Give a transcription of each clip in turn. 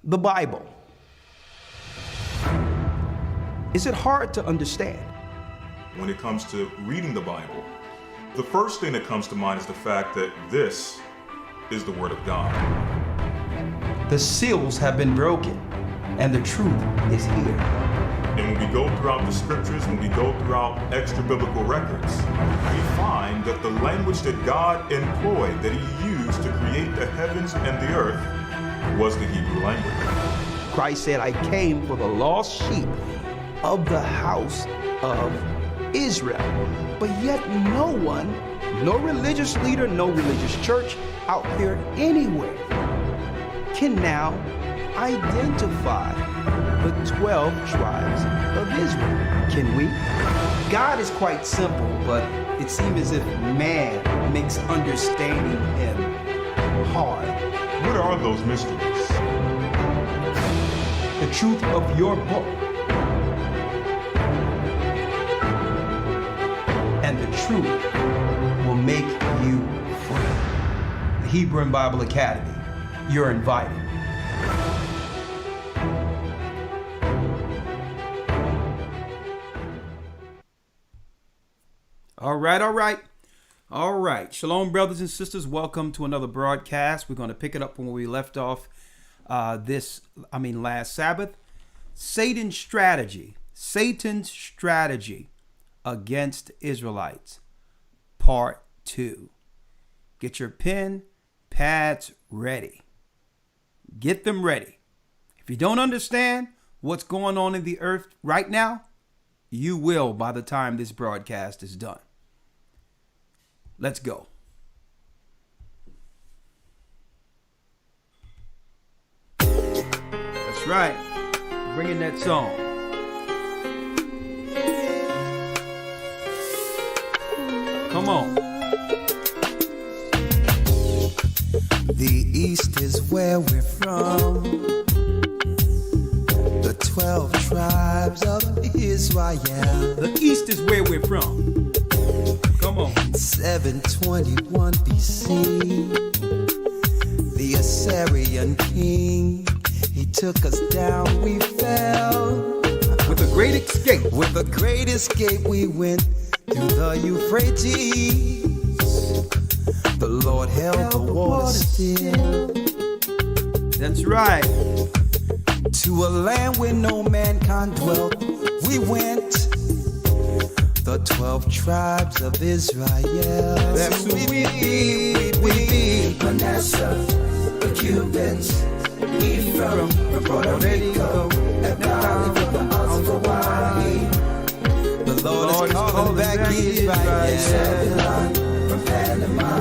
the Bible. Is it hard to understand? When it comes to reading the Bible, the first thing that comes to mind is the fact that this is the Word of God. The seals have been broken, and the truth is here. And when we go throughout the scriptures, when we go throughout extra biblical records, we find that the language that God employed, that He used to create the heavens and the earth, was the Hebrew language. Christ said, I came for the lost sheep of the house of Israel. But yet no one, no religious leader, no religious church out there anywhere can now identify the 12 tribes of Israel. Can we? God is quite simple, but it seems as if man makes understanding Him hard. What are those mysteries? The truth of your book and the truth will make you free. The Hebrew and Bible Academy, you're invited. All right. Shalom, brothers and sisters. Welcome to another broadcast. We're going to pick it up from where we left off last Sabbath. Satan's strategy against Israelites, part 2. Get your pen, pads ready. Get them ready. If you don't understand what's going on in the earth right now, you will by the time this broadcast is done. Let's go. That's right. Bring in that song. Come on. The East is where we're from. The 12 tribes of Israel. The East is where we're from. Come on. 721 BC. The Assyrian king, he took us down, we fell. With a great escape. With a great escape, we went through the Euphrates. The Lord held the water still. That's right. To a land where no mankind dwelt, we went. The 12 tribes of Israel. That's who we be. Manasseh, the Cubans, Ephraim, from Puerto Rico, and now from the isles of Hawaii. The Lord is calling back Israel. Zebulon, from Panama,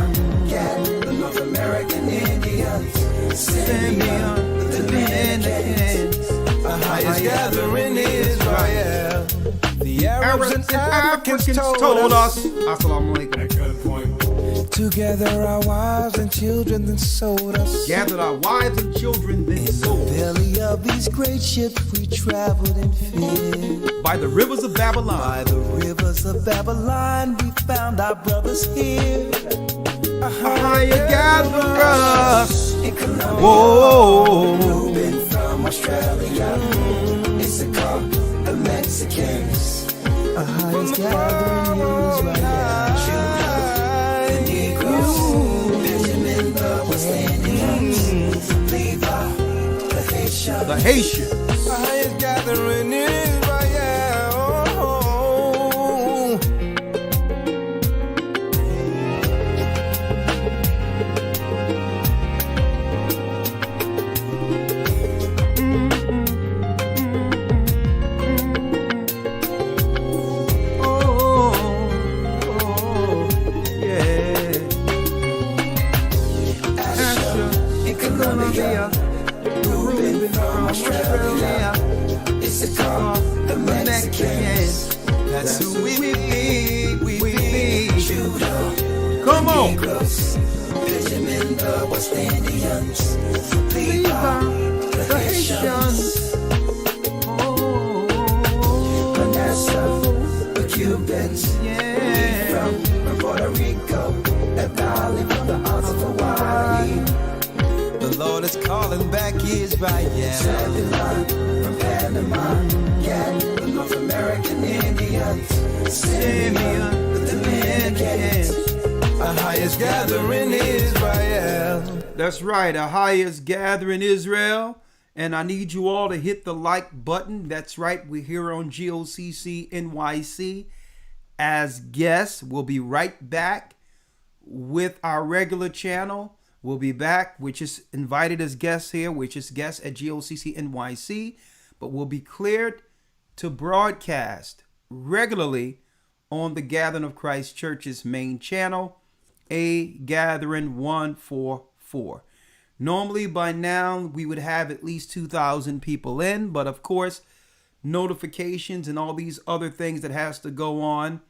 Gad, the North American Indians, Simeon, the Dominicans, Ahayah is gathering Israel. The Arabs and Africans told us. Assalamu alaikum. Together our wives and children then sold us. Gathered our wives and children then sold us. In the belly of these great ships we traveled and fed. By the rivers of Babylon. By the rivers of Babylon we found our brothers here. Ahayah gathered us. In Colombia. Whoa. Reuben from Australia. Issachar, the Mexicans. Ahayah's gathering Israel. The Negroes. Benjamin, the West Indians. Levi, the Haitians. The Haitians. Ahayah's gathering Israel. Reuben from Australia. Issachar, the Mexicans. That's who we be. Judah, come on. Negroes. Benjamin, the West Indians. Levi, the Haitians. Manasseh, the Cubans. From Puerto Rico. And Valley from the isles of Hawaii. The Lord is calling back Israel. Israel. Zebulun from Panama, Gad, the North American Indians, Simeon, the Dominicans, Ahayah's gathering Israel. That's right, Ahayah's gathering Israel. And I need you all to hit the like button. That's right, we're here on GOCC NYC as guests. We'll be right back with our regular channel. We'll be back. We're just invited as guests here. We're just guests at GOCC NYC. But we'll be cleared to broadcast regularly on the Gathering of Christ Church's main channel, A Gathering 144. Normally by now we would have at least 2,000 people in, but of course notifications and all these other things that has to go on.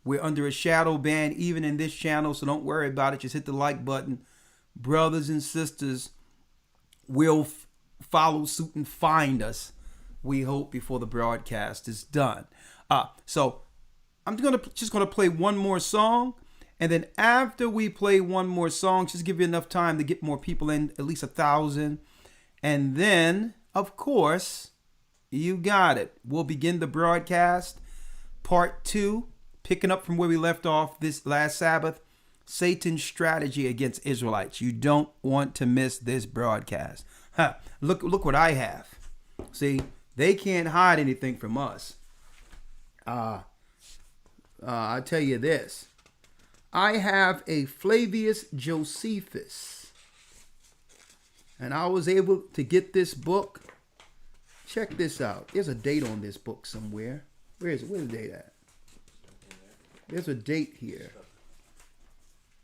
We're under a shadow ban even in this channel, so don't worry about it. Just hit the like button. Brothers and sisters will follow suit and find us, we hope, before the broadcast is done. So I'm just gonna play one more song. And then after we play one more song, just give you enough time to get more people in, at least 1,000. And then, of course, you got it. We'll begin the broadcast. Part 2, picking up from where we left off this last Sabbath, Satan's strategy against Israelites. You don't want to miss this broadcast. Look what I have. See, they can't hide anything from us. I tell you this. I have a Flavius Josephus, and I was able to get this book. Check this out. There's a date on this book somewhere. Where is it? Where's the date at? There's a date here.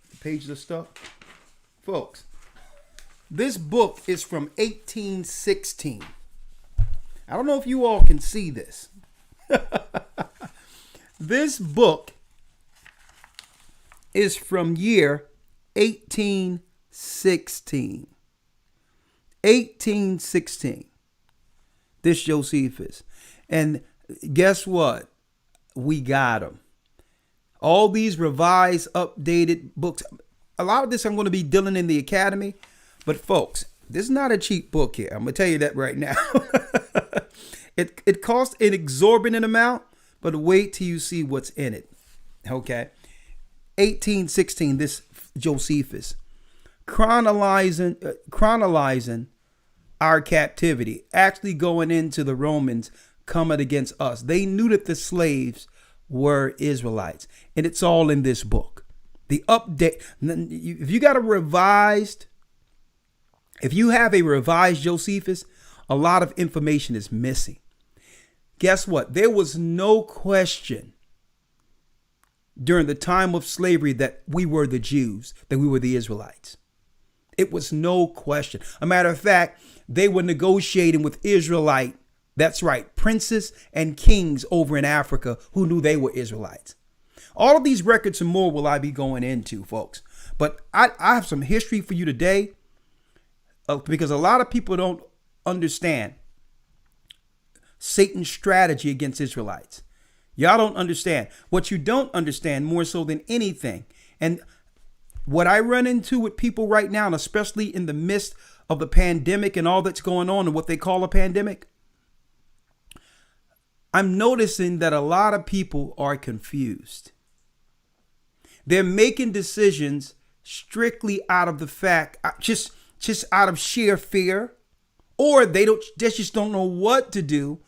The pages of stuff. Folks, this book is from 1816. I don't know if you all can see this. This book is from year 1816. 1816. This Josephus. And guess what? We got them. All these revised, updated books. A lot of this I'm going to be dealing in the academy. But folks, this is not a cheap book here. I'm going to tell you that right now. It costs an exorbitant amount, but wait till you see what's in it. Okay. 1816, this Josephus, chronologizing our captivity, actually going into the Romans coming against us. They knew that the slaves were Israelites, and it's all in this book. The update, if you got a revised, if you have a revised Josephus, a lot of information is missing. Guess what? There was no question during the time of slavery that we were the Jews, that we were the Israelites. It was no question. A matter of fact, they were negotiating with Israelite, that's right, princes and kings over in Africa who knew they were Israelites. All of these records and more will I be going into, folks. But I have some history for you today because a lot of people don't understand Satan's strategy against Israelites. Y'all don't understand. What you don't understand more so than anything, and what I run into with people right now, and especially in the midst of the pandemic and all that's going on and what they call a pandemic, I'm noticing that a lot of people are confused. They're making decisions strictly out of the fact, just out of sheer fear, or they just don't know what to do.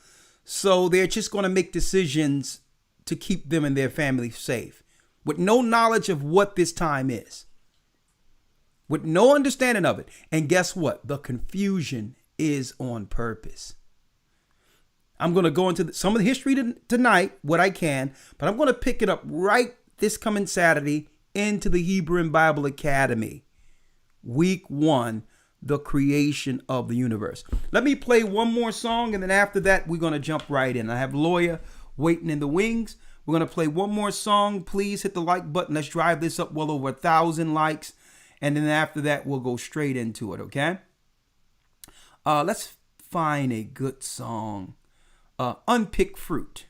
So they're just going to make decisions to keep them and their family safe with no knowledge of what this time is, with no understanding of it. And guess what? The confusion is on purpose. I'm going to go into some of the history tonight, what I can, but I'm going to pick it up right this coming Saturday into the Hebrew and Bible Academy. Week 1, the creation of the universe. Let me play one more song, and then after that, we're going to jump right in. I have Lawyer waiting in the wings. We're going to play one more song. Please hit the like button. Let's drive this up well over 1,000 likes. And then after that, we'll go straight into it, okay? Let's find a good song. Unpicked Fruit.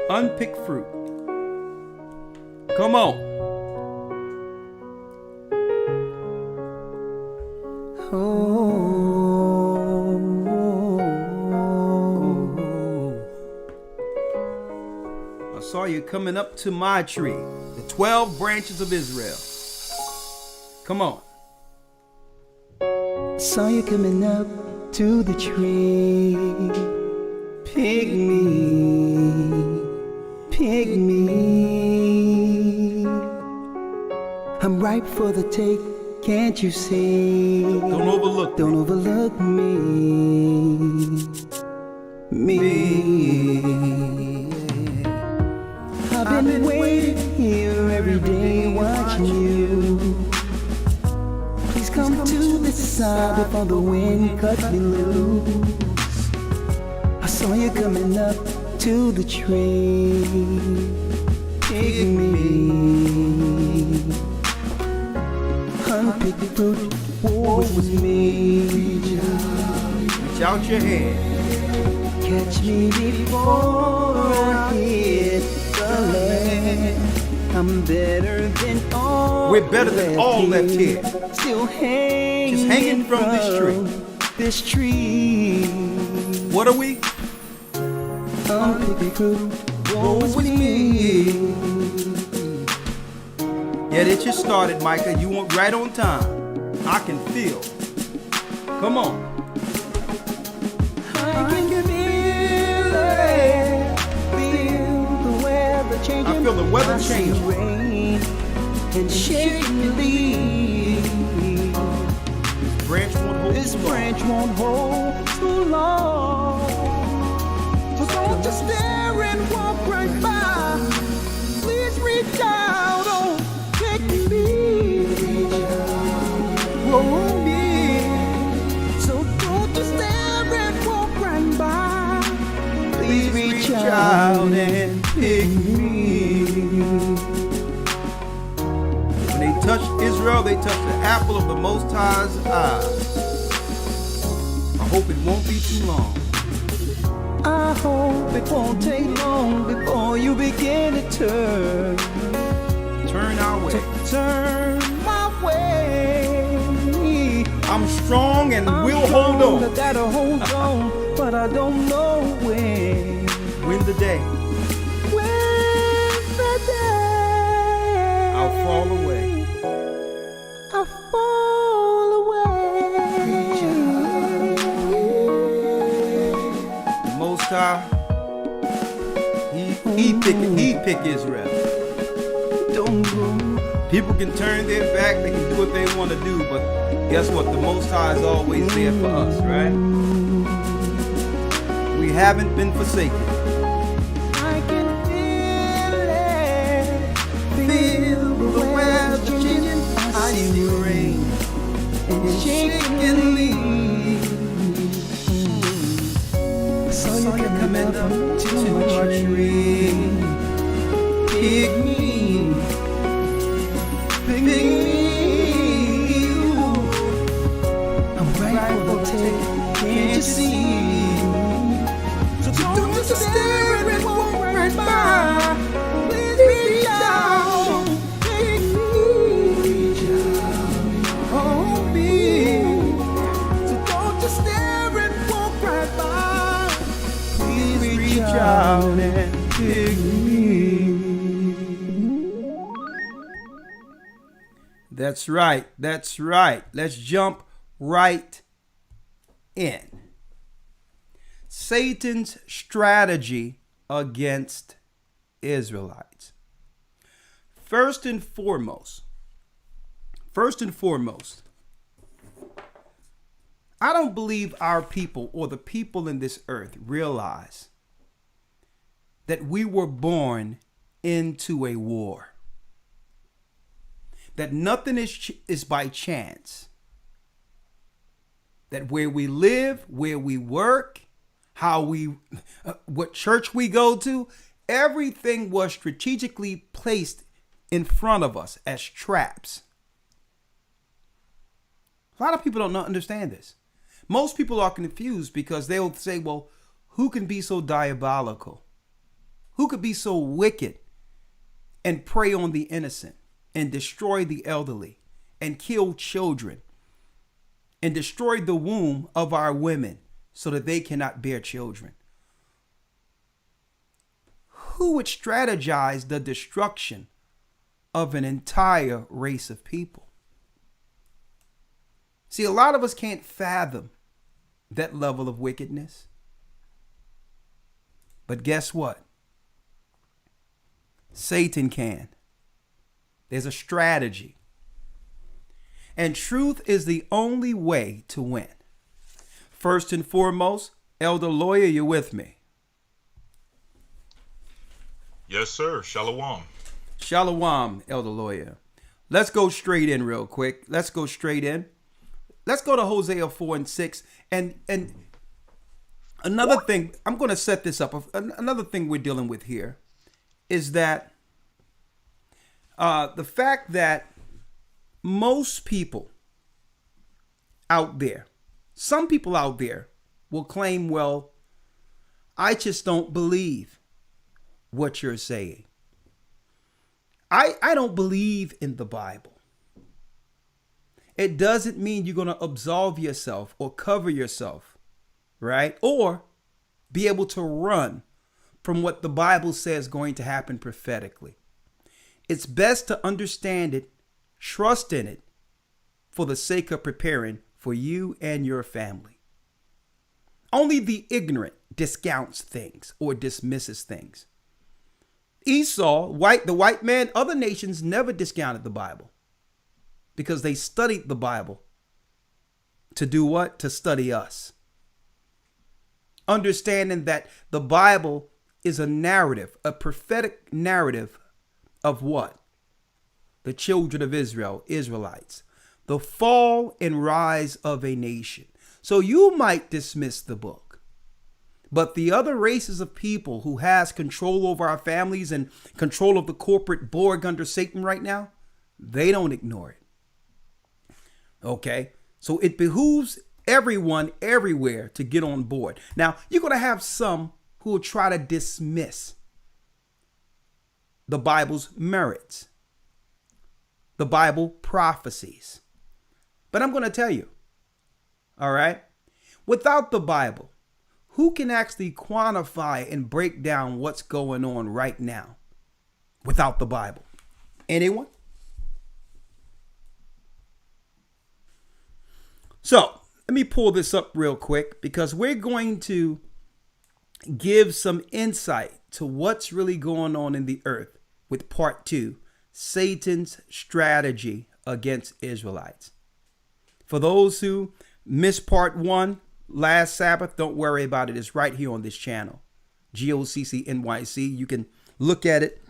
Unpicked Fruit. Come on. I saw you coming up to my tree, the 12 branches of Israel. Come on. Saw you coming up to the tree. Pick me. I'm ripe for the take, can't you see? Don't overlook me. I've been waiting here every day watching you. Please come to this side before the wind cuts me loose. I saw you coming up to the tree. Pick me. Unpicked fruit, woe is me. Reach out your hand. Catch me before I hit the land. I'm better than all. We're better than all left here. Still hanging, just hanging from this tree. This tree. What are we? Unpicked fruit, woe is me. Yeah, it just started, Micah. You went right on time. I can feel. Come on. I can feel it. Feel the weather changing. I feel the weather changing. Rain and shaking the leaves. This branch won't hold too long. So don't just stare and walk right by. Please reach out, oh, take me. Roll me. So don't just stare and walk right by. Please reach out and pick me. When they touched Israel, they touched the apple of the Most High's eyes. I hope it won't be too long. I hope it won't take long before you begin to turn. Turn our way. Turn my way. I'm strong and we'll hold on. I gotta hold on, but I don't know when. Win the day. When's the day? I'll fall away. I'll fall away. The Most High, he pick Israel. Don't go. People can turn their back, they can do what they want to do, but guess what? The Most High is always there for us, right? We haven't been forsaken. I can feel it. Feel the weather changing. I see rain and shaking leaves. So you can come up to my tree. Pick me. Pick me. I'm right for the take. Can't you see? So don't just stare and walk right by. Please reach out. Take me. Hold me. So don't just stare and walk right by. Please reach out and pick me. That's right. That's right. Let's jump right in. Satan's strategy against Israelites. First and foremost, I don't believe our people or the people in this earth realize that we were born into a war. That nothing is by chance. That where we live, where we work, what church we go to, everything was strategically placed in front of us as traps. A lot of people don't understand this. Most people are confused because they'll say, well, who can be so diabolical? Who could be so wicked and prey on the innocent and destroy the elderly and kill children and destroyed the womb of our women so that they cannot bear children. Who would strategize the destruction of an entire race of people? See, a lot of us can't fathom that level of wickedness. But guess what? Satan can. There's a strategy. And truth is the only way to win. First and foremost, Elder Lawyer, you with me? Yes, sir. Shalom. Shalom, Elder Lawyer. Let's go straight in real quick. Let's go straight in. Let's go to Hosea 4 and 6. And another thing, I'm going to set this up. Another thing we're dealing with here is that the fact that most people out there, some people out there will claim, well, I just don't believe what you're saying. I don't believe in the Bible. It doesn't mean you're going to absolve yourself or cover yourself, right? Or be able to run from what the Bible says is going to happen prophetically. It's best to understand it, trust in it, for the sake of preparing for you and your family. Only the ignorant discounts things or dismisses things. Esau, the white man, other nations never discounted the Bible because they studied the Bible to do what? To study us. Understanding that the Bible is a narrative, a prophetic narrative of what? The children of Israel, Israelites, the fall and rise of a nation. So you might dismiss the book, but the other races of people who has control over our families and control of the corporate Borg under Satan right now, they don't ignore it. Okay, so it behooves everyone everywhere to get on board. Now, you're going to have some who will try to dismiss the Bible's merits, the Bible prophecies. But I'm going to tell you, all right, without the Bible, who can actually quantify and break down what's going on right now without the Bible? Anyone? So let me pull this up real quick because we're going to give some insight to what's really going on in the earth with part 2, Satan's strategy against Israelites. For those who missed part 1 last Sabbath, don't worry about it. It's right here on this channel, GOCC NYC. You can look at it,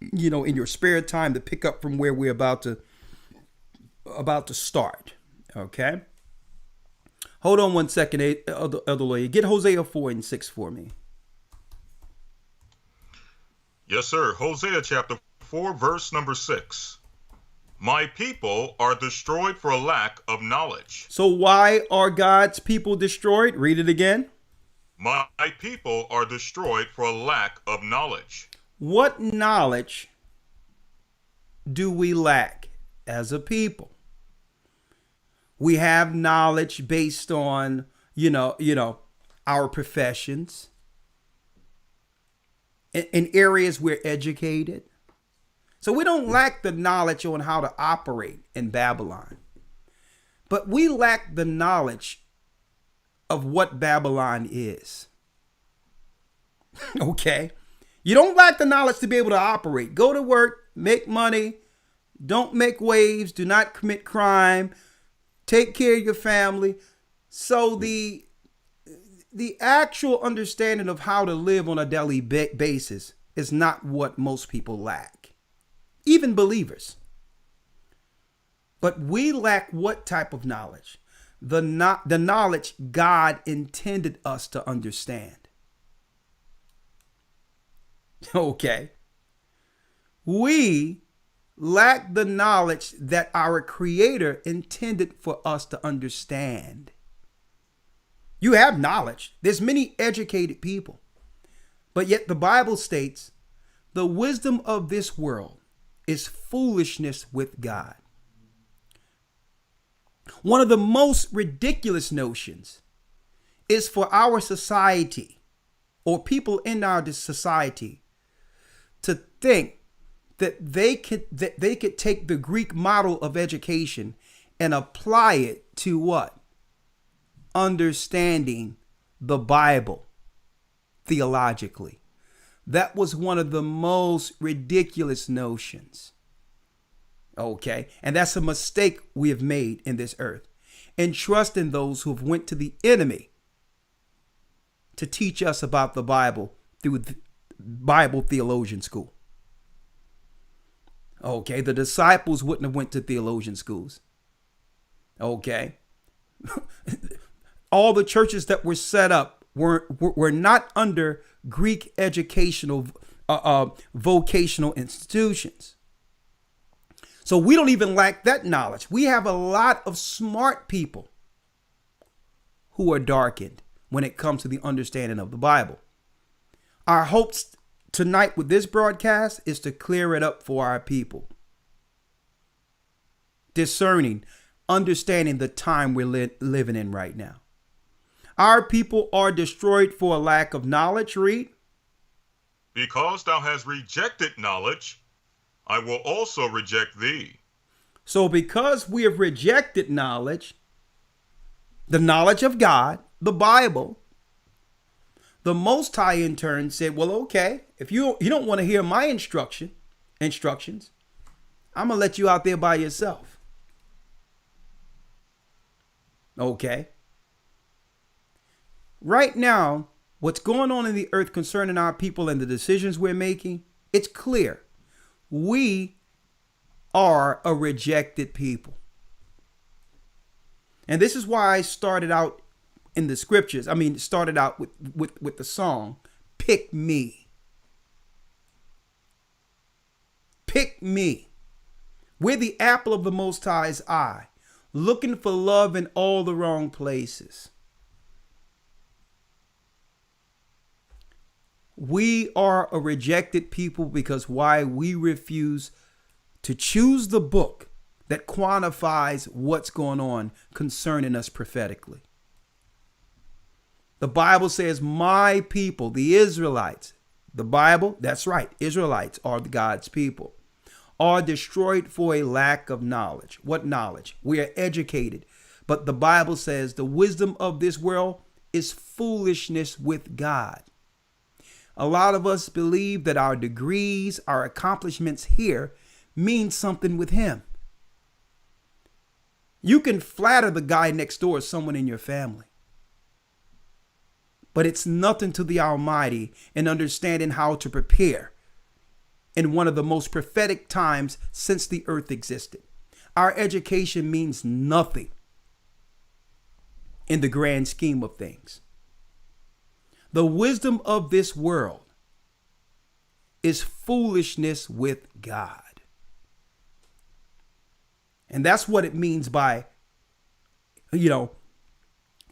in your spare time to pick up from where we're about to start. Okay. Hold on one second, Elder Lawyer. Get Hosea 4 and 6 for me. Yes, sir. Hosea chapter 4, verse number 6. My people are destroyed for a lack of knowledge. So why are God's people destroyed? Read it again. My people are destroyed for a lack of knowledge. What knowledge do we lack as a people? We have knowledge based on, our professions. In areas we're educated. So we don't lack the knowledge on how to operate in Babylon. But we lack the knowledge of what Babylon is. Okay? You don't lack the knowledge to be able to operate. Go to work, make money, don't make waves, do not commit crime, take care of your family. So the actual understanding of how to live on a daily basis is not what most people lack, even believers. But we lack what type of knowledge? The knowledge God intended us to understand. Okay. We lack the knowledge that our Creator intended for us to understand. You have knowledge. There's many educated people. But yet the Bible states the wisdom of this world is foolishness with God. One of the most ridiculous notions is for our society or people in our society to think that they could take the Greek model of education and apply it to what? Understanding the Bible theologically. That was one of the most ridiculous notions. Okay, and that's a mistake we have made in this earth, and trusting those who have went to the enemy to teach us about the Bible through the Bible theologian school. Okay, the disciples wouldn't have went to theologian schools. Okay, all the churches that were set up were not under Greek educational vocational institutions. So we don't even lack that knowledge. We have a lot of smart people who are darkened when it comes to the understanding of the Bible. Our hopes tonight with this broadcast is to clear it up for our people. Discerning, understanding the time we're living in right now. Our people are destroyed for a lack of knowledge. Read. Because thou hast rejected knowledge, I will also reject thee. So because we have rejected knowledge, the knowledge of God, the Bible, the Most High in turn said, well, okay, if you don't want to hear my instructions, I'm going to let you out there by yourself. Okay. Right now, what's going on in the earth concerning our people and the decisions we're making, it's clear. We are a rejected people. And this is why I started out in the scriptures. Started out with the song, Pick Me. Pick me. We're the apple of the Most High's eye, looking for love in all the wrong places. We are a rejected people because why? We refuse to choose the book that quantifies what's going on concerning us prophetically. The Bible says, my people, the Israelites, the Bible, that's right, Israelites are God's people, are destroyed for a lack of knowledge. What knowledge? We are educated, but the Bible says the wisdom of this world is foolishness with God. A lot of us believe that our degrees, our accomplishments here mean something with him. You can flatter the guy next door, someone in your family. But it's nothing to the Almighty in understanding how to prepare in one of the most prophetic times since the earth existed. Our education means nothing in the grand scheme of things. The wisdom of this world is foolishness with God. And that's what it means by,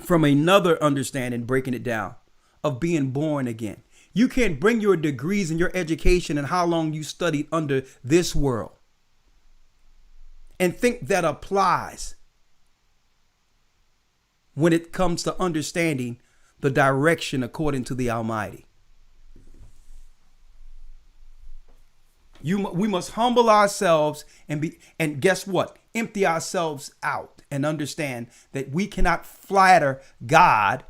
from another understanding, breaking it down, of being born again. You can't bring your degrees and your education and how long you studied under this world and think that applies when it comes to understanding the direction according to the Almighty. We must humble ourselves and guess what? Empty ourselves out and understand that we cannot flatter God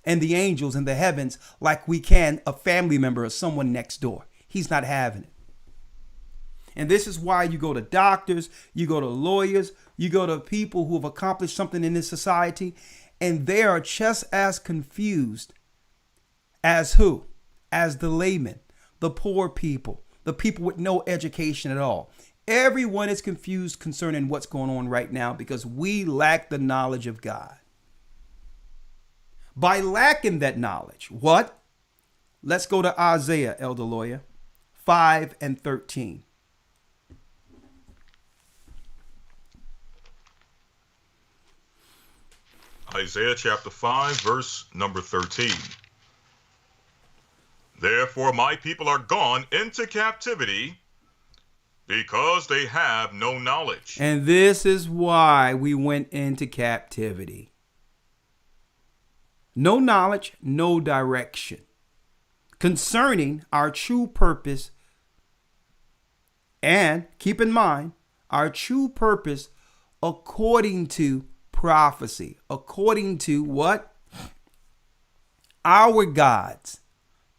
and the angels in the heavens like we can a family member or someone next door. He's not having it. And this is why you go to doctors, you go to lawyers, you go to people who have accomplished something in this society, and they are just as confused as who? As the laymen, the poor people, the people with no education at all. Everyone is confused concerning what's going on right now because we lack the knowledge of God. By lacking that knowledge, what? Let's go to Isaiah, Elder Lawyer, 5 and 13. Isaiah chapter 5, verse number 13. Therefore my people are gone into captivity, because they have no knowledge. And this is why we went into captivity. No knowledge, no direction concerning our true purpose. And keep in mind, our true purpose according to prophecy, according to what? Our God's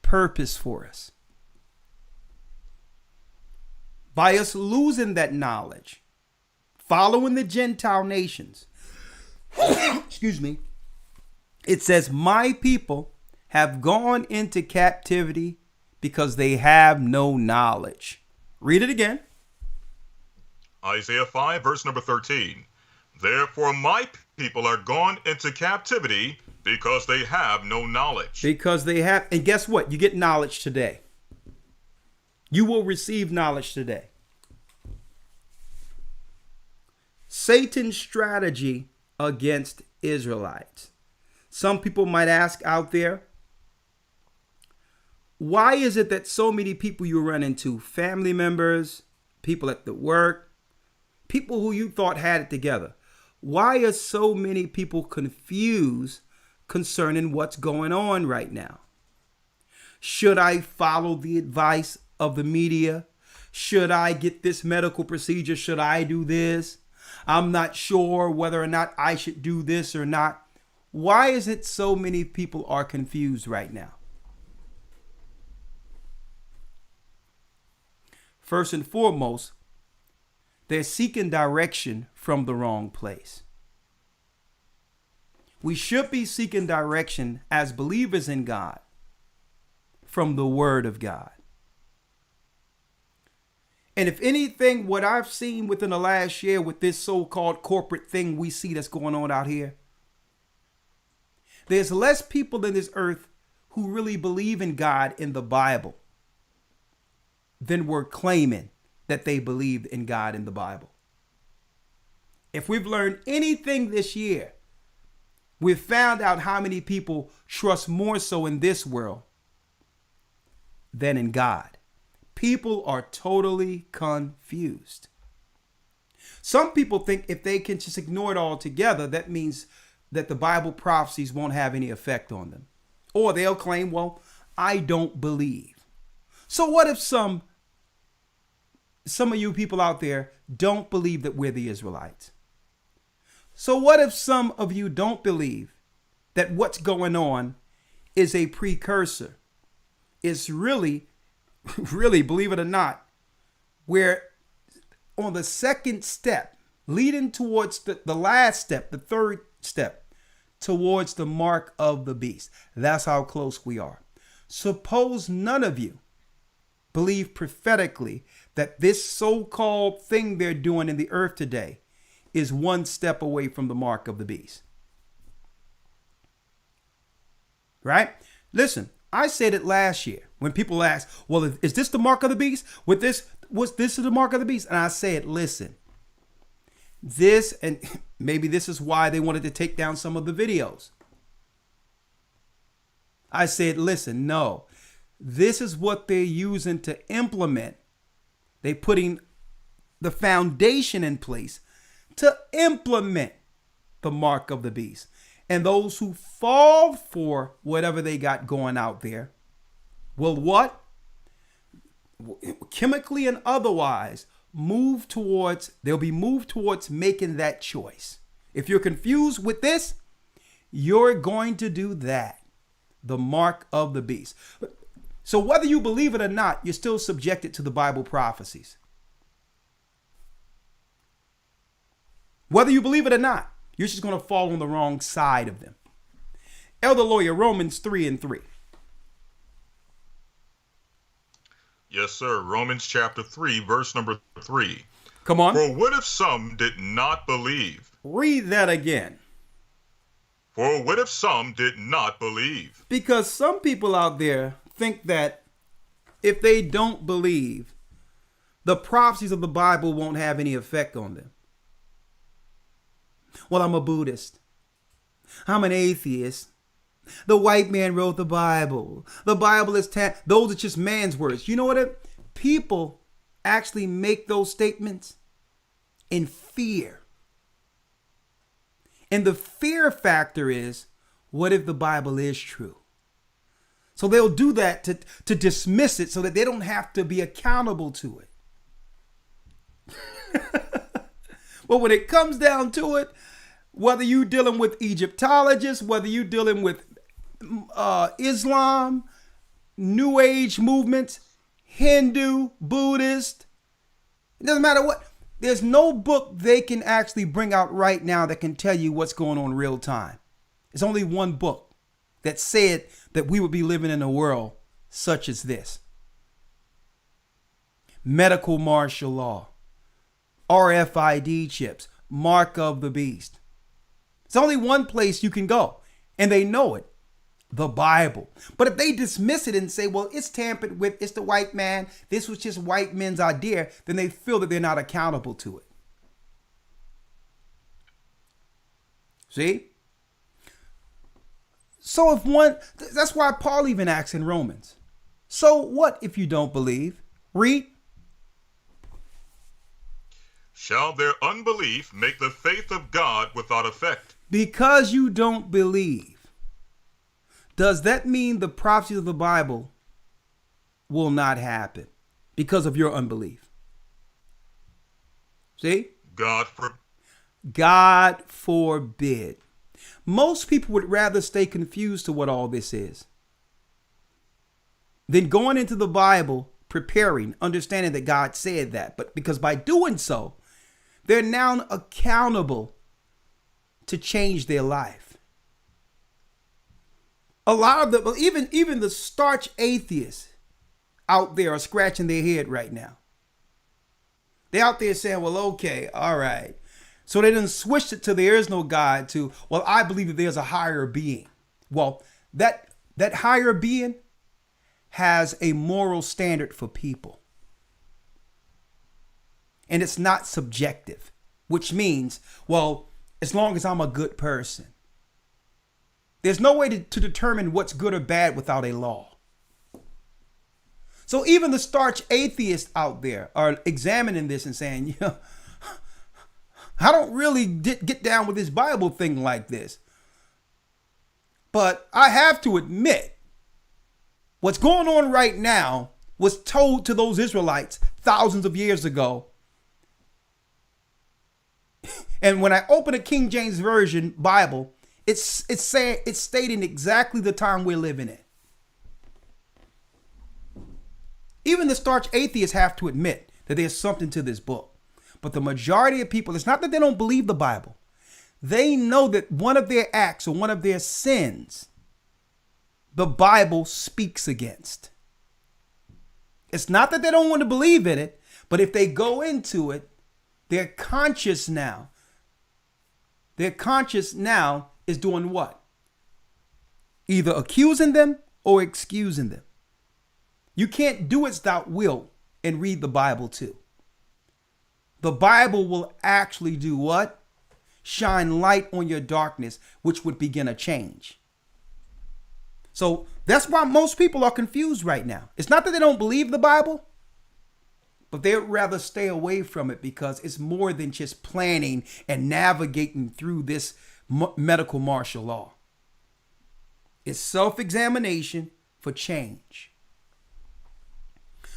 purpose for us. By us losing that knowledge, following the Gentile nations, excuse me, it says, my people have gone into captivity because they have no knowledge. Read it again. Isaiah 5, verse number 13. Therefore my people are gone into captivity because they have no knowledge. Because they have, and guess what? You get knowledge today. You will receive knowledge today. Satan's strategy against Israelites. Some people might ask out there, why is it that so many people you run into, family members, people at the work, people who you thought had it together, why are so many people confused concerning what's going on right now? Should I follow the advice of the media? Should I get this medical procedure? Should I do this? I'm not sure whether or not I should do this or not. Why is it so many people are confused right now? First and foremost, they're seeking direction from the wrong place. We should be seeking direction as believers in God from the Word of God. And if anything, what I've seen within the last year with this so-called corporate thing we see that's going on out here, there's less people in this earth who really believe in God in the Bible than were claiming that they believed in God in the Bible. If we've learned anything this year, we've found out how many people trust more so in this world than in God. People are totally confused. Some people think if they can just ignore it altogether, that means that the Bible prophecies won't have any effect on them. Or they'll claim, well, I don't believe. So what if some of you people out there don't believe that we're the Israelites? So what if some of you don't believe that what's going on is a precursor? It's really, believe it or not, we're on the second step, leading towards the last step, the third step, towards the mark of the beast. That's how close we are. Suppose none of you believe prophetically that this so-called thing they're doing in the earth today is one step away from the mark of the beast. Right? Listen, I said it last year when people asked, well, is this the mark of the beast? Was this the mark of the beast? And I said, listen, this, and maybe this is why they wanted to take down some of the videos. I said, listen, no, this is what they're using to implement. They're putting the foundation in place to implement the mark of the beast. And those who fall for whatever they got going out there will what? Chemically and otherwise they'll be moved towards making that choice. If you're confused with this, you're going to do that. The mark of the beast. So whether you believe it or not, you're still subjected to the Bible prophecies. Whether you believe it or not, you're just going to fall on the wrong side of them. Elder Lawyer, Romans 3:3. Yes, sir. Romans chapter 3, verse number 3. Come on. For what if some did not believe? Read that again. For what if some did not believe? Because some people out there think that if they don't believe, the prophecies of the Bible won't have any effect on them. Well, I'm a Buddhist. I'm an atheist. The white man wrote the Bible. The Bible is those are just man's words. You know what? People actually make those statements in fear. And the fear factor is, what if the Bible is true? So they'll do that to dismiss it so that they don't have to be accountable to it. Well, when it comes down to it, whether you're dealing with Egyptologists, whether you're dealing with Islam, New Age movements, Hindu, Buddhist, it doesn't matter what. There's no book they can actually bring out right now that can tell you what's going on in real time. There's only one book that said that we would be living in a world such as this. Medical martial law, RFID chips, mark of the beast. It's only one place you can go, and they know it, the Bible. But if they dismiss it and say, well, it's tampered with, it's the white man, this was just white men's idea, then they feel that they're not accountable to it. See? So that's why Paul even asks in Romans, so what if you don't believe? Read. Shall their unbelief make the faith of God without effect? Because you don't believe, does that mean the prophecies of the Bible will not happen because of your unbelief? See? God forbid. Most people would rather stay confused to what all this is than going into the Bible, preparing, understanding that God said that. But because by doing so, they're now accountable to change their life. A lot of them, even the starch atheists out there are scratching their head right now. They're out there saying, well, okay, all right. So they done switched it to there is no God to, well, I believe that there's a higher being. Well, that higher being has a moral standard for people. And it's not subjective, which means, well, as long as I'm a good person. There's no way to determine what's good or bad without a law. So even the starch atheists out there are examining this and saying, I don't really get down with this Bible thing like this. But I have to admit, what's going on right now was told to those Israelites thousands of years ago. And when I open a King James Version Bible, it's stating exactly the time we're living in. Even the starch atheists have to admit that there's something to this book. But the majority of people, it's not that they don't believe the Bible. They know that one of their acts or one of their sins, the Bible speaks against. It's not that they don't want to believe in it, but if they go into it, their conscience now is doing what? Either accusing them or excusing them. You can't do it without will and read the Bible too. The Bible will actually do what? Shine light on your darkness, which would begin a change. So that's why most people are confused right now. It's not that they don't believe the Bible, but they'd rather stay away from it because it's more than just planning and navigating through this medical martial law. It's self-examination for change.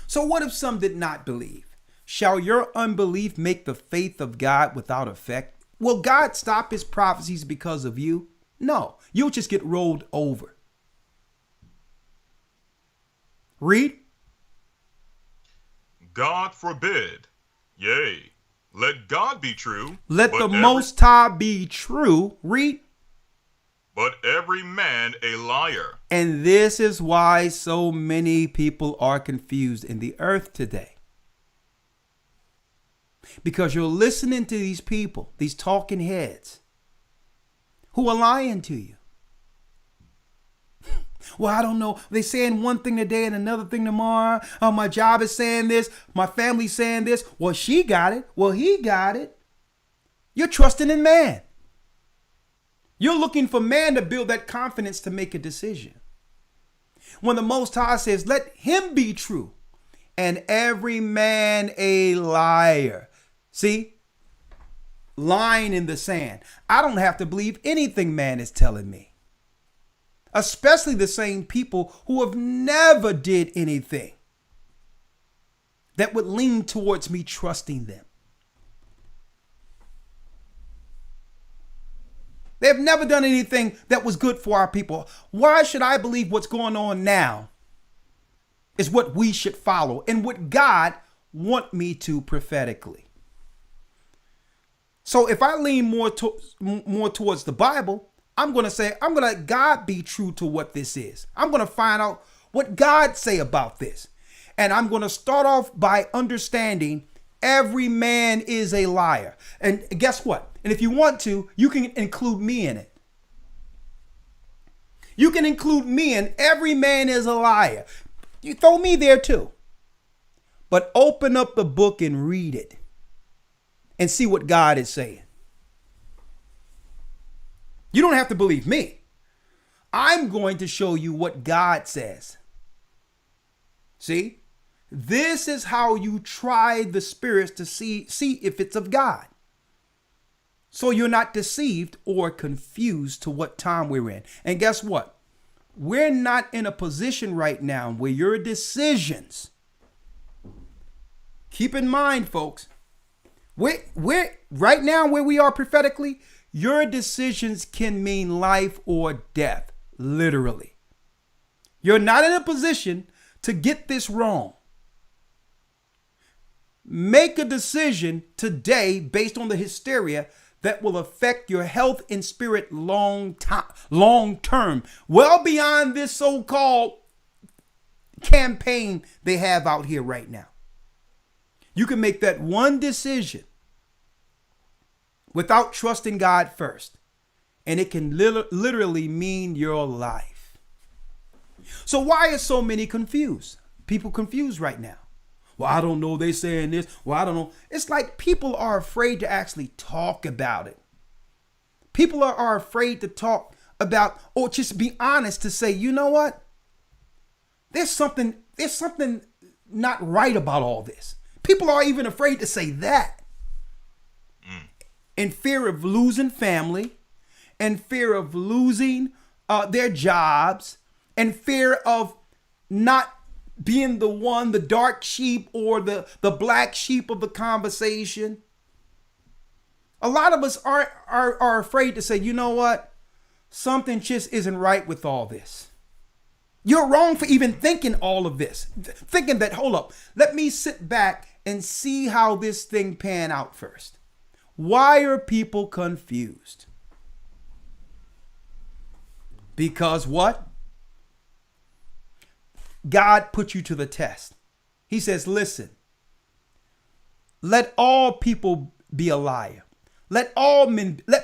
So what if some did not believe? Shall your unbelief make the faith of God without effect? Will God stop his prophecies because of you? No, you'll just get rolled over. Read. God forbid. Yea, let God be true. Let the Most High be true. Read. But every man a liar. And this is why so many people are confused in the earth today. Because you're listening to these people, these talking heads, who are lying to you. Well, I don't know. They're saying one thing today and another thing tomorrow. Oh, my job is saying this. My family's saying this. Well, she got it. Well, he got it. You're trusting in man. You're looking for man to build that confidence to make a decision. When the Most High says, let him be true. and every man a liar. See? Line in the sand. I don't have to believe anything man is telling me. Especially the same people who have never did anything that would lean towards me trusting them. They have never done anything that was good for our people. Why should I believe what's going on now is what we should follow and what God want me to prophetically? So if I lean more towards the Bible, I'm going to say, I'm going to let God be true to what this is. I'm going to find out what God say about this. And I'm going to start off by understanding every man is a liar. And guess what? And if you want to, you can include me in it. You can include me in every man is a liar. You throw me there too. But open up the book and read it and see what God is saying. You don't have to believe me. I'm going to show you what God says. See? This is how you try the spirits to see if it's of God. So you're not deceived or confused to what time we're in. And guess what? We're not in a position right now where your decisions, keep in mind, folks, we're right now where we are prophetically, your decisions can mean life or death, literally. You're not in a position to get this wrong. Make a decision today based on the hysteria that will affect your health and spirit long term, well beyond this so-called campaign they have out here right now. You can make that one decision without trusting God first, and it can literally mean your life. So why are so many confused? People confused right now. Well, I don't know. They saying this. Well, I don't know. It's like people are afraid to actually talk about it. People are afraid to talk about, or just be honest to say, you know what? There's something not right about all this. People are even afraid to say that. In fear of losing family, in fear of losing their jobs, in fear of not being the dark sheep or the black sheep of the conversation. A lot of us are afraid to say, you know what? Something just isn't right with all this. You're wrong for even thinking all of this. Thinking that, hold up, let me sit back and see how this thing pan out first. Why are people confused? Because what? God put you to the test. He says, listen, let all people be a liar. Let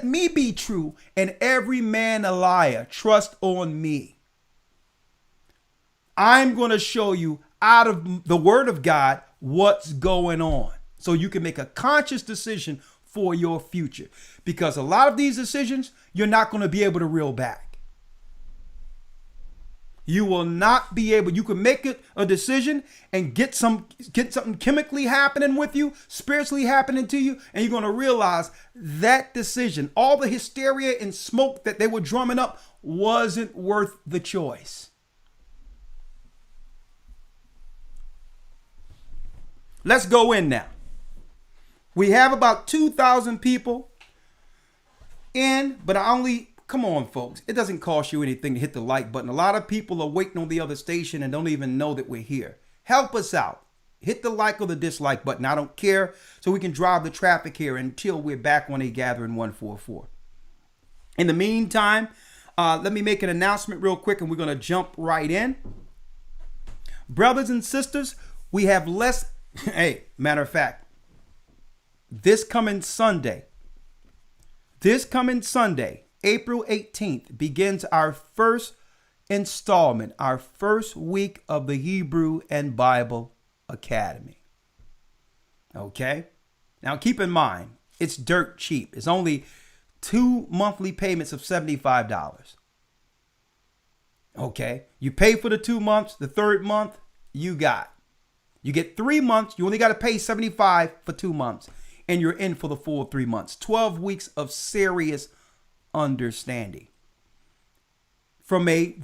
me be true and every man a liar. Trust on me. I'm going to show you out of the word of God what's going on so you can make a conscious decision for your future. Because a lot of these decisions, you're not going to be able to reel back. You will not be able, you can make it a decision and get something chemically happening with you, spiritually happening to you, and you're going to realize that decision, all the hysteria and smoke that they were drumming up wasn't worth the choice. Let's go in now. We have about 2,000 people in, but come on, folks. It doesn't cost you anything to hit the like button. A lot of people are waiting on the other station and don't even know that we're here. Help us out. Hit the like or the dislike button. I don't care. So we can drive the traffic here until we're back on a gathering 144. In the meantime, let me make an announcement real quick and we're going to jump right in. Brothers and sisters, we have less. Hey, matter of fact, this coming Sunday, April 18th, begins our first installment, our first week of the Hebrew and Bible Academy. Okay? Now keep in mind, it's dirt cheap. It's only 2 monthly payments of $75. Okay? You pay for the 2 months, the third month, you got. You get 3 months. You only got to pay $75 for 2 months, and you're in for the full 3 months. 12 weeks of serious understanding. From a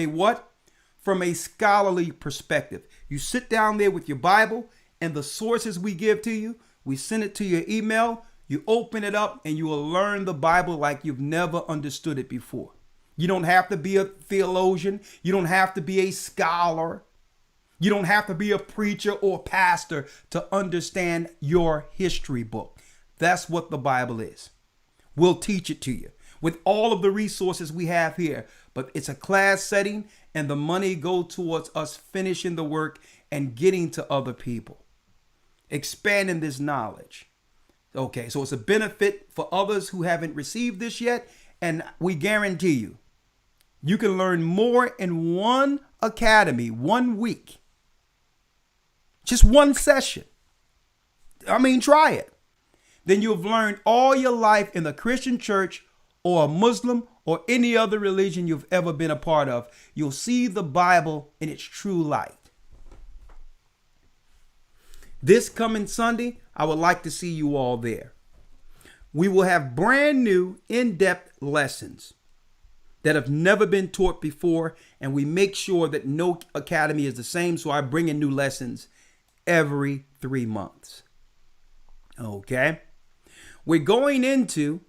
what? From a scholarly perspective. You sit down there with your Bible and the sources we give to you. We send it to your email. You open it up and you will learn the Bible like you've never understood it before. You don't have to be a theologian. You don't have to be a scholar. You don't have to be a preacher or pastor to understand your history book. That's what the Bible is. We'll teach it to you with all of the resources we have here. But it's a class setting, and the money goes towards us finishing the work and getting to other people, expanding this knowledge. Okay, so it's a benefit for others who haven't received this yet. And we guarantee you, you can learn more in one academy, 1 week. Just one session. I mean, try it. Then you've learned all your life in the Christian church or a Muslim or any other religion you've ever been a part of. You'll see the Bible in its true light. This coming Sunday, I would like to see you all there. We will have brand new in-depth lessons that have never been taught before, and we make sure that no academy is the same, so I bring in new lessons every 3 months. Okay? We're going into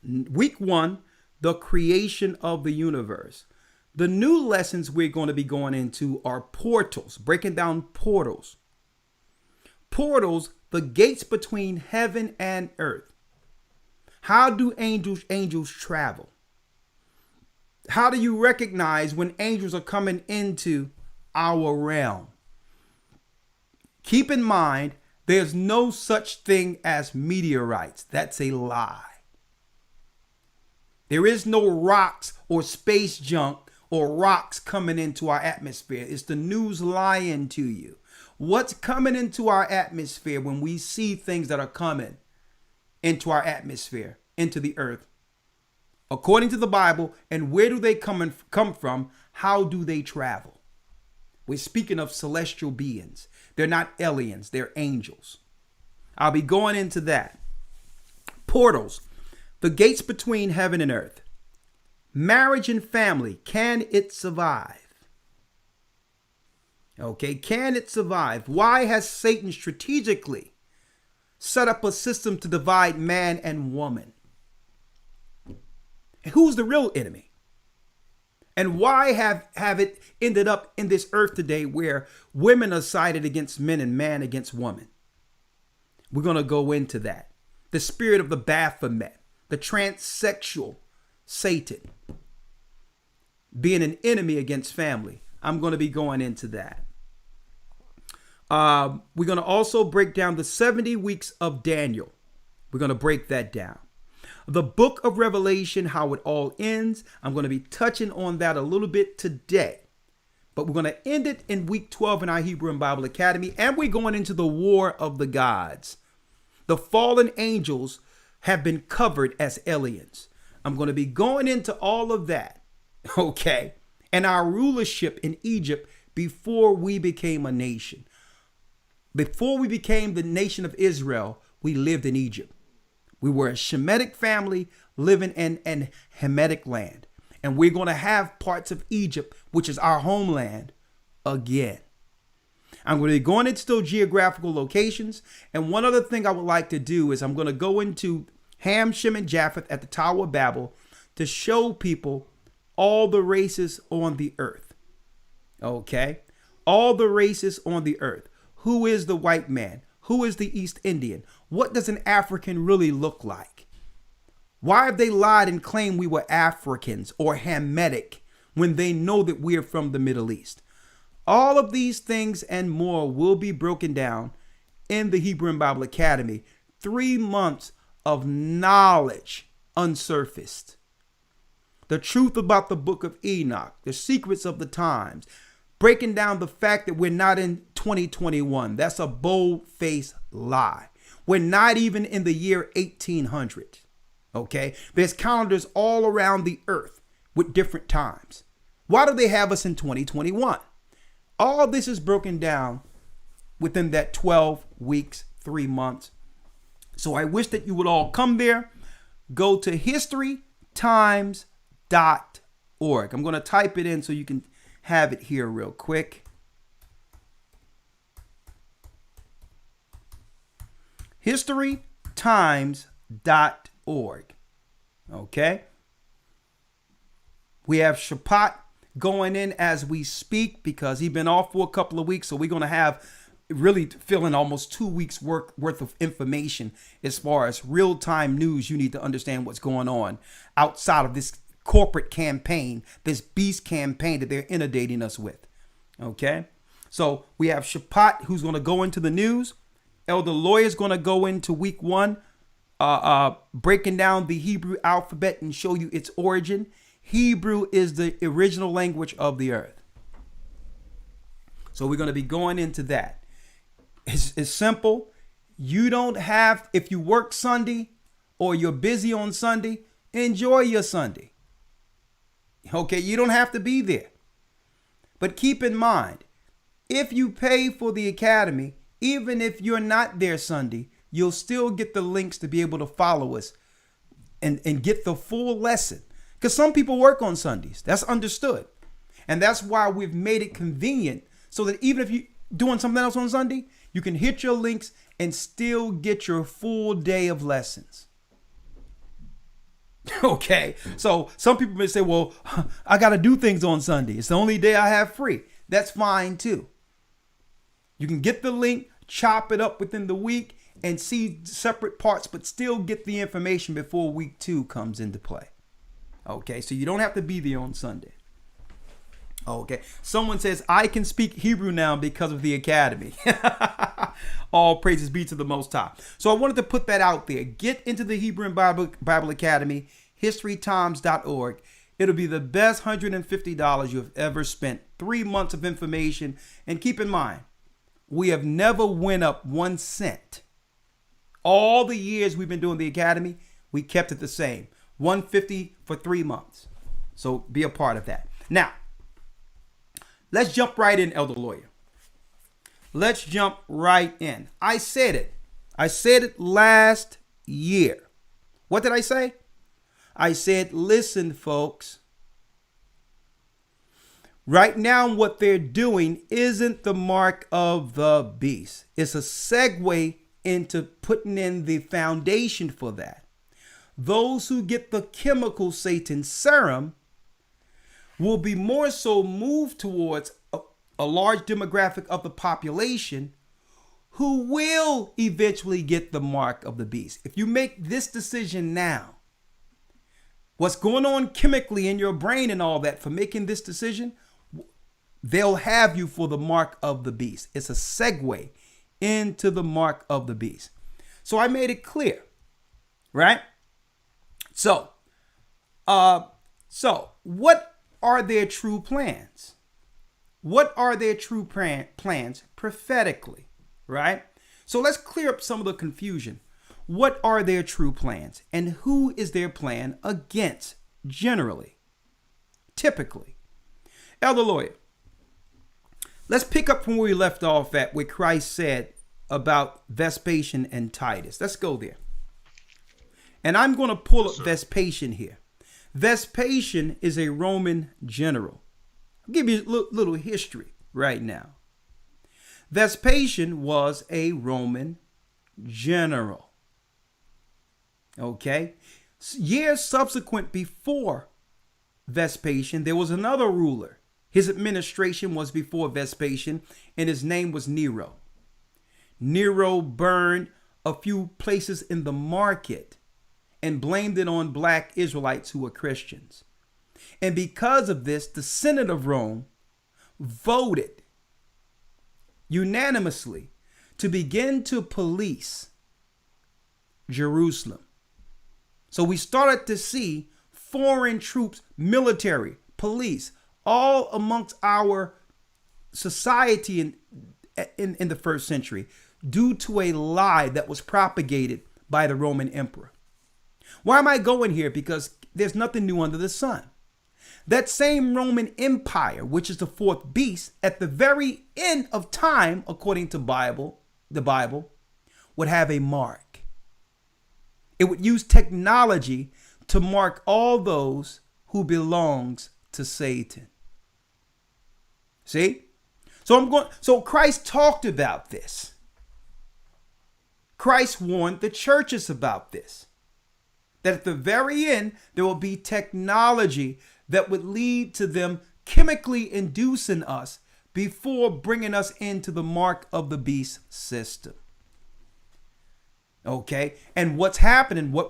week 1, the creation of the universe. The new lessons we're going to be going into are portals, breaking down portals. Portals, the gates between heaven and earth. How do angels travel? How do you recognize when angels are coming into our realm? Keep in mind, there's no such thing as meteorites. That's a lie. There is no rocks or space junk or rocks coming into our atmosphere. It's the news lying to you. What's coming into our atmosphere when we see things that are coming into our atmosphere, into the earth? According to the Bible, and where do they come from? How do they travel? We're speaking of celestial beings. They're not aliens, they're angels. I'll be going into that. Portals, the gates between heaven and earth. Marriage and family, can it survive? Okay, can it survive? Why has Satan strategically set up a system to divide man and woman? And who's the real enemy? And why have it ended up in this earth today where women are sided against men and man against woman? We're going to go into that. The spirit of the Baphomet, the transsexual Satan, being an enemy against family. I'm going to be going into that. We're going to also break down the 70 weeks of Daniel. We're going to break that down. The book of Revelation, how it all ends. I'm going to be touching on that a little bit today. But we're going to end it in week 12 in our Hebrew and Bible Academy. And we're going into the war of the gods. The fallen angels have been covered as aliens. I'm going to be going into all of that. Okay. And our rulership in Egypt before we became a nation. Before we became the nation of Israel, we lived in Egypt. We were a Shemitic family living in an Hamitic land. And we're going to have parts of Egypt, which is our homeland, again. I'm going to be going into those geographical locations. And one other thing I would like to do is I'm going to go into Ham, Shem, and Japheth at the Tower of Babel to show people all the races on the earth. Okay? All the races on the earth. Who is the white man? Who is the East Indian? What does an African really look like? Why have they lied and claimed we were Africans or Hamitic when they know that we are from the Middle East? All of these things and more will be broken down in the Hebrew and Bible Academy. 3 months of knowledge unsurfaced. The truth about the book of Enoch, the secrets of the times, breaking down the fact that we're not in 2021. That's a bold-faced lie. We're not even in the year 1800. Okay? There's calendars all around the earth with different times. Why do they have us in 2021? All this is broken down within that 12 weeks, 3 months. So I wish that you would all come there. Go to historytimes.org. I'm going to type it in so you can have it here real quick. historytimes.org. Okay. We have Shapat going in as we speak because he's been off for a couple of weeks. So we're going to have really filling almost 2 weeks worth of information as far as real-time news. You need to understand what's going on outside of this corporate campaign, this beast campaign that they're inundating us with. Okay. So we have Shapat who's going to go into the news. Elder Lawyer is going to go into week 1, breaking down the Hebrew alphabet and show you its origin. Hebrew is the original language of the earth. So we're going to be going into that. It's simple. You don't have, if you work Sunday or you're busy on Sunday, enjoy your Sunday. Okay, you don't have to be there. But keep in mind, if you pay for the academy, even if you're not there Sunday, you'll still get the links to be able to follow us and get the full lesson. Because some people work on Sundays. That's understood. And that's why we've made it convenient so that even if you're doing something else on Sunday, you can hit your links and still get your full day of lessons. Okay. So some people may say, well, I got to do things on Sunday. It's the only day I have free. That's fine too. You can get the link, chop it up within the week and see separate parts, but still get the information before week 2 comes into play. Okay, so you don't have to be there on Sunday. Okay, someone says, I can speak Hebrew now because of the academy. All praises be to the Most High. So I wanted to put that out there. Get into the Hebrew and Bible Academy, historytimes.org. It'll be the best $150 you've ever spent. 3 months of information. And keep in mind, we have never went up 1 cent. All the years we've been doing the academy, we kept it the same. $150 for 3 months. So be a part of that. Now, let's jump right in, Elder Lawyer. Let's jump right in. I said it. I said it last year. What did I say? I said, listen, folks. Right now, what they're doing isn't the mark of the beast. It's a segue into putting in the foundation for that. Those who get the chemical Satan serum will be more so moved towards a large demographic of the population who will eventually get the mark of the beast. If you make this decision now, what's going on chemically in your brain and all that for making this decision, they'll have you for the mark of the beast. It's a segue into the mark of the beast. So I made it clear, right? So what are their true plans? What are their true plans prophetically, right? So let's clear up some of the confusion. What are their true plans and who is their plan against generally, typically? Elder Lawyer, let's pick up from where we left off at what Christ said about Vespasian and Titus. Let's go there. And I'm going to pull up Vespasian here. Vespasian is a Roman general. I'll give you a little history right now. Vespasian was a Roman general. Okay. Years subsequent before Vespasian, there was another ruler. His administration was before Vespasian, and his name was Nero. Nero burned a few places in the market and blamed it on black Israelites who were Christians. And because of this, the Senate of Rome voted unanimously to begin to police Jerusalem. So we started to see foreign troops, military, police, all amongst our society in the first century due to a lie that was propagated by the Roman emperor. Why am I going here? Because there's nothing new under the sun. That same Roman Empire, which is the fourth beast, at the very end of time, according to the Bible, would have a mark. It would use technology to mark all those who belongs to Satan. See? So Christ talked about this. Christ warned the churches about this. That at the very end, there will be technology that would lead to them chemically inducing us before bringing us into the mark of the beast system. Okay? And what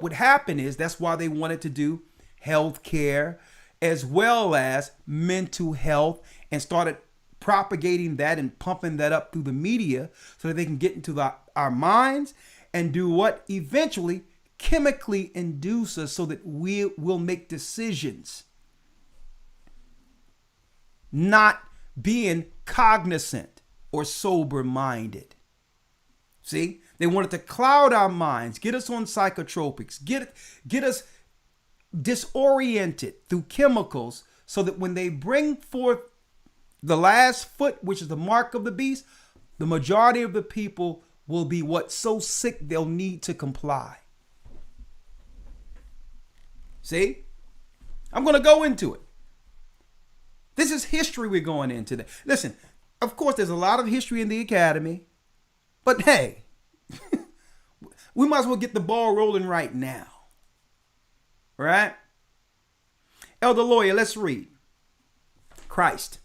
would happen is, that's why they wanted to do health care as well as mental health, and started propagating that and pumping that up through the media so that they can get into our minds and do what? Eventually chemically induce us so that we will make decisions, not being cognizant or sober minded. See, they wanted to cloud our minds, get us on psychotropics, get us disoriented through chemicals, so that when they bring forth the last foot, which is the mark of the beast, the majority of the people will be what? So sick they'll need to comply. See? I'm going to go into it. This is history we're going into today. Listen, of course, there's a lot of history in the academy, but hey, we might as well get the ball rolling right now. Right? Elder Lawyer, let's read. Christ.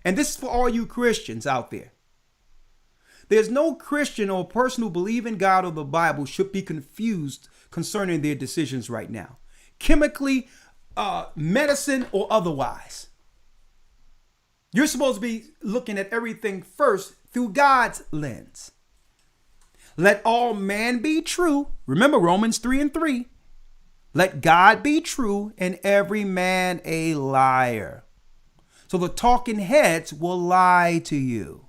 And this is for all you Christians out there. There's no Christian or person who believes in God or the Bible should be confused concerning their decisions right now. Chemically, medicine, or otherwise. You're supposed to be looking at everything first through God's lens. Let all man be true. Remember Romans 3:3. Let God be true and every man a liar. So the talking heads will lie to you.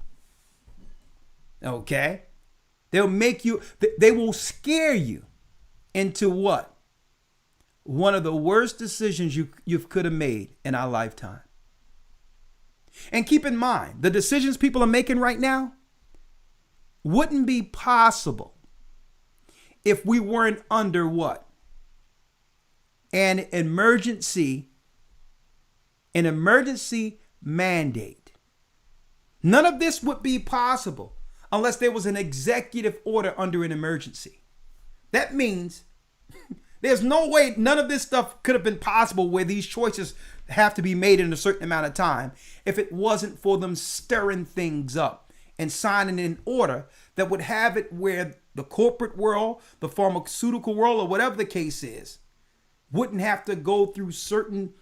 Okay? They'll make you, they will scare you into what? One of the worst decisions you could have made in our lifetime. And keep in mind, the decisions people are making right now wouldn't be possible if we weren't under what? An emergency mandate. None of this would be possible unless there was an executive order under an emergency. That means there's no way none of this stuff could have been possible where these choices have to be made in a certain amount of time if it wasn't for them stirring things up and signing an order that would have it where the corporate world, the pharmaceutical world, or whatever the case is, wouldn't have to go through certain,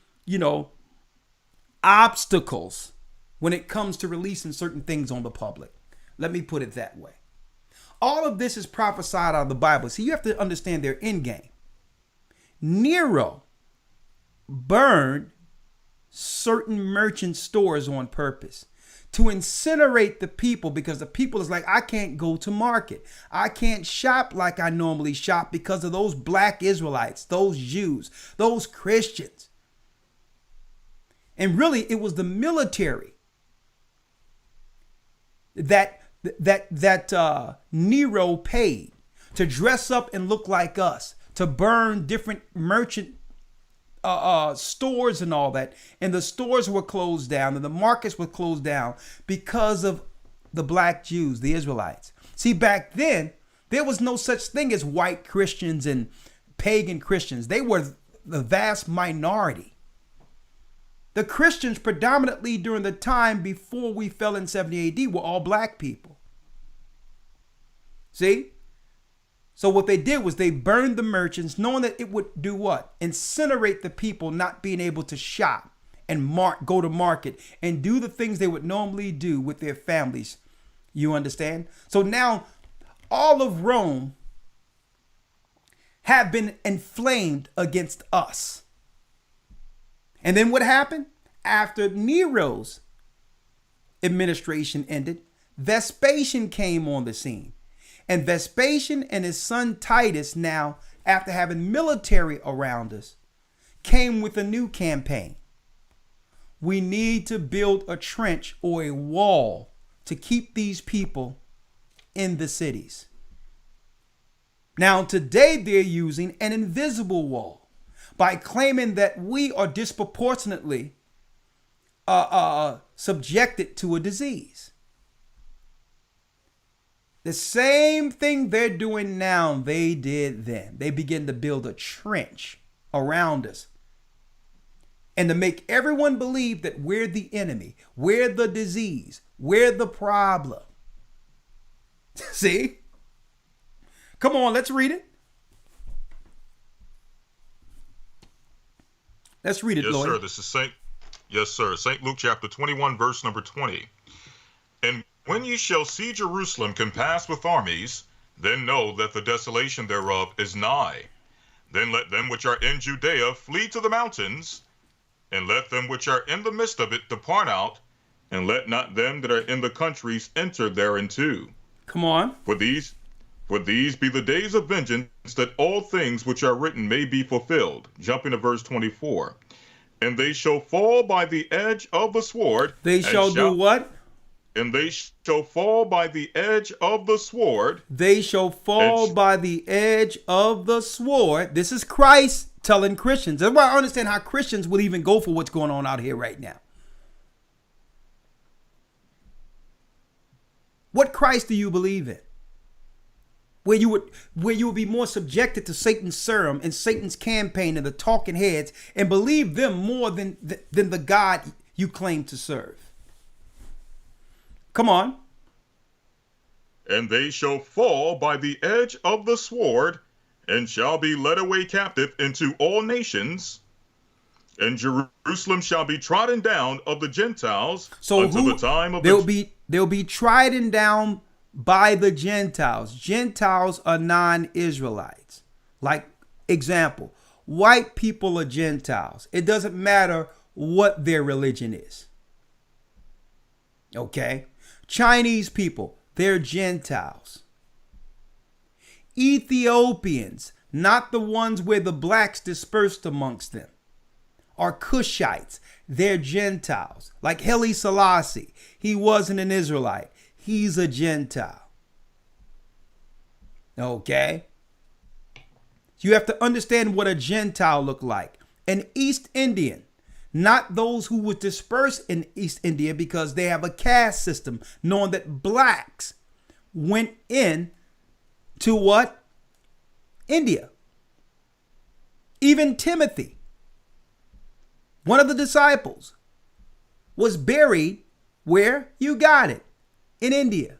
obstacles when it comes to releasing certain things on the public. Let me put it that way. All of this is prophesied out of the Bible. So you have to understand their end game. Nero burned certain merchant stores on purpose to incinerate the people, because the people is like, I can't go to market. I can't shop like I normally shop because of those black Israelites, those Jews, those Christians. And really, it was the military that Nero paid to dress up and look like us, to burn different merchant stores and all that. And the stores were closed down and the markets were closed down because of the black Jews, the Israelites. See, back then, there was no such thing as white Christians and pagan Christians. They were the vast minority. The Christians predominantly during the time before we fell in 70 AD were all black people. See? So what they did was they burned the merchants, knowing that it would do what? Incinerate the people not being able to shop and go to market and do the things they would normally do with their families. You understand? So now all of Rome have been inflamed against us. And then what happened? After Nero's administration ended, Vespasian came on the scene. And Vespasian and his son Titus, now, after having military around us, came with a new campaign. we need to build a trench or a wall to keep these people in the cities. Now, today they're using an invisible wall by claiming that we are disproportionately subjected to a disease. The same thing they're doing now, they did then. They begin to build a trench around us and to make everyone believe that we're the enemy, we're the disease, we're the problem. See? Come on, let's read it. Let's read it, yes, Lloyd. Sir. This is St. Luke chapter 21, verse number 20. And when ye shall see Jerusalem compassed with armies, then know that the desolation thereof is nigh. Then let them which are in Judea flee to the mountains, and let them which are in the midst of it depart out, and let not them that are in the countries enter thereinto. Come on. For these be the days of vengeance, that all things which are written may be fulfilled. Jumping to verse 24. And they shall fall by the edge of the sword. They shall do what? And they shall fall by the edge of the sword. They shall fall by the edge of the sword. This is Christ telling Christians. That's why I understand how Christians will even go for what's going on out here right now. What Christ do you believe in? Where you would be more subjected to Satan's serum and Satan's campaign and the talking heads and believe them more than the God you claim to serve. Come on. And they shall fall by the edge of the sword, and shall be led away captive into all nations, and Jerusalem shall be trodden down of the Gentiles until the time of they'll be trodden down by the Gentiles. Gentiles are non-Israelites. Like example, white people are Gentiles. It doesn't matter what their religion is. Okay? Chinese people, they're Gentiles. Ethiopians, not the ones where the blacks dispersed amongst them, are Cushites. They're Gentiles. Like Haile Selassie, he wasn't an Israelite. He's a Gentile. Okay? You have to understand what a Gentile looked like. An East Indian, not those who were dispersed in East India because they have a caste system, knowing that blacks went in to what? India. Even Timothy, one of the disciples, was buried where? You got it. In India.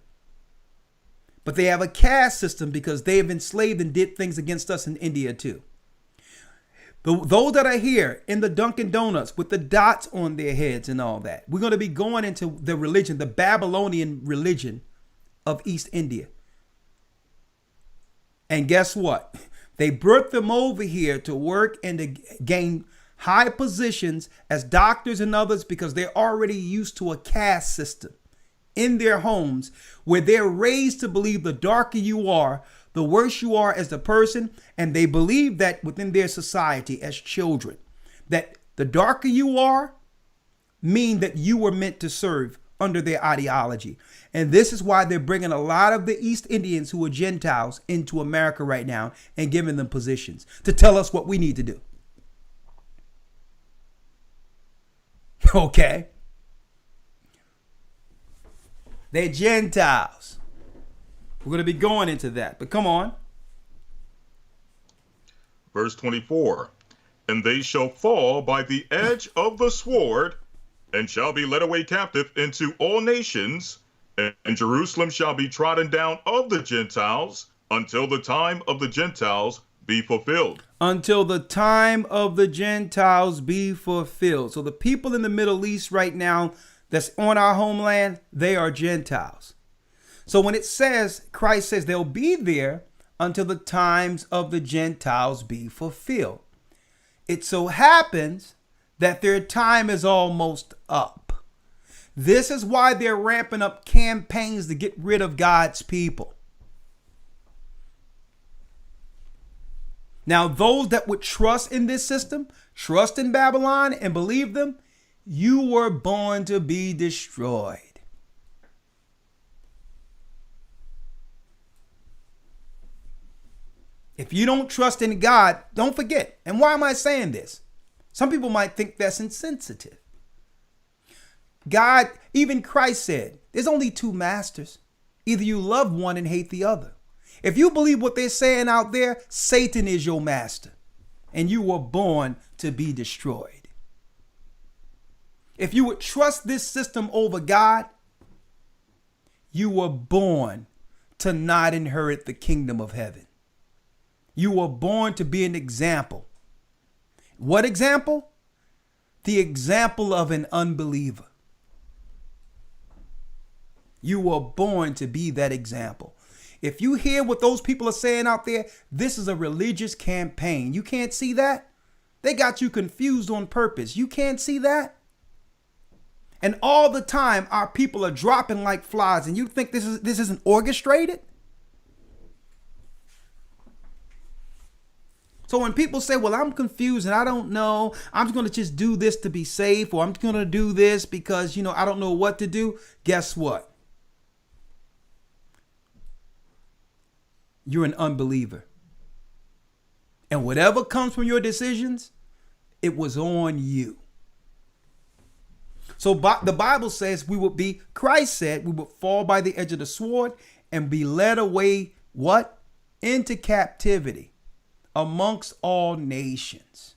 But they have a caste system because they have enslaved and did things against us in India too. Those that are here in the Dunkin' Donuts with the dots on their heads and all that, we're going to be going into the religion, the Babylonian religion of East India. And guess what? They brought them over here to work and to gain high positions as doctors and others because they're already used to a caste system in their homes where they're raised to believe the darker you are, the worse you are as the person. And they believe that within their society as children, that the darker you are mean that you were meant to serve under their ideology. And this is why they're bringing a lot of the East Indians who are Gentiles into America right now and giving them positions to tell us what we need to do. Okay. They're Gentiles. We're going to be going into that, but come on. Verse 24. And they shall fall by the edge of the sword, and shall be led away captive into all nations, and Jerusalem shall be trodden down of the Gentiles, until the time of the Gentiles be fulfilled. Until the time of the Gentiles be fulfilled. So the people in the Middle East right now that's on our homeland, they are Gentiles. So when it says, Christ says they'll be there until the times of the Gentiles be fulfilled. It so happens that their time is almost up. This is why they're ramping up campaigns to get rid of God's people. Now, those that would trust in this system, trust in Babylon and believe them, You were born to be destroyed. If you don't trust in God, don't forget. And why am I saying this? Some people might think that's insensitive. God, even Christ said, there's only two masters. Either you love one and hate the other. If you believe what they're saying out there, Satan is your master. And you were born to be destroyed. If you would trust this system over God, you were born to not inherit the kingdom of heaven. You were born to be an example. What example? The example of an unbeliever. You were born to be that example. If you hear what those people are saying out there, this is a religious campaign. You can't see that? They got you confused on purpose. You can't see that? And all the time, our people are dropping like flies, and you think this isn't orchestrated? So when people say, well, I'm confused and I don't know, I'm just going to just do this to be safe, or I'm going to do this because, I don't know what to do. Guess what? You're an unbeliever. And whatever comes from your decisions, it was on you. So the Bible says Christ said we would fall by the edge of the sword and be led away, what? Into captivity. Amongst all nations,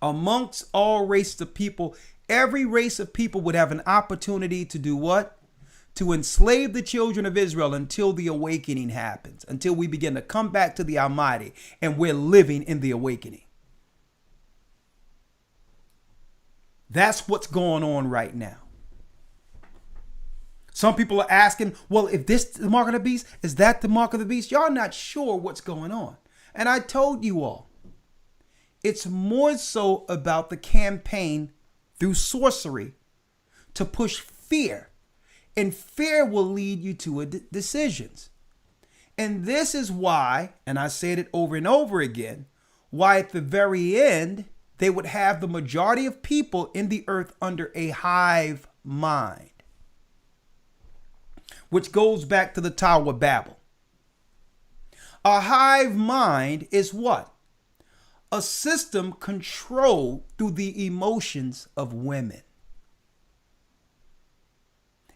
amongst all races of people, every race of people would have an opportunity to do what? To enslave the children of Israel until the awakening happens, until we begin to come back to the Almighty, and we're living in the awakening. That's what's going on right now. Some people are asking, well, if this is the mark of the beast, is that the mark of the beast? Y'all not sure what's going on. And I told you all, it's more so about the campaign through sorcery to push fear. And fear will lead you to decisions. And this is why, and I said it over and over again, why at the very end, they would have the majority of people in the earth under a hive mind. Which goes back to the Tower of Babel. A hive mind is what? A system controlled through the emotions of women.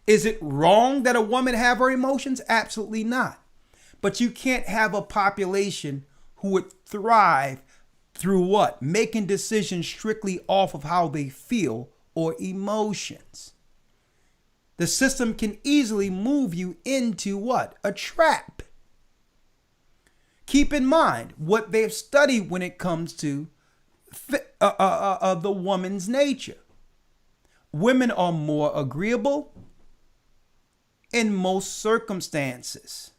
Is it wrong that a woman have her emotions? Absolutely not. But you can't have a population who would thrive through what? Making decisions strictly off of how they feel or emotions. The system can easily move you into what? A trap. Keep in mind what they've studied when it comes to the woman's nature. Women are more agreeable in most circumstances.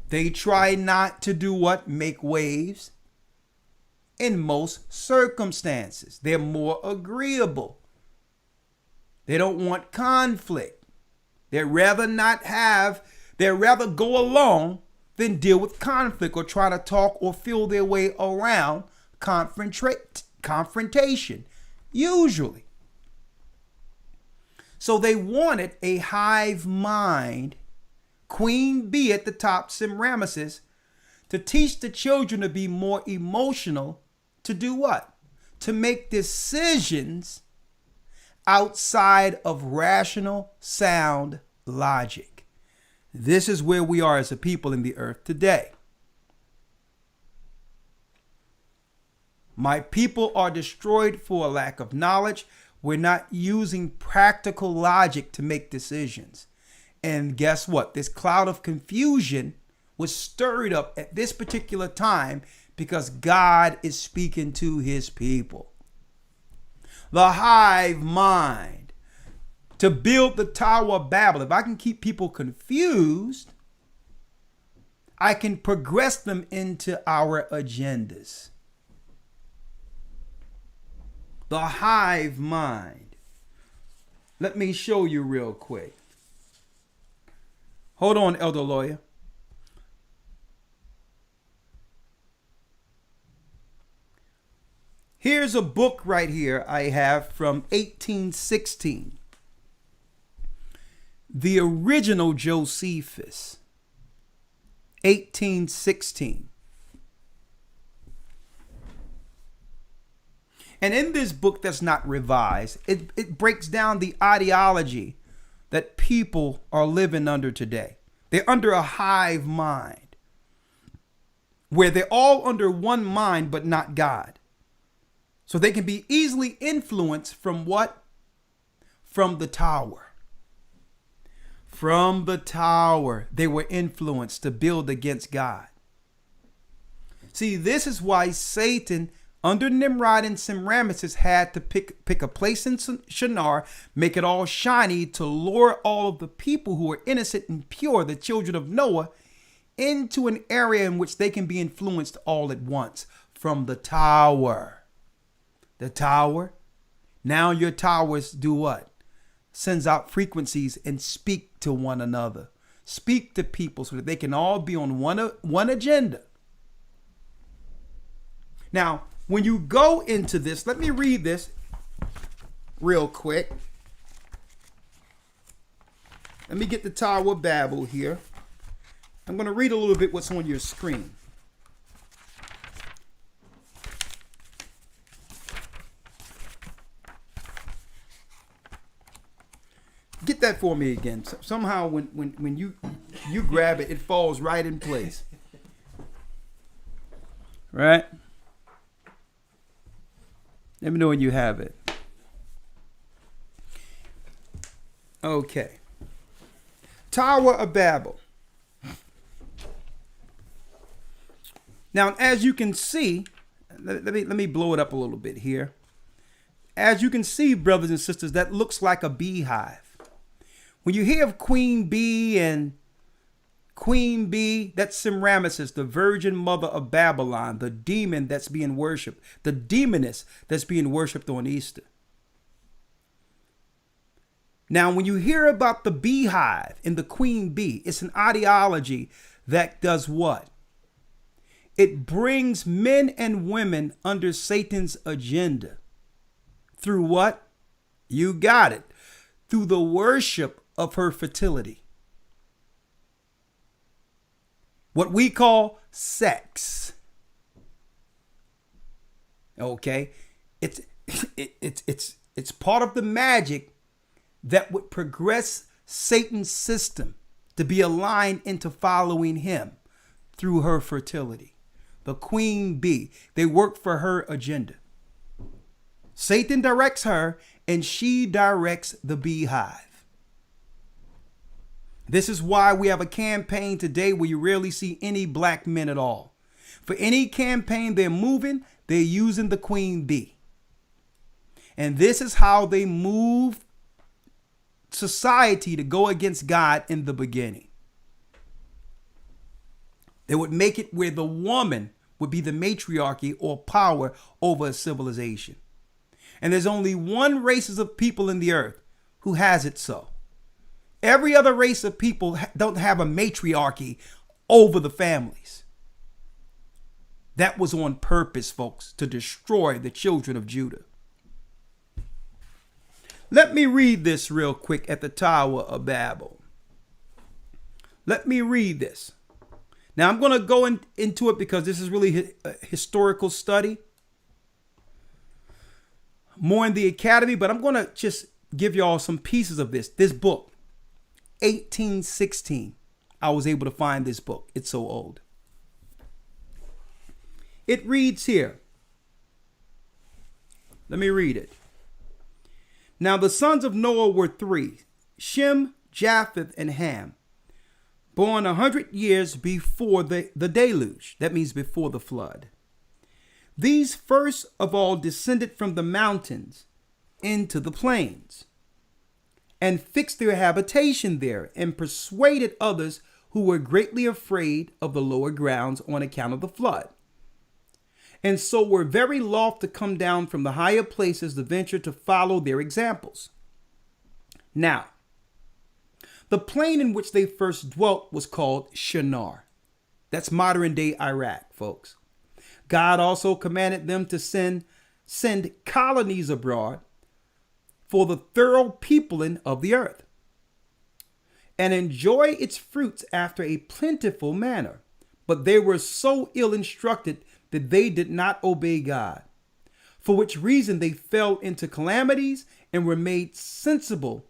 They try not to do what? Make waves in most circumstances. They're more agreeable. They don't want conflict. They'd rather go along than deal with conflict or try to talk or feel their way around confrontation, usually. So they wanted a hive mind, Queen Bee at the top, Semiramis, to teach the children to be more emotional, to do what? To make decisions outside of rational, sound logic. This is where we are as a people in the earth today. My people are destroyed for a lack of knowledge. We're not using practical logic to make decisions. And guess what? This cloud of confusion was stirred up at this particular time because God is speaking to his people. The hive mind, to build the Tower of Babel. If I can keep people confused, I can progress them into our agendas. The hive mind. Let me show you real quick. Hold on, Elder Lawyer. Here's a book right here I have from 1816. The original Josephus. 1816. And in this book that's not revised, it breaks down the ideology that people are living under today. They're under a hive mind, where they're all under one mind, but not God. So they can be easily influenced from what? From the tower. From the tower, they were influenced to build against God. See, this is why Satan, under Nimrod and Semiramis, had to pick a place in Shinar, make it all shiny to lure all of the people who are innocent and pure, the children of Noah, into an area in which they can be influenced all at once from the tower. The tower. Now your towers do what? Sends out frequencies and speak to one another. Speak to people so that they can all be on one agenda. Now, when you go into this, let me read this real quick. Let me get the Tower of Babel here. I'm going to read a little bit what's on your screen. Get that for me again. Somehow when you grab it, it falls right in place. Right? Let me know when you have it. Okay. Tower of Babel. Now, as you can see, let me blow it up a little bit here. As you can see, brothers and sisters, that looks like a beehive. When you hear of Queen Bee and Queen Bee, that's Semiramis, the virgin mother of Babylon, the demon that's being worshipped, the demoness that's being worshipped on Easter. Now, when you hear about the beehive and the Queen Bee, it's an ideology that does what? It brings men and women under Satan's agenda. Through what? You got it. Through the worship of her fertility. What we call sex. Okay? It's part of the magic that would progress Satan's system to be aligned into following him through her fertility. The Queen Bee, they work for her agenda. Satan directs her and she directs the beehive. This is why we have a campaign today where you rarely see any black men at all. For any campaign they're moving, they're using the Queen Bee. And this is how they move society to go against God in the beginning. They would make it where the woman would be the matriarchy or power over a civilization. And there's only one race of people in the earth who has it so. Every other race of people don't have a matriarchy over the families. That was on purpose, folks, to destroy the children of Judah. Let me read this real quick at the Tower of Babel. Let me read this. Now, I'm going to go into it because this is really a historical study. More in the academy, but I'm going to just give y'all some pieces of this. This book, 1816. I was able to find this book. It's so old. It reads here. Let me read it. Now, the sons of Noah were three, Shem, Japheth, and Ham, born 100 years before the deluge. That means before the flood. These first of all descended from the mountains into the plains and fixed their habitation there and persuaded others who were greatly afraid of the lower grounds on account of the flood. And so were very loth to come down from the higher places to venture to follow their examples. Now, the plain in which they first dwelt was called Shinar. That's modern day Iraq, folks. God also commanded them to send send colonies abroad for the thorough peopling of the earth, and enjoy its fruits after a plentiful manner. But they were so ill instructed that they did not obey God, for which reason they fell into calamities and were made sensible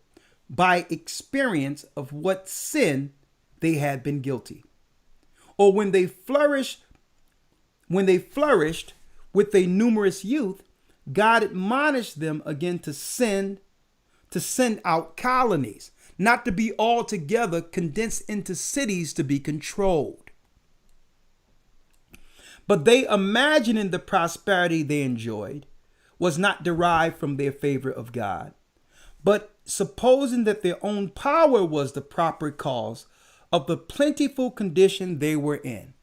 by experience of what sin they had been guilty. Or when they flourished with a numerous youth, God admonished them again to send out colonies, not to be altogether condensed into cities to be controlled. But they, imagining the prosperity they enjoyed was not derived from their favor of God, but supposing that their own power was the proper cause of the plentiful condition they were in,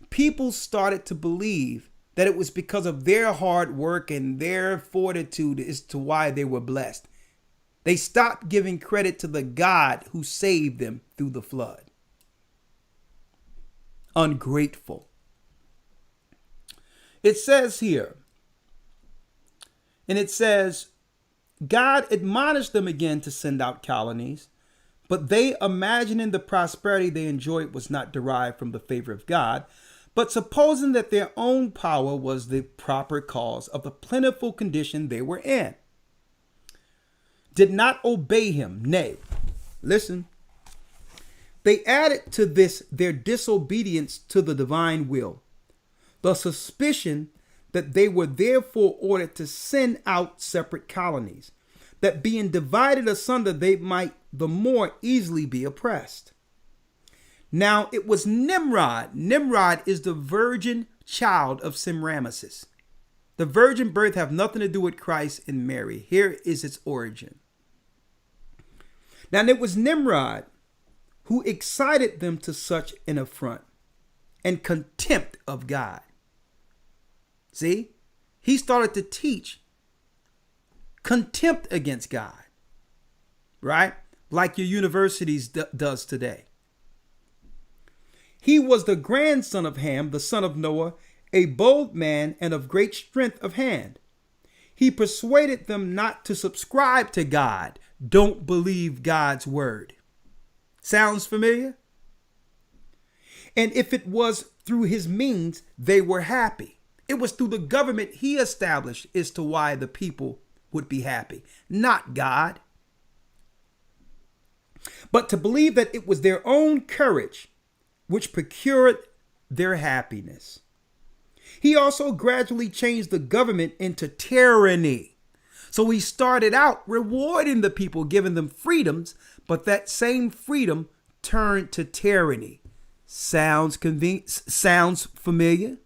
people started to believe that it was because of their hard work and their fortitude as to why they were blessed. They stopped giving credit to the God who saved them through the flood. Ungrateful. It says here, and it says, God admonished them again to send out colonies, but they, imagining the prosperity they enjoyed was not derived from the favor of God, but supposing that their own power was the proper cause of the plentiful condition they were in, did not obey him. Nay, listen, they added to this their disobedience to the divine will, the suspicion that they were therefore ordered to send out separate colonies, that being divided asunder they might the more easily be oppressed. Now it was Nimrod. Nimrod is the virgin child of Semiramis. The virgin birth have nothing to do with Christ and Mary. Here is its origin. Now it was Nimrod who excited them to such an affront and contempt of God. See, he started to teach contempt against God, right? Like your universities does today. He was the grandson of Ham, the son of Noah, a bold man and of great strength of hand. He persuaded them not to subscribe to God. Don't believe God's word. Sounds familiar? And if it was through his means, they were happy. It was through the government he established as to why the people would be happy, not God. But to believe that it was their own courage which procured their happiness. He also gradually changed the government into tyranny. So he started out rewarding the people, giving them freedoms, but that same freedom turned to tyranny. Sounds familiar?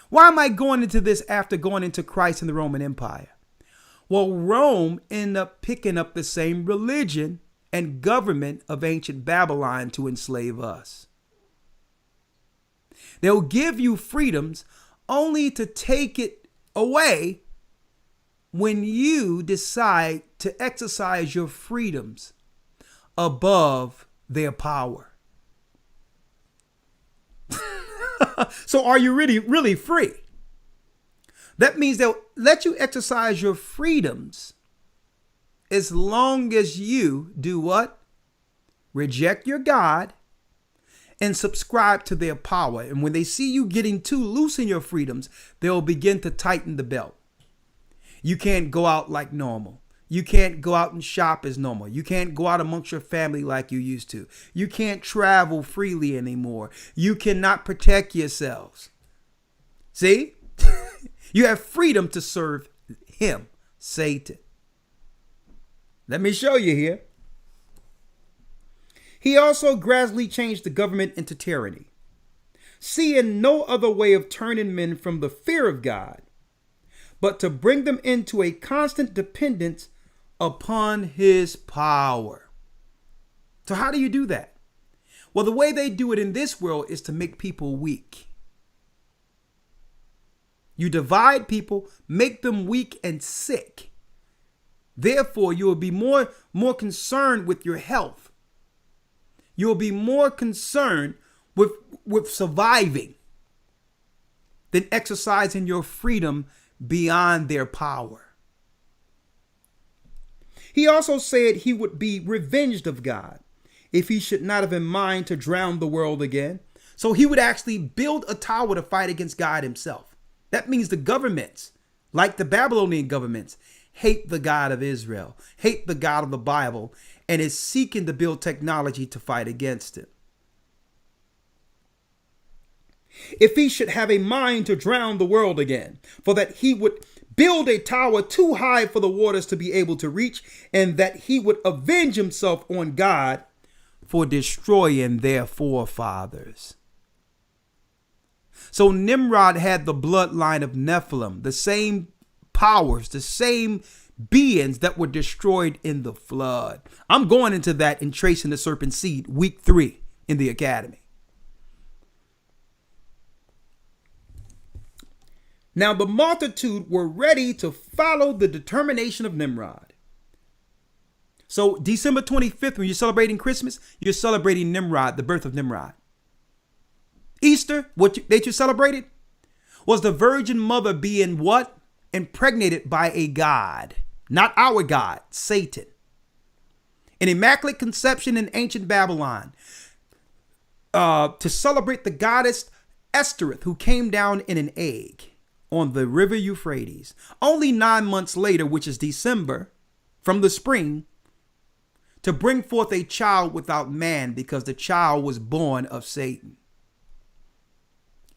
Why am I going into this after going into Christ and the Roman Empire? Well, Rome ended up picking up the same religion and government of ancient Babylon to enslave us. They'll give you freedoms only to take it away when you decide to exercise your freedoms above their power. So are you really free? That means they'll let you exercise your freedoms as long as you do what? Reject your God and subscribe to their power. And when they see you getting too loose in your freedoms, they'll begin to tighten the belt. You can't go out like normal. You can't go out and shop as normal. You can't go out amongst your family like you used to. You can't travel freely anymore. You cannot protect yourselves. See? You have freedom to serve him, Satan. Let me show you here. He also gradually changed the government into tyranny, seeing no other way of turning men from the fear of God, but to bring them into a constant dependence upon his power. So how do you do that? Well, the way they do it in this world is to make people weak. You divide people, make them weak and sick. Therefore, you will be more concerned with your health. You will be more concerned with surviving than exercising your freedom beyond their power. He also said he would be revenged of God if he should not have in mind to drown the world again. So he would actually build a tower to fight against God himself. That means the governments, like the Babylonian governments, hate the God of Israel, hate the God of the Bible, and is seeking to build technology to fight against it. If he should have a mind to drown the world again, for that he would build a tower too high for the waters to be able to reach, and that he would avenge himself on God for destroying their forefathers. So Nimrod had the bloodline of Nephilim, the same powers, the same beings that were destroyed in the flood. I'm going into that in Tracing the Serpent Seed, week 3 in the academy. Now the multitude were ready to follow the determination of Nimrod. So December 25th, when you're celebrating Christmas, you're celebrating Nimrod, the birth of Nimrod. Easter, what you celebrated was the Virgin Mother being what? Impregnated by a god, not our God, Satan. An immaculate conception in ancient Babylon to celebrate the goddess Esthereth, who came down in an egg on the river Euphrates. Only 9 months later, which is December, from the spring, to bring forth a child without man, because the child was born of Satan.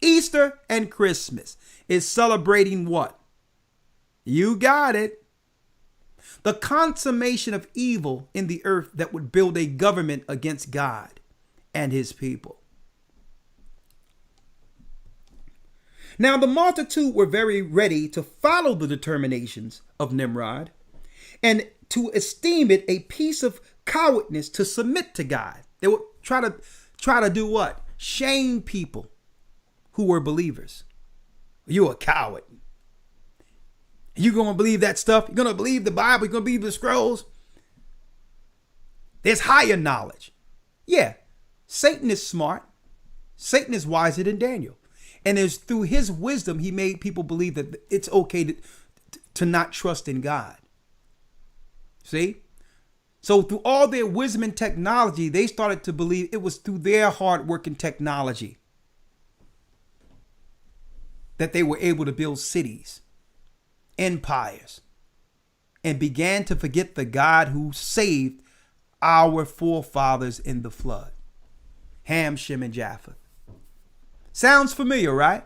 Easter and Christmas is celebrating what? You got it. The consummation of evil in the earth that would build a government against God and his people. Now the multitude were very ready to follow the determinations of Nimrod and to esteem it a piece of cowardness to submit to God. They would try to do what? Shame people who were believers. You're a coward. You're going to believe that stuff? You're going to believe the Bible? You're going to believe the scrolls? There's higher knowledge. Yeah, Satan is smart. Satan is wiser than Daniel. And it's through his wisdom, he made people believe that it's okay to not trust in God. See? So through all their wisdom and technology, they started to believe it was through their hard work and technology that they were able to build cities, empires, and began to forget the God who saved our forefathers in the flood. Ham, Shem, and Japheth. Sounds familiar, right?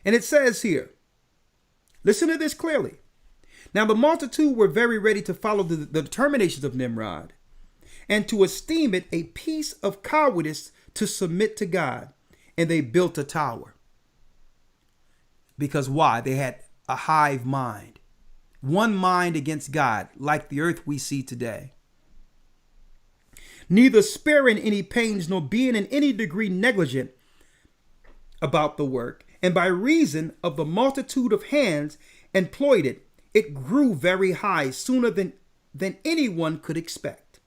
And it says here, listen to this clearly. Now the multitude were very ready to follow the determinations of Nimrod and to esteem it a piece of cowardice to submit to God. And they built a tower. Because why? They had a hive mind. One mind against God, like the earth we see today. Neither sparing any pains nor being in any degree negligent about the work. And by reason of the multitude of hands employed it grew very high sooner than anyone could expect.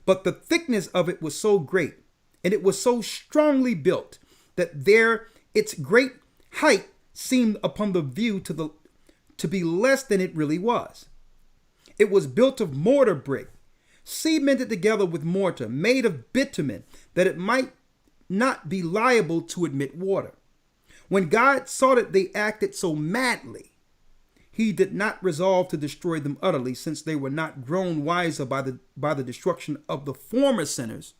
But the thickness of it was so great, and it was so strongly built, that its great height seemed upon the view to be less than it really was. It was built of mortar brick, cemented together with mortar, made of bitumen, that it might not be liable to admit water. When God saw that they acted so madly, he did not resolve to destroy them utterly, since they were not grown wiser by the destruction of the former sinners.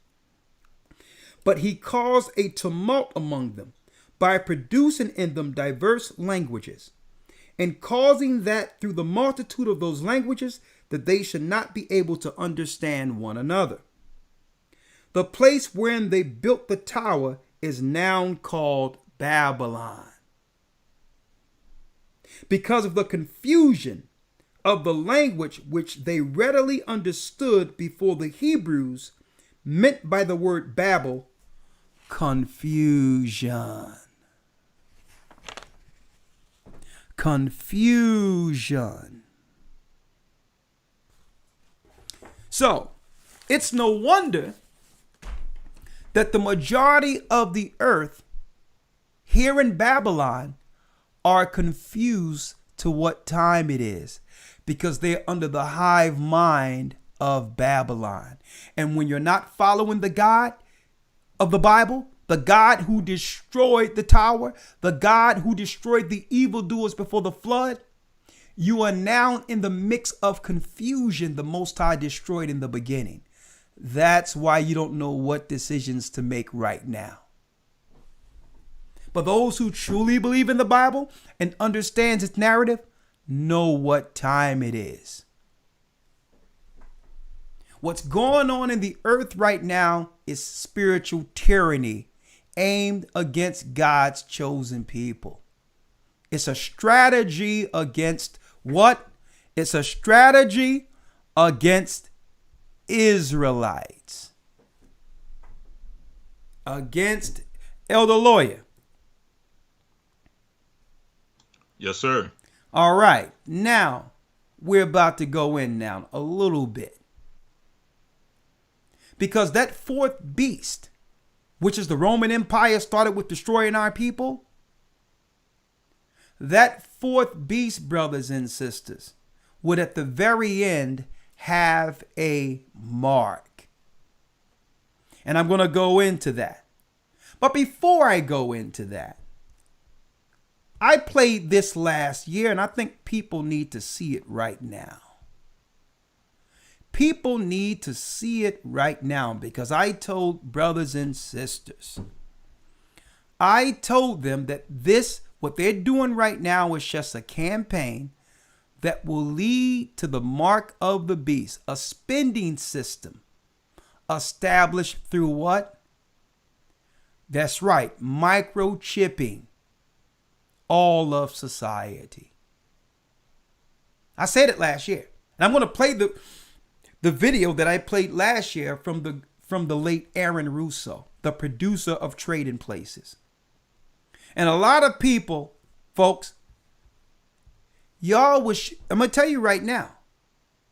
But he caused a tumult among them by producing in them diverse languages, and causing that through the multitude of those languages that they should not be able to understand one another. The place wherein they built the tower is now called Babylon, because of the confusion of the language which they readily understood before the Hebrews meant by the word Babel, confusion. Confusion. So, it's no wonder that the majority of the earth here in Babylon are confused to what time it is because they're under the hive mind of Babylon. And when you're not following the God of the Bible, the God who destroyed the tower, the God who destroyed the evildoers before the flood, you are now in the mix of confusion the Most High destroyed in the beginning. That's why you don't know what decisions to make right now. But those who truly believe in the Bible and understands its narrative know what time it is. What's going on in the earth right now is spiritual tyranny aimed against God's chosen people. It's a strategy against what? It's a strategy against Israelites. Against Elder Lawyer. Yes, sir. All right. Now, we're about to go in now a little bit. Because that fourth beast, which is the Roman Empire, started with destroying our people. That fourth beast, brothers and sisters, would at the very end have a mark. And I'm going to go into that. But before I go into that, I played this last year and I think people need to see it right now. People need to see it right now because I told brothers and sisters, I told them that what they're doing right now is just a campaign that will lead to the mark of the beast, a spending system established through what? That's right, microchipping all of society. I said it last year, and I'm going to play the video that I played last year from the late Aaron Russo, the producer of Trading Places. And a lot of people, folks, I'm going to tell you right now,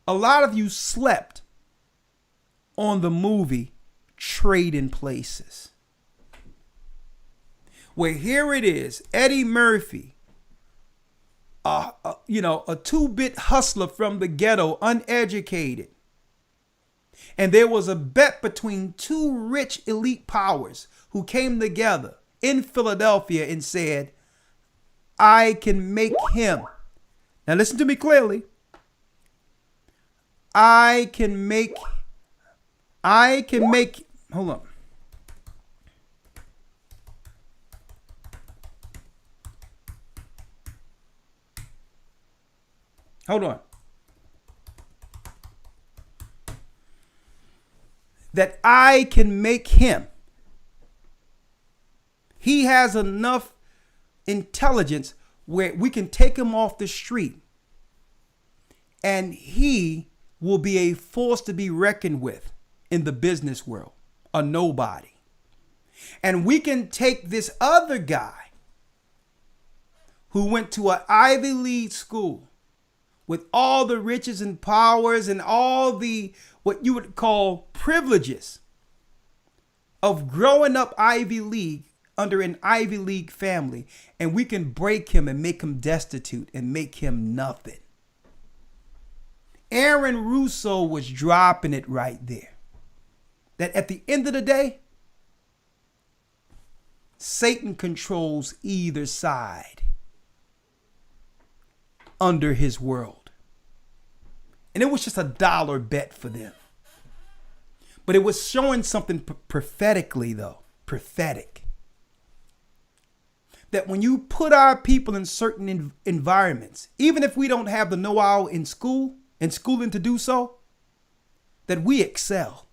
a lot of you slept on the movie Trading Places. Where here it is, Eddie Murphy, a 2-bit hustler from the ghetto, uneducated. And there was a bet between two rich elite powers who came together in Philadelphia and said, I can make him. Now listen to me clearly. I can make, hold on. Hold on. That I can make him. He has enough intelligence where we can take him off the street and he will be a force to be reckoned with in the business world, a nobody. And we can take this other guy who went to an Ivy League school with all the riches and powers and all the what you would call privileges of growing up Ivy League under an Ivy League family, and we can break him and make him destitute and make him nothing. Aaron Russo was dropping it right there. That at the end of the day, Satan controls either side under his world. And it was just a dollar bet for them. But it was showing something prophetically, though. Prophetic. That when you put our people in certain environments, even if we don't have the know-how in school and schooling to do so, that we excel.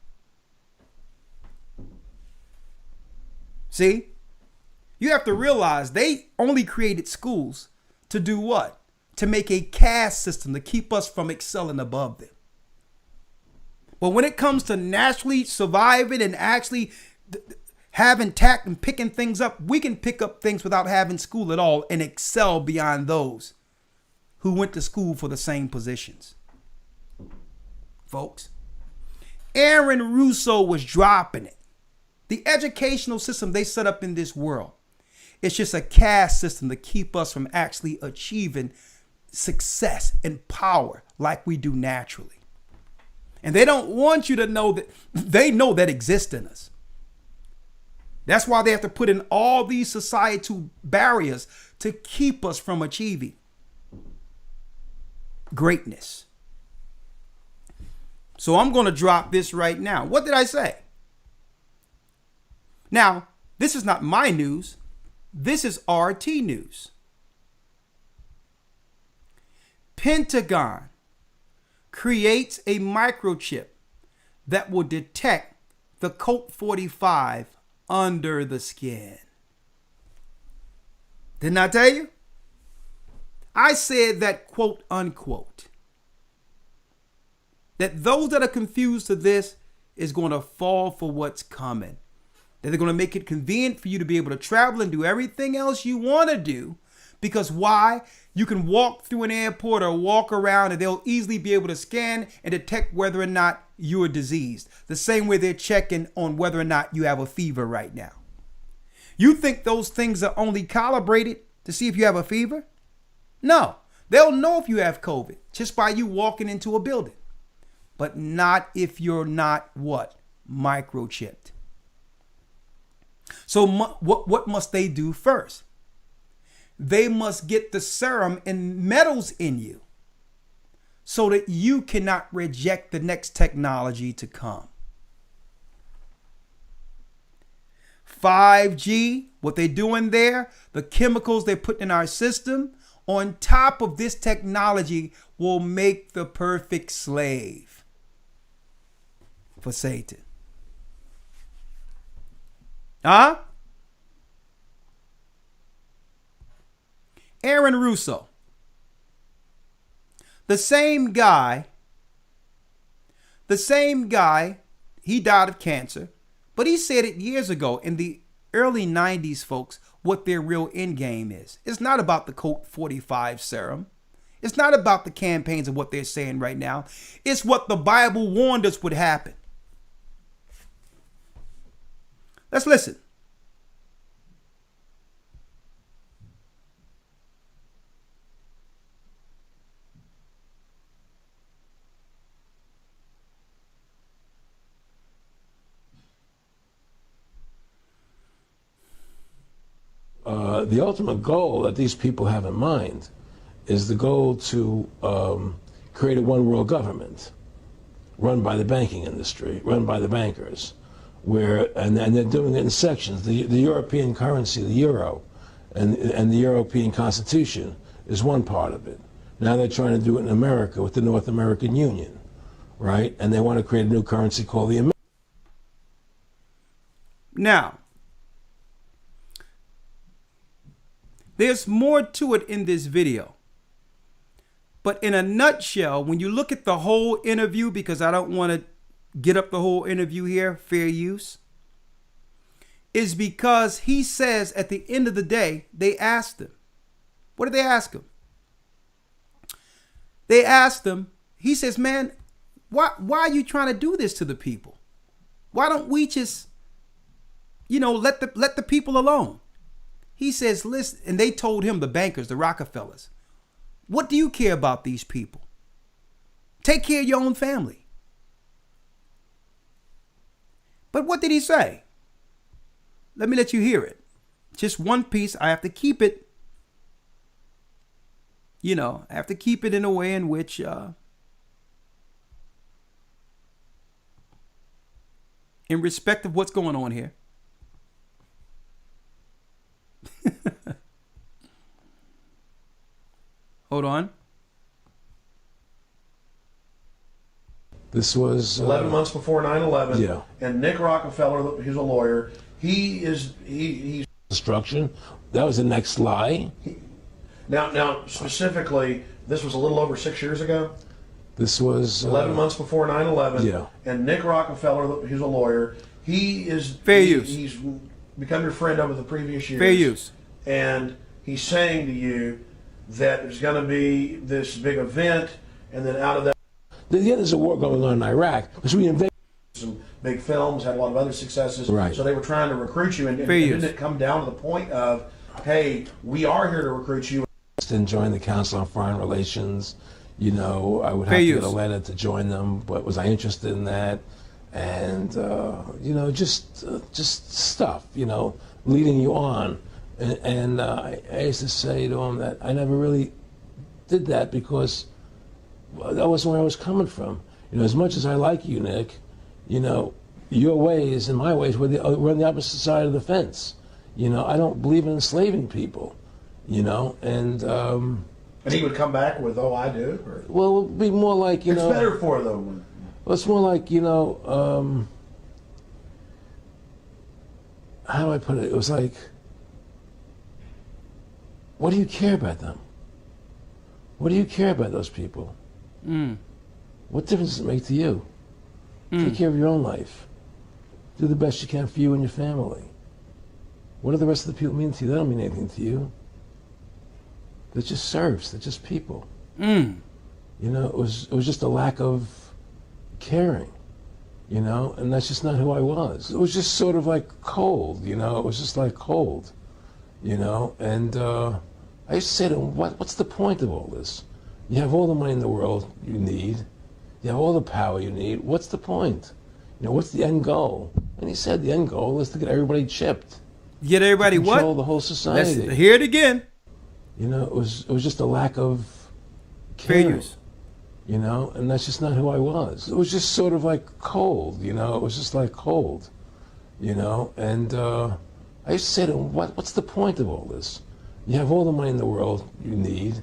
See? You have to realize they only created schools to do what? To make a caste system to keep us from excelling above them. But when it comes to naturally surviving and actually having tact and picking things up, we can pick up things without having school at all and excel beyond those who went to school for the same positions. Folks, Aaron Russo was dropping it. The educational system they set up in this world It's just a caste system to keep us from actually achieving success and power like we do naturally. And they don't want you to know that they know that exists in us. That's why they have to put in all these societal barriers to keep us from achieving greatness. So I'm going to drop this right now. What did I say? Now, this is not my news. This is RT news. Pentagon creates a microchip that will detect the Colt 45 under the skin. Didn't I tell you? I said that, quote unquote, that those that are confused to this is going to fall for what's coming. That they're going to make it convenient for you to be able to travel and do everything else you want to do. Because why? You can walk through an airport or walk around and they'll easily be able to scan and detect whether or not you're diseased. The same way they're checking on whether or not you have a fever right now. You think those things are only calibrated to see if you have a fever? No, they'll know if you have COVID just by you walking into a building. But not if you're not what? Microchipped. So what must they do first? They must get the serum and metals in you so that you cannot reject the next technology to come. 5G, what they're doing there, the chemicals they put in our system on top of this technology will make the perfect slave for Satan. Huh? Aaron Russo, the same guy, he died of cancer, but he said it years ago in the early 90s, folks, what their real end game is. It's not about the Colt 45 serum. It's not about the campaigns of what they're saying right now. It's what the Bible warned us would happen. Let's listen. The ultimate goal that these people have in mind is the goal to create a one world government run by the banking industry, run by the bankers, and they're doing it in sections. The European currency, the euro, and the European Constitution is one part of it. Now they're trying to do it in America with the North American Union, right? And they want to create a new currency called the American. Now, there's more to it in this video. But in a nutshell, when you look at the whole interview, because I don't want to get up the whole interview here, fair use, is because he says at the end of the day, they asked him. What did they ask him? They asked him, he says, man, why are you trying to do this to the people? Why don't we just, let the people alone? He says, listen, and they told him, the bankers, the Rockefellers, what do you care about these people? Take care of your own family. But what did he say? Let me let you hear it. Just one piece. I have to keep it, I have to keep it in a way in which, in respect of what's going on here. Hold on. This was 11 months before 9/11. Yeah. And Nick Rockefeller, who's a lawyer, he's destruction. That was the next lie. Now specifically, this was a little over 6 years ago. This was 11 months before 9/11. Yeah. And Nick Rockefeller, who's a lawyer, he's become your friend over the previous years. Fair use. And he's saying to you that there's going to be this big event, and then out of that, there's a war going on in Iraq, which we invaded. Some big films, had a lot of other successes. Right. So they were trying to recruit you, and didn't it come down to the point of hey, we are here to recruit you. Didn't join the Council on Foreign Relations. You know, I would have to get a letter to join them, but was I interested in that? And you know, just stuff, you know, leading you on. And I used to say to him that I never really did that because that wasn't where I was coming from. You know, as much as I like you, Nick, you know, your ways and my ways we're on the opposite side of the fence. You know, I don't believe in enslaving people. You know, and he would come back with, "Oh, I do." Or? Well, it would be more like, you know. It's better for them. Well, it's more like, you know, how do I put it? It was like, what do you care about them? What do you care about those people? What difference does it make to you? Take care of your own life. Do the best you can for you and your family. What do the rest of the people mean to you? They don't mean anything to you. They're just serfs. They're just people. You know, it was just a lack of caring, you know, and that's just not who I was. It was just sort of like cold, you know. It was just like cold, you know. And I used to say to him, what's the point of all this? You have all the money in the world you need. You have all the power you need. What's the point? You know, what's the end goal? And he said the end goal is to get everybody chipped. Get everybody what? Control the whole society. Let's hear it again. You know, it was just a lack of caring, you know, and that's just not who I was. It was just sort of like cold, you know. It was just like cold, you know. And I used to say to him, what's the point of all this? You have all the money in the world you need.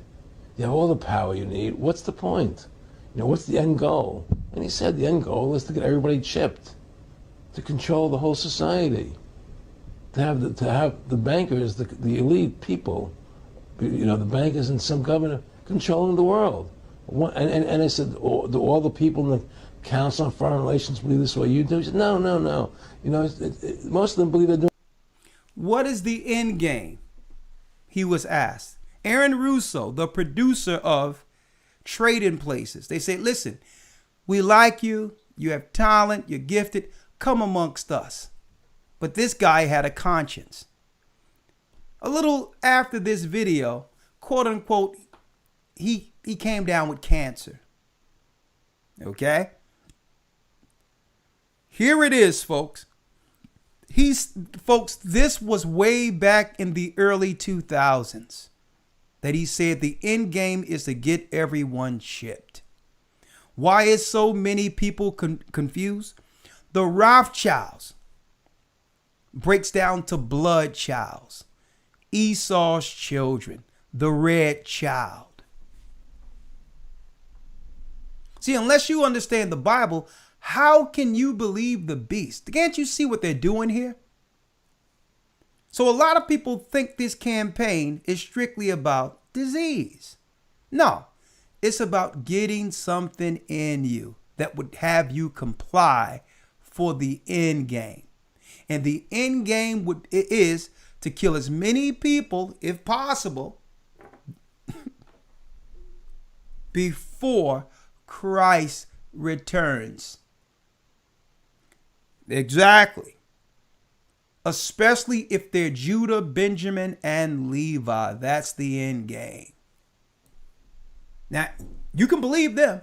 You have all the power you need. What's the point? You know, what's the end goal? And he said the end goal is to get everybody chipped, to control the whole society, to have the bankers, the elite people, you know, the bankers and some governor controlling the world. And I said, do all the people in the Council on Foreign Relations believe this way you do? He said, no. You know, most of them believe they're doing. What is the end game? He was asked. Aaron Russo, the producer of Trading Places, they say, listen, we like you. You have talent. You're gifted. Come amongst us. But this guy had a conscience. A little after this video, quote unquote, he came down with cancer. Okay? Here it is, folks. Folks, this was way back in the early 2000s that he said the end game is to get everyone chipped. Why is so many people confused? The Rothschilds breaks down to blood childs. Esau's children, the red child. See, unless you understand the Bible, how can you believe the beast? Can't you see what they're doing here? So a lot of people think this campaign is strictly about disease. No, it's about getting something in you that would have you comply for the end game. And the end game is to kill as many people, if possible, before Christ returns. Exactly. Especially if they're Judah, Benjamin, and Levi. That's the end game. Now, you can believe them,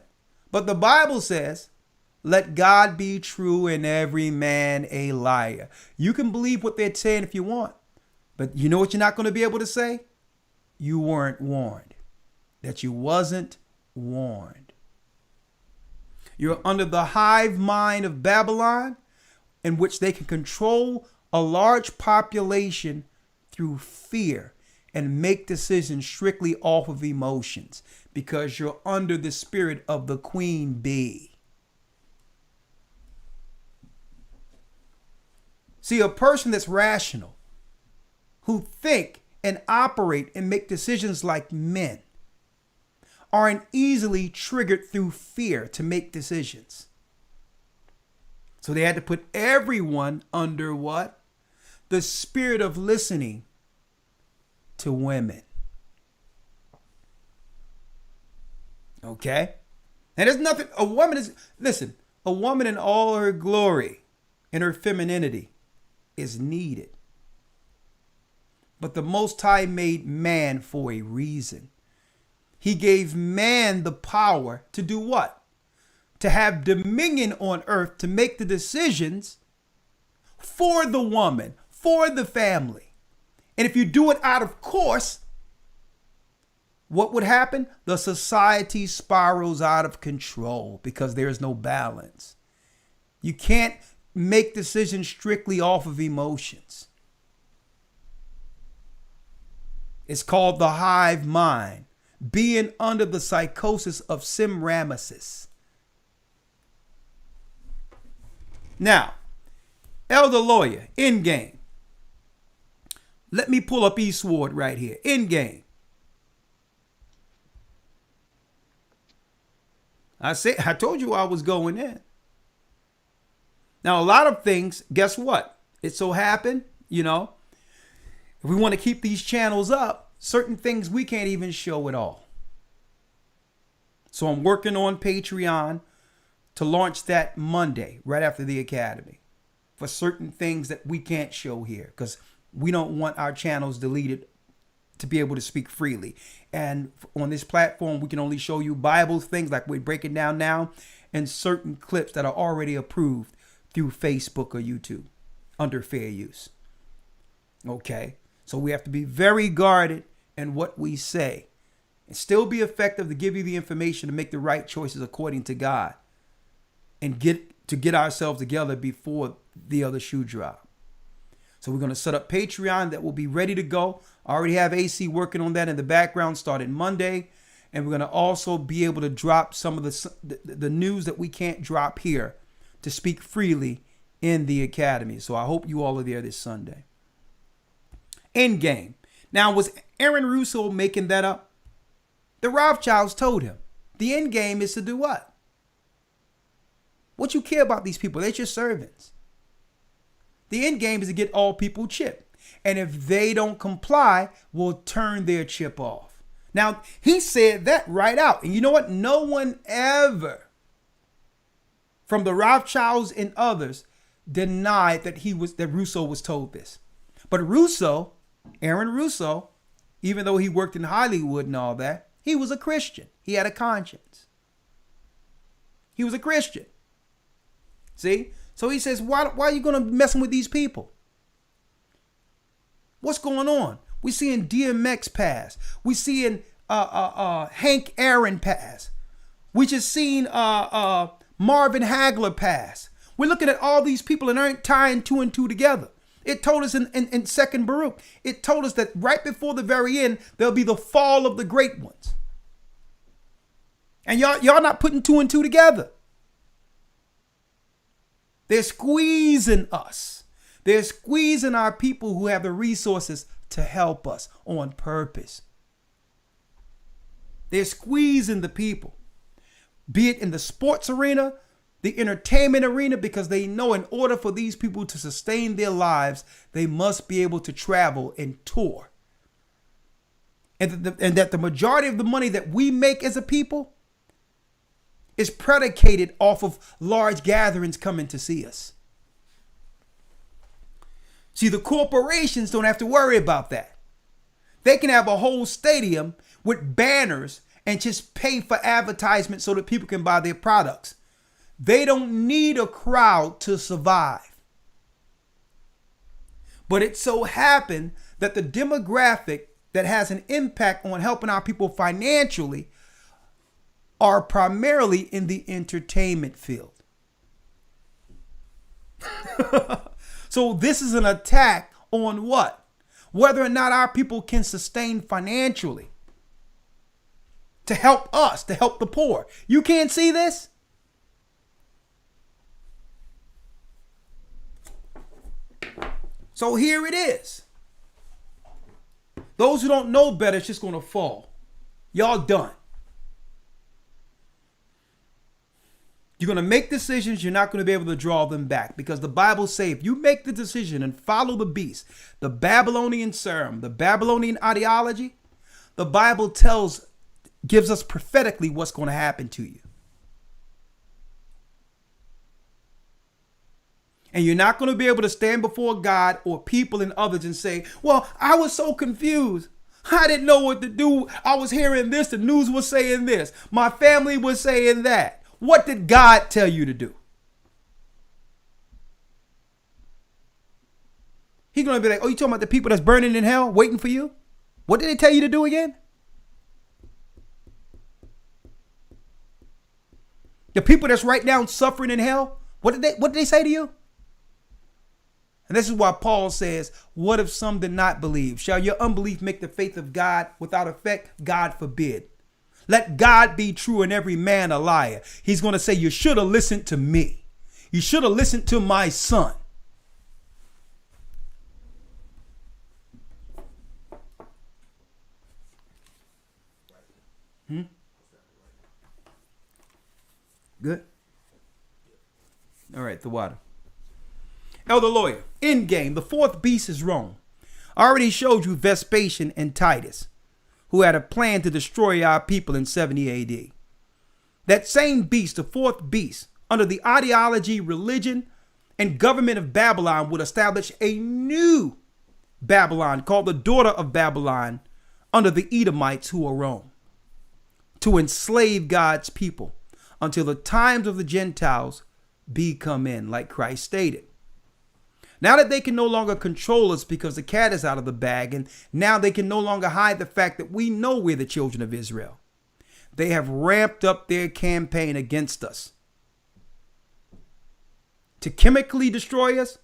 but the Bible says, let God be true and every man a liar. You can believe what they're saying if you want. But you know what you're not going to be able to say? You weren't warned. That you wasn't warned. You're under the hive mind of Babylon, in which they can control a large population through fear and make decisions strictly off of emotions because you're under the spirit of the queen bee. See, a person that's rational, who think and operate and make decisions like men, aren't easily triggered through fear to make decisions. So they had to put everyone under what? The spirit of listening to women. Okay? And there's nothing, a woman in all her glory and her femininity is needed. But the Most High made man for a reason. He gave man the power to do what? To have dominion on earth, to make the decisions for the woman, for the family. And if you do it out of course, what would happen? The society spirals out of control because there is no balance. You can't make decisions strictly off of emotions. It's called the hive mind, being under the psychosis of Semiramis. Now, elder lawyer, in game. Let me pull up Eastward right here. In game. I told you I was going in. Now, a lot of things, guess what? It so happened, if we want to keep these channels up, certain things we can't even show at all. So I'm working on Patreon to launch that Monday, right after the academy, for certain things that we can't show here because we don't want our channels deleted to be able to speak freely. And on this platform, we can only show you Bible things like we're breaking down now and certain clips that are already approved through Facebook or YouTube under fair use. Okay, so we have to be very guarded in what we say and still be effective to give you the information to make the right choices according to God and get ourselves together before the other shoe drop. So we're going to set up Patreon that will be ready to go. I already have AC working on that in the background starting Monday. And we're going to also be able to drop some of the news that we can't drop here to speak freely in the academy. So I hope you all are there this Sunday. End game. Now, was Aaron Russo making that up? The Rothschilds told him the end game is to do what? What you care about these people? They're your servants. The end game is to get all people chipped. And if they don't comply, we'll turn their chip off. Now, he said that right out. And you know what? No one ever from the Rothschilds and others denied that Russo was told this. But Russo, Aaron Russo, even though he worked in Hollywood and all that, he was a Christian. He had a conscience. He was a Christian. See? So he says, why are you going to messing with these people? What's going on? We're seeing DMX pass. We're seeing Hank Aaron pass. We just seen Marvin Hagler pass. We're looking at all these people and aren't tying two and two together. It told us in Second Baruch, it told us that right before the very end, there'll be the fall of the great ones. And y'all not putting two and two together. They're squeezing us. They're squeezing our people who have the resources to help us on purpose. They're squeezing the people, be it in the sports arena, the entertainment arena, because they know in order for these people to sustain their lives, they must be able to travel and tour. And that the majority of the money that we make as a people is predicated off of large gatherings coming to see us. See, the corporations don't have to worry about that. They can have a whole stadium with banners and just pay for advertisement so that people can buy their products. They don't need a crowd to survive. But it so happened that the demographic that has an impact on helping our people financially are primarily in the entertainment field. So this is an attack on what? Whether or not our people can sustain financially to help us, to help the poor. You can't see this? So here it is. Those who don't know better, it's just going to fall. Y'all done. You're going to make decisions. You're not going to be able to draw them back because the Bible says if you make the decision and follow the beast, the Babylonian serum, the Babylonian ideology, the Bible gives us prophetically what's going to happen to you. And you're not going to be able to stand before God or people and others and say, well, I was so confused. I didn't know what to do. I was hearing this. The news was saying this. My family was saying that. What did God tell you to do? He's going to be like, oh, you talking about the people that's burning in hell waiting for you? What did they tell you to do again? The people that's right now suffering in hell, what did they say to you? And this is why Paul says, what if some did not believe? Shall your unbelief make the faith of God without effect? God forbid. Let God be true and every man a liar. He's going to say, you should have listened to me. You should have listened to my son. Good? All right, the water. Elder Lawyer, in game, the fourth beast is Rome. I already showed you Vespasian and Titus, who had a plan to destroy our people in 70 AD. That same beast, the fourth beast, under the ideology, religion, and government of Babylon, would establish a new Babylon called the daughter of Babylon under the Edomites, who are Rome, to enslave God's people until the times of the Gentiles be come in, like Christ stated. Now that they can no longer control us because the cat is out of the bag, and now they can no longer hide the fact that we know we're the children of Israel, they have ramped up their campaign against us to chemically destroy us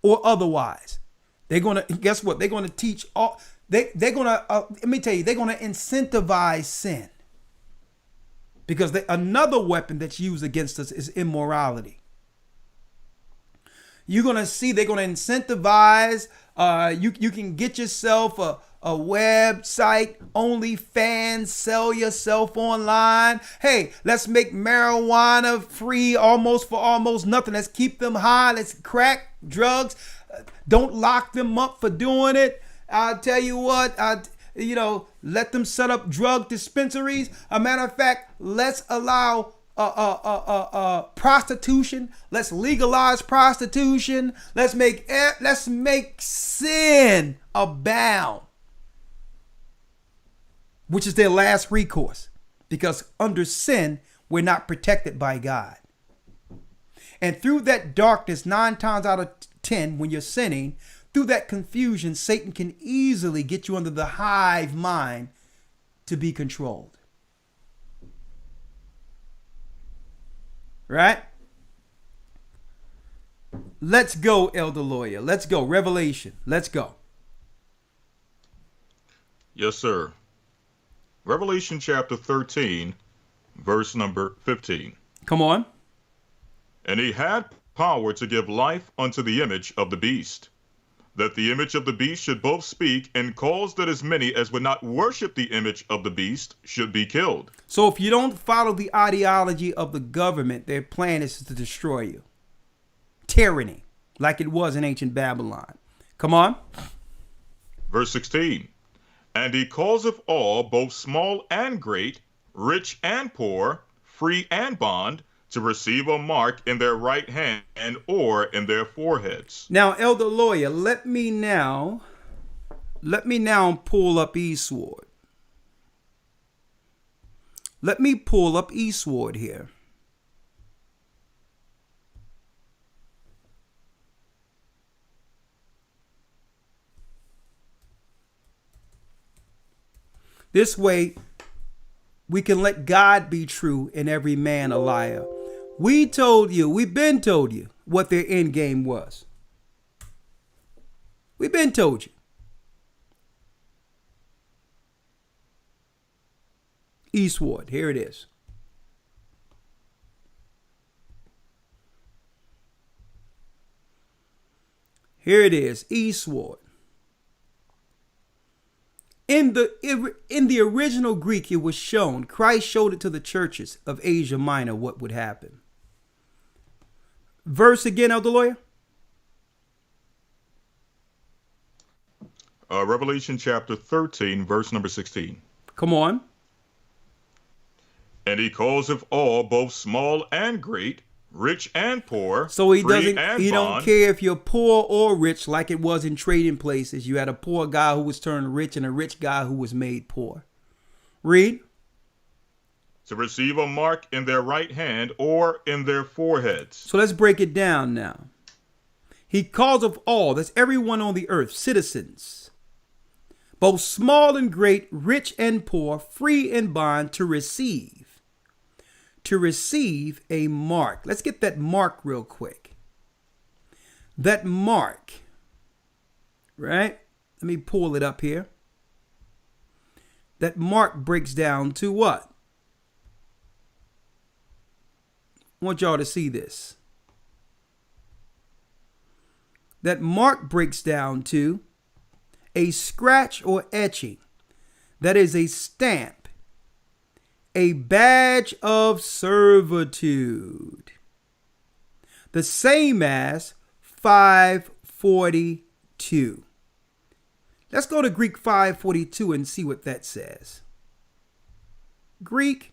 or otherwise. They're going to, guess what? They're going to teach all, they're going to, let me tell you, they're going to incentivize sin. Because another weapon that's used against us is immorality. You're going to see they're going to incentivize. You can get yourself a website, OnlyFans, sell yourself online. Hey, let's make marijuana free almost for almost nothing. Let's keep them high. Let's crack drugs. Don't lock them up for doing it. I'll tell you what, let them set up drug dispensaries. A matter of fact, let's allow prostitution. Let's legalize prostitution. Let's make sin abound, which is their last recourse, because under sin we're not protected by God. And through that darkness, 9 times out of 10, when you're sinning, through that confusion, Satan can easily get you under the hive mind to be controlled. Right? Let's go, Elder Lawyer. Let's go. Revelation. Let's go. Yes, sir. Revelation chapter 13, verse number 15. Come on. And he had power to give life unto the image of the beast, that the image of the beast should both speak and cause that as many as would not worship the image of the beast should be killed. So if you don't follow the ideology of the government, their plan is to destroy you. Tyranny, like it was in ancient Babylon. Come on. Verse 16. And he causeth all, both small and great, rich and poor, free and bond, to receive a mark in their right hand or in their foreheads. Now, Elder Lawyer, let me now pull up Eastward. Let me pull up Eastward here. This way, we can let God be true and every man a liar. We've been told you what their end game was. We've been told you. Eastward, here it is. Here it is, Eastward. In the original Greek, it was shown, Christ showed it to the churches of Asia Minor what would happen. Verse again, Elder Lawyer. Revelation chapter 13, verse number 16. Come on. And he causeth all, both small and great, rich and poor, So he free doesn't. and He don't bond. care if you're poor or rich, like it was in trading places. You had a poor guy who was turned rich and a rich guy who was made poor. Read. To receive a mark in their right hand or in their foreheads. So let's break it down now. He calls of all, that's everyone on the earth, citizens, both small and great, rich and poor, free and bond, to receive a mark. Let's get that mark real quick. That mark, right? Let me pull it up here. That mark breaks down to what? I want y'all to see this. That mark breaks down to a scratch or etching. That is a stamp, a badge of servitude. The same as 542. Let's go to Greek 542 and see what that says. Greek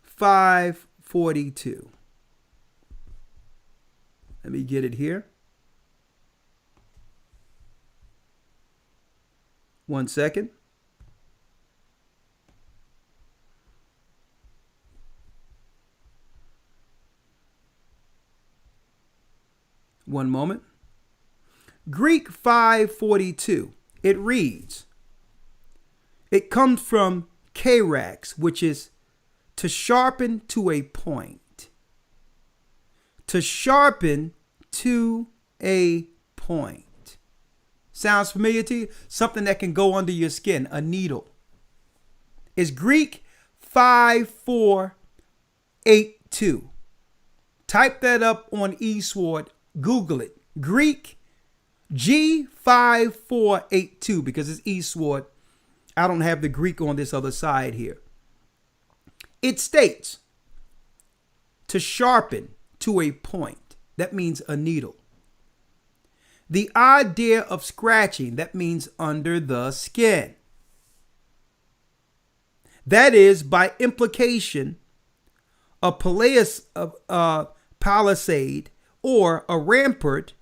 542. Let me get it here. 1 second. One moment. Greek 542. It reads, it comes from karax, which is to sharpen to a point. To sharpen to a point. Sounds familiar to you? Something that can go under your skin, a needle. It's Greek 5482. Type that up on eSword. Google it. Greek G5482, because it's eSword. I don't have the Greek on this other side here. It states to sharpen to a point. That means a needle. The idea of scratching, that means under the skin. That is, by implication, a palisade or a rampart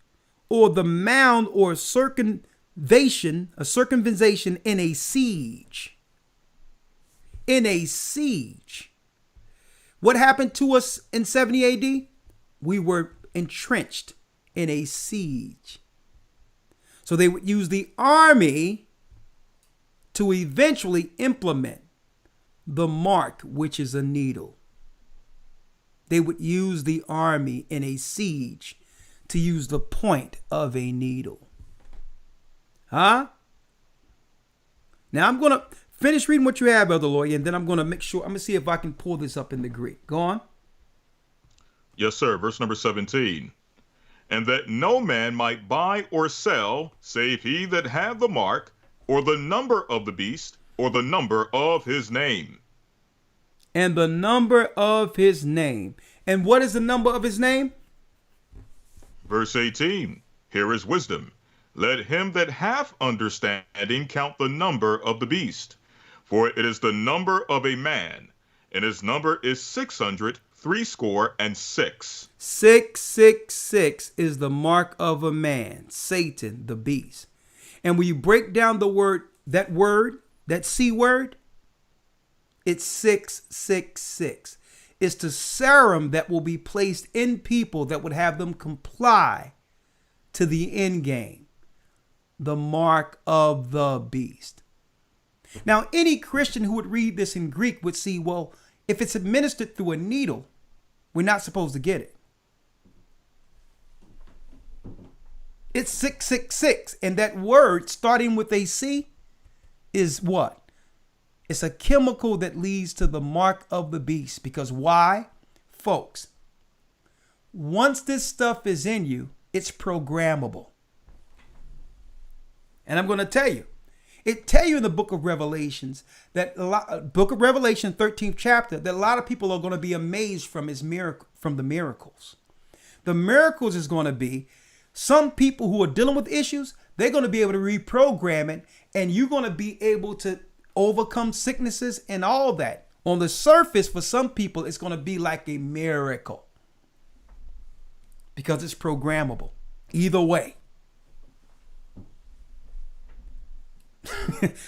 or the mound or circumvallation in a siege. In a siege. What happened to us in 70 AD? We were entrenched in a siege. So they would use the army to eventually implement the mark, which is a needle. They would use the army in a siege to use the point of a needle. Huh? Now I'm going to finish reading what you have, Brother Lawyer, and then I'm going to make sure, I'm going to see if I can pull this up in the Greek. Go on. Yes, sir. Verse number 17. And that no man might buy or sell, save he that have the mark, or the number of the beast, or the number of his name. And the number of his name. And what is the number of his name? Verse 18. Here is wisdom. Let him that hath understanding count the number of the beast, for it is the number of a man, and his number is 666. 666 is the mark of a man, Satan, the beast. And when you break down the word, that C word, it's 666. It's the serum that will be placed in people that would have them comply to the end game, the mark of the beast. Now, any Christian who would read this in Greek would see, well, if it's administered through a needle, we're not supposed to get it. It's 666. And that word starting with a C is what? It's a chemical that leads to the mark of the beast. Because why? Folks, once this stuff is in you, it's programmable. And I'm going to tell you, it tell you in the book of Revelations that book of Revelation 13th chapter that a lot of people are going to be amazed from the miracles. The miracles is going to be some people who are dealing with issues, they're going to be able to reprogram it, and you're going to be able to overcome sicknesses and all that. On the surface, for some people, it's going to be like a miracle. because it's programmable. Either way.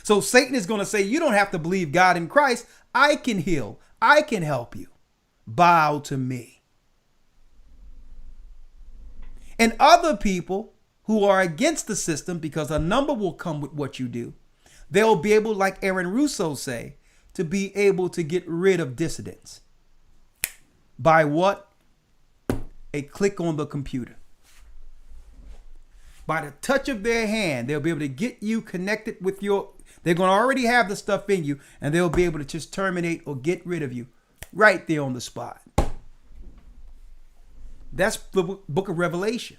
So Satan is going to say, you don't have to believe God in Christ. I can heal. I can help you. Bow to me. And other people who are against the system, because a number will come with what you do, they'll be able, like Aaron Russo say, to be able to get rid of dissidents. By what? A click on the computer. By the touch of their hand, they'll be able to get you connected with they're going to already have the stuff in you, and they'll be able to just terminate or get rid of you right there on the spot. That's the book of Revelation.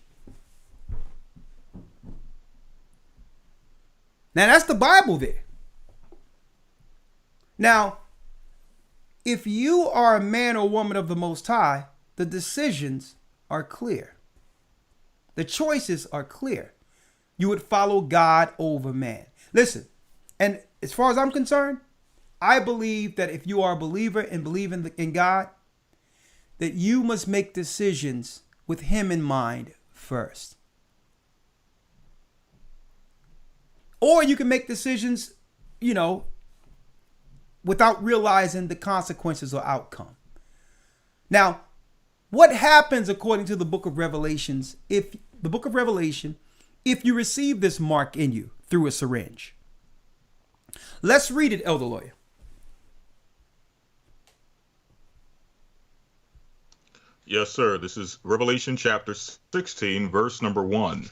Now, that's the Bible there. Now, if you are a man or woman of the Most High, the decisions are clear. The choices are clear. You would follow God over man. Listen, and as far as I'm concerned, I believe that if you are a believer and believe in God, that you must make decisions with him in mind first. Or you can make decisions, without realizing the consequences or outcome. Now, what happens according to the book of Revelation, if you receive this mark in you through a syringe? Let's read it, Elder Lawyer. Yes, sir. This is Revelation chapter 16, verse number 1.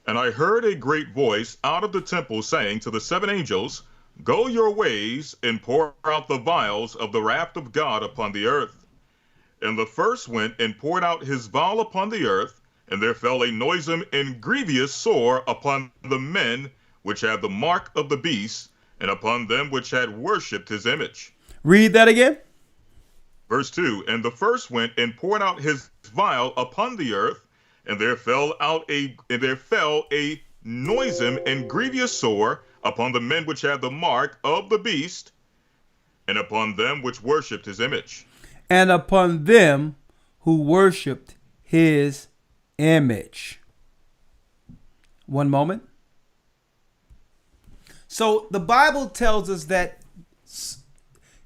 And I heard a great voice out of the temple saying to the seven angels, Go your ways and pour out the vials of the wrath of God upon the earth. And the first went and poured out his vial upon the earth, and there fell a noisome and grievous sore upon the men which had the mark of the beast, and upon them which had worshipped his image. Read that again. Verse 2, And the first went and poured out his vial upon the earth, and there fell a noisome and grievous sore upon the men which had the mark of the beast, and upon them which worshipped his image. And upon them who worshipped his image. One moment. So the Bible tells us that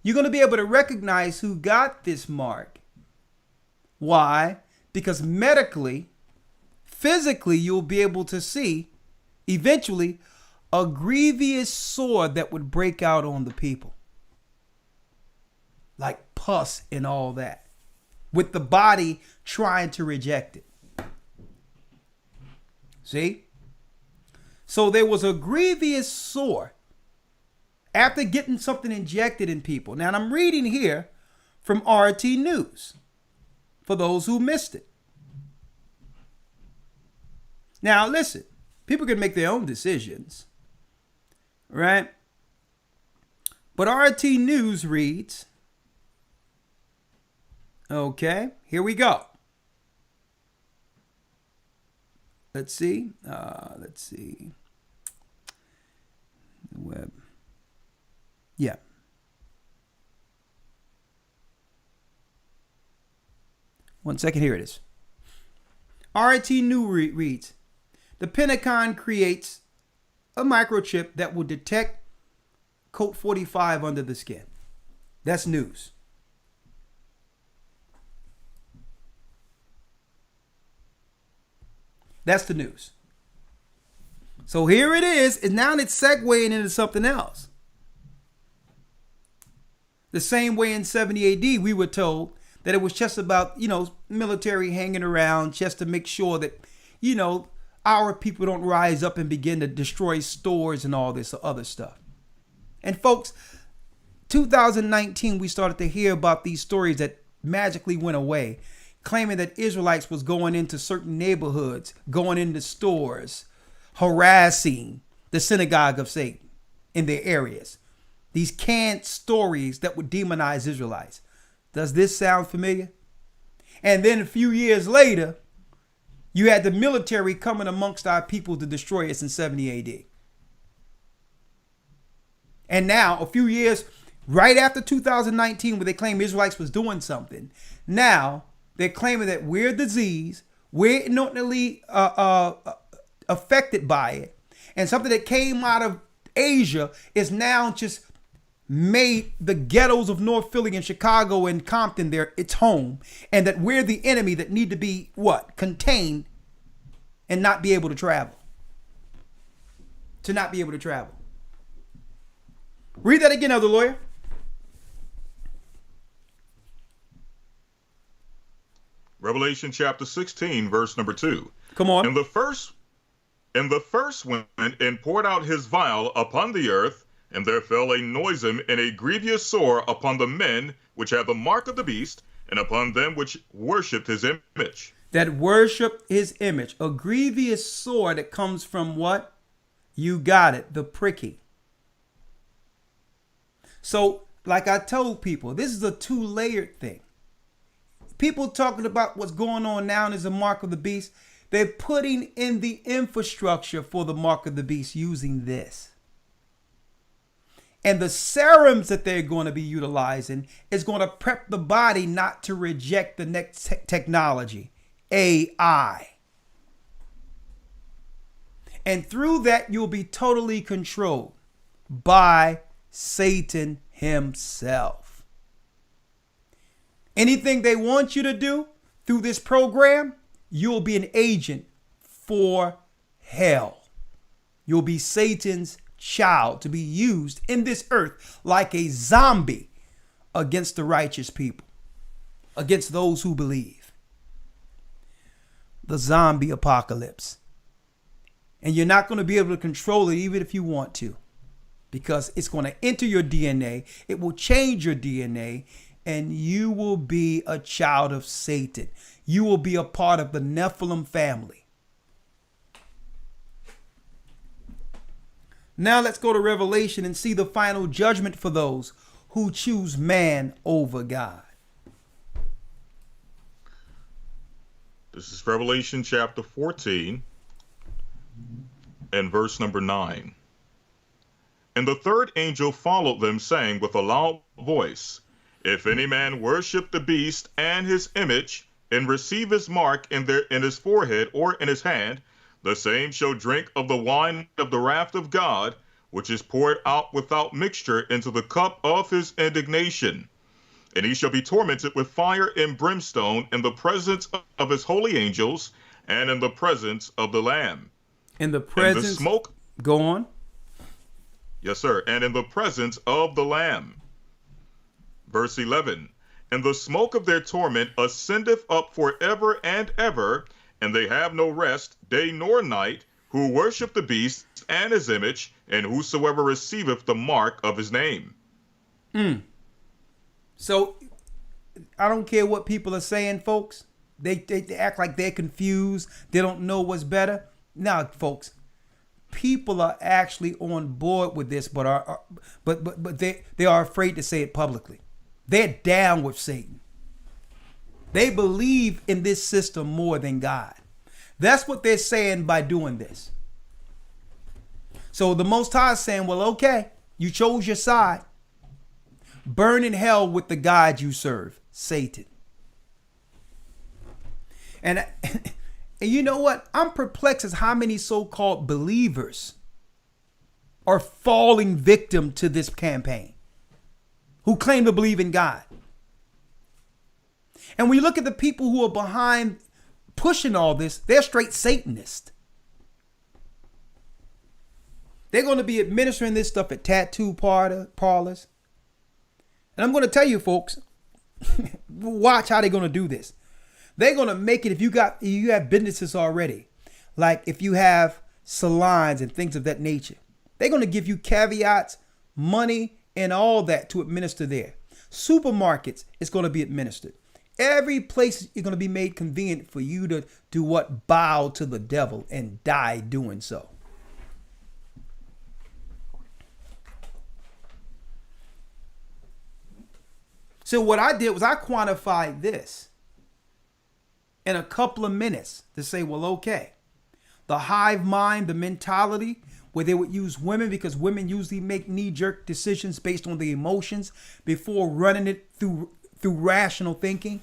you're going to be able to recognize who got this mark. Why? Because medically, physically, you'll be able to see eventually a grievous sore that would break out on the people. Like pus and all that, with the body trying to reject it. See? So there was a grievous sore after getting something injected in people. Now, I'm reading here from RT News for those who missed it. Now, listen, people can make their own decisions, right? But RT News reads, okay, here we go. Let's see. The web. Yeah. One second, here it is. RT News reads, the Pentagon creates a microchip that will detect Code 45 under the skin. That's news. That's the news. So here it is, and now it's segueing into something else. The same way in 70 AD, we were told that it was just about, military hanging around just to make sure that, our people don't rise up and begin to destroy stores and all this other stuff. And folks, 2019, we started to hear about these stories that magically went away, claiming that Israelites was going into certain neighborhoods, going into stores, harassing the synagogue of Satan in their areas. These canned stories that would demonize Israelites. Does this sound familiar? And then a few years later, you had the military coming amongst our people to destroy us in 70 AD. And now, a few years right after 2019, where they claim Israelites was doing something, now They're claiming that we're diseased, we're inordinately affected by it, and something that came out of Asia is now just made the ghettos of North Philly and Chicago and Compton its home, and that we're the enemy that need to be contained and not be able to travel. To not be able to travel. Read that again, Elder Lawyer. Revelation chapter 16, verse number 2. Come on. And the first went and poured out his vial upon the earth, and there fell a noisome and a grievous sore upon the men which had the mark of the beast, and upon them which worshipped his image. That worshiped his image. A grievous sore that comes from what? You got it. The pricking. So, like I told people, this is a two-layered thing. People talking about what's going on now is the mark of the beast. They're putting in the infrastructure for the mark of the beast using this. And the serums that they're going to be utilizing is going to prep the body not to reject the next technology, AI. And through that, you'll be totally controlled by Satan himself. Anything they want you to do through this program, you'll be an agent for hell. You'll be Satan's child to be used in this earth like a zombie against the righteous people, against those who believe. The zombie apocalypse. And you're not going to be able to control it even if you want to, because it's going to enter your DNA. It will change your DNA, and you will be a child of Satan. You will be a part of the Nephilim family. Now let's go to Revelation and see the final judgment for those who choose man over God. This is Revelation chapter 14 and verse number 9. And the third angel followed them, saying with a loud voice, If any man worship the beast and his image, and receive his mark in his forehead or in his hand, the same shall drink of the wine of the wrath of God, which is poured out without mixture into the cup of his indignation. And he shall be tormented with fire and brimstone in the presence of his holy angels and in the presence of the Lamb. In the presence, and the smoke. Go on. Yes, sir. And in the presence of the Lamb. Verse 11. And the smoke of their torment ascendeth up forever and ever, and they have no rest, day nor night, who worship the beast and his image, and whosoever receiveth the mark of his name. So, I don't care what people are saying, folks. They act like they're confused. They don't know what's better. Now, folks, people are actually on board with this, but they are afraid to say it publicly. They're down with Satan. They believe in this system more than God. That's what they're saying by doing this. So the Most High is saying, well, okay, you chose your side. Burn in hell with the God you serve, Satan. And you know what? I'm perplexed as how many so-called believers are falling victim to this campaign, who claim to believe in God. And when you look at the people who are behind pushing all this, they're straight Satanists. They're going to be administering this stuff at tattoo parlors. And I'm going to tell you, folks, watch how they're going to do this. They're going to make it, if you have businesses already, like if you have salons and things of that nature, they're going to give you caveats, money, and all that to administer there. Supermarkets, it's going to be administered. Every place is going to be made convenient for you to do what? Bow to the devil and die doing so. So what I did was I quantified this in a couple of minutes to say, well, okay, the hive mind, the mentality where they would use women because women usually make knee-jerk decisions based on the emotions before running it through rational thinking.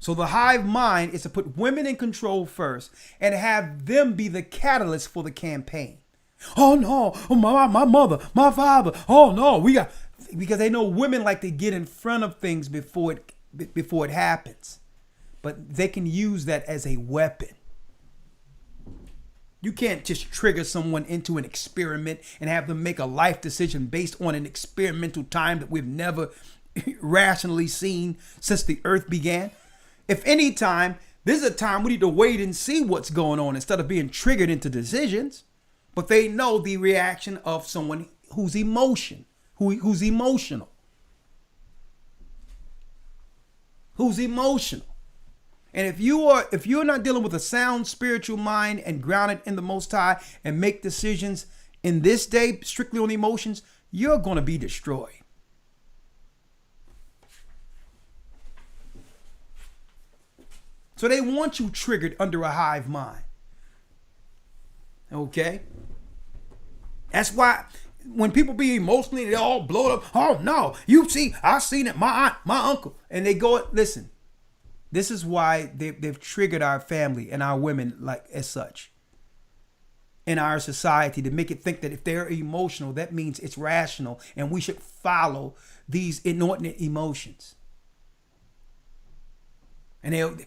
So the hive mind is to put women in control first and have them be the catalyst for the campaign. Oh no, oh, my mother, my father. Oh no, because they know women like to get in front of things before it happens. But they can use that as a weapon. You can't just trigger someone into an experiment and have them make a life decision based on an experimental time that we've never rationally seen since the earth began. If any time, this is a time we need to wait and see what's going on instead of being triggered into decisions. But they know the reaction of someone who's emotional. Who's emotional. And if you're not dealing with a sound spiritual mind and grounded in the Most High and make decisions in this day strictly on emotions, you're going to be destroyed. So they want you triggered under a hive mind. Okay? That's why when people be emotionally, they all blow up. Oh no, you see, I seen it, my aunt, my uncle. And they go, listen, this is why they've triggered our family and our women like as such in our society, to make it think that if they're emotional, that means it's rational and we should follow these inordinate emotions. And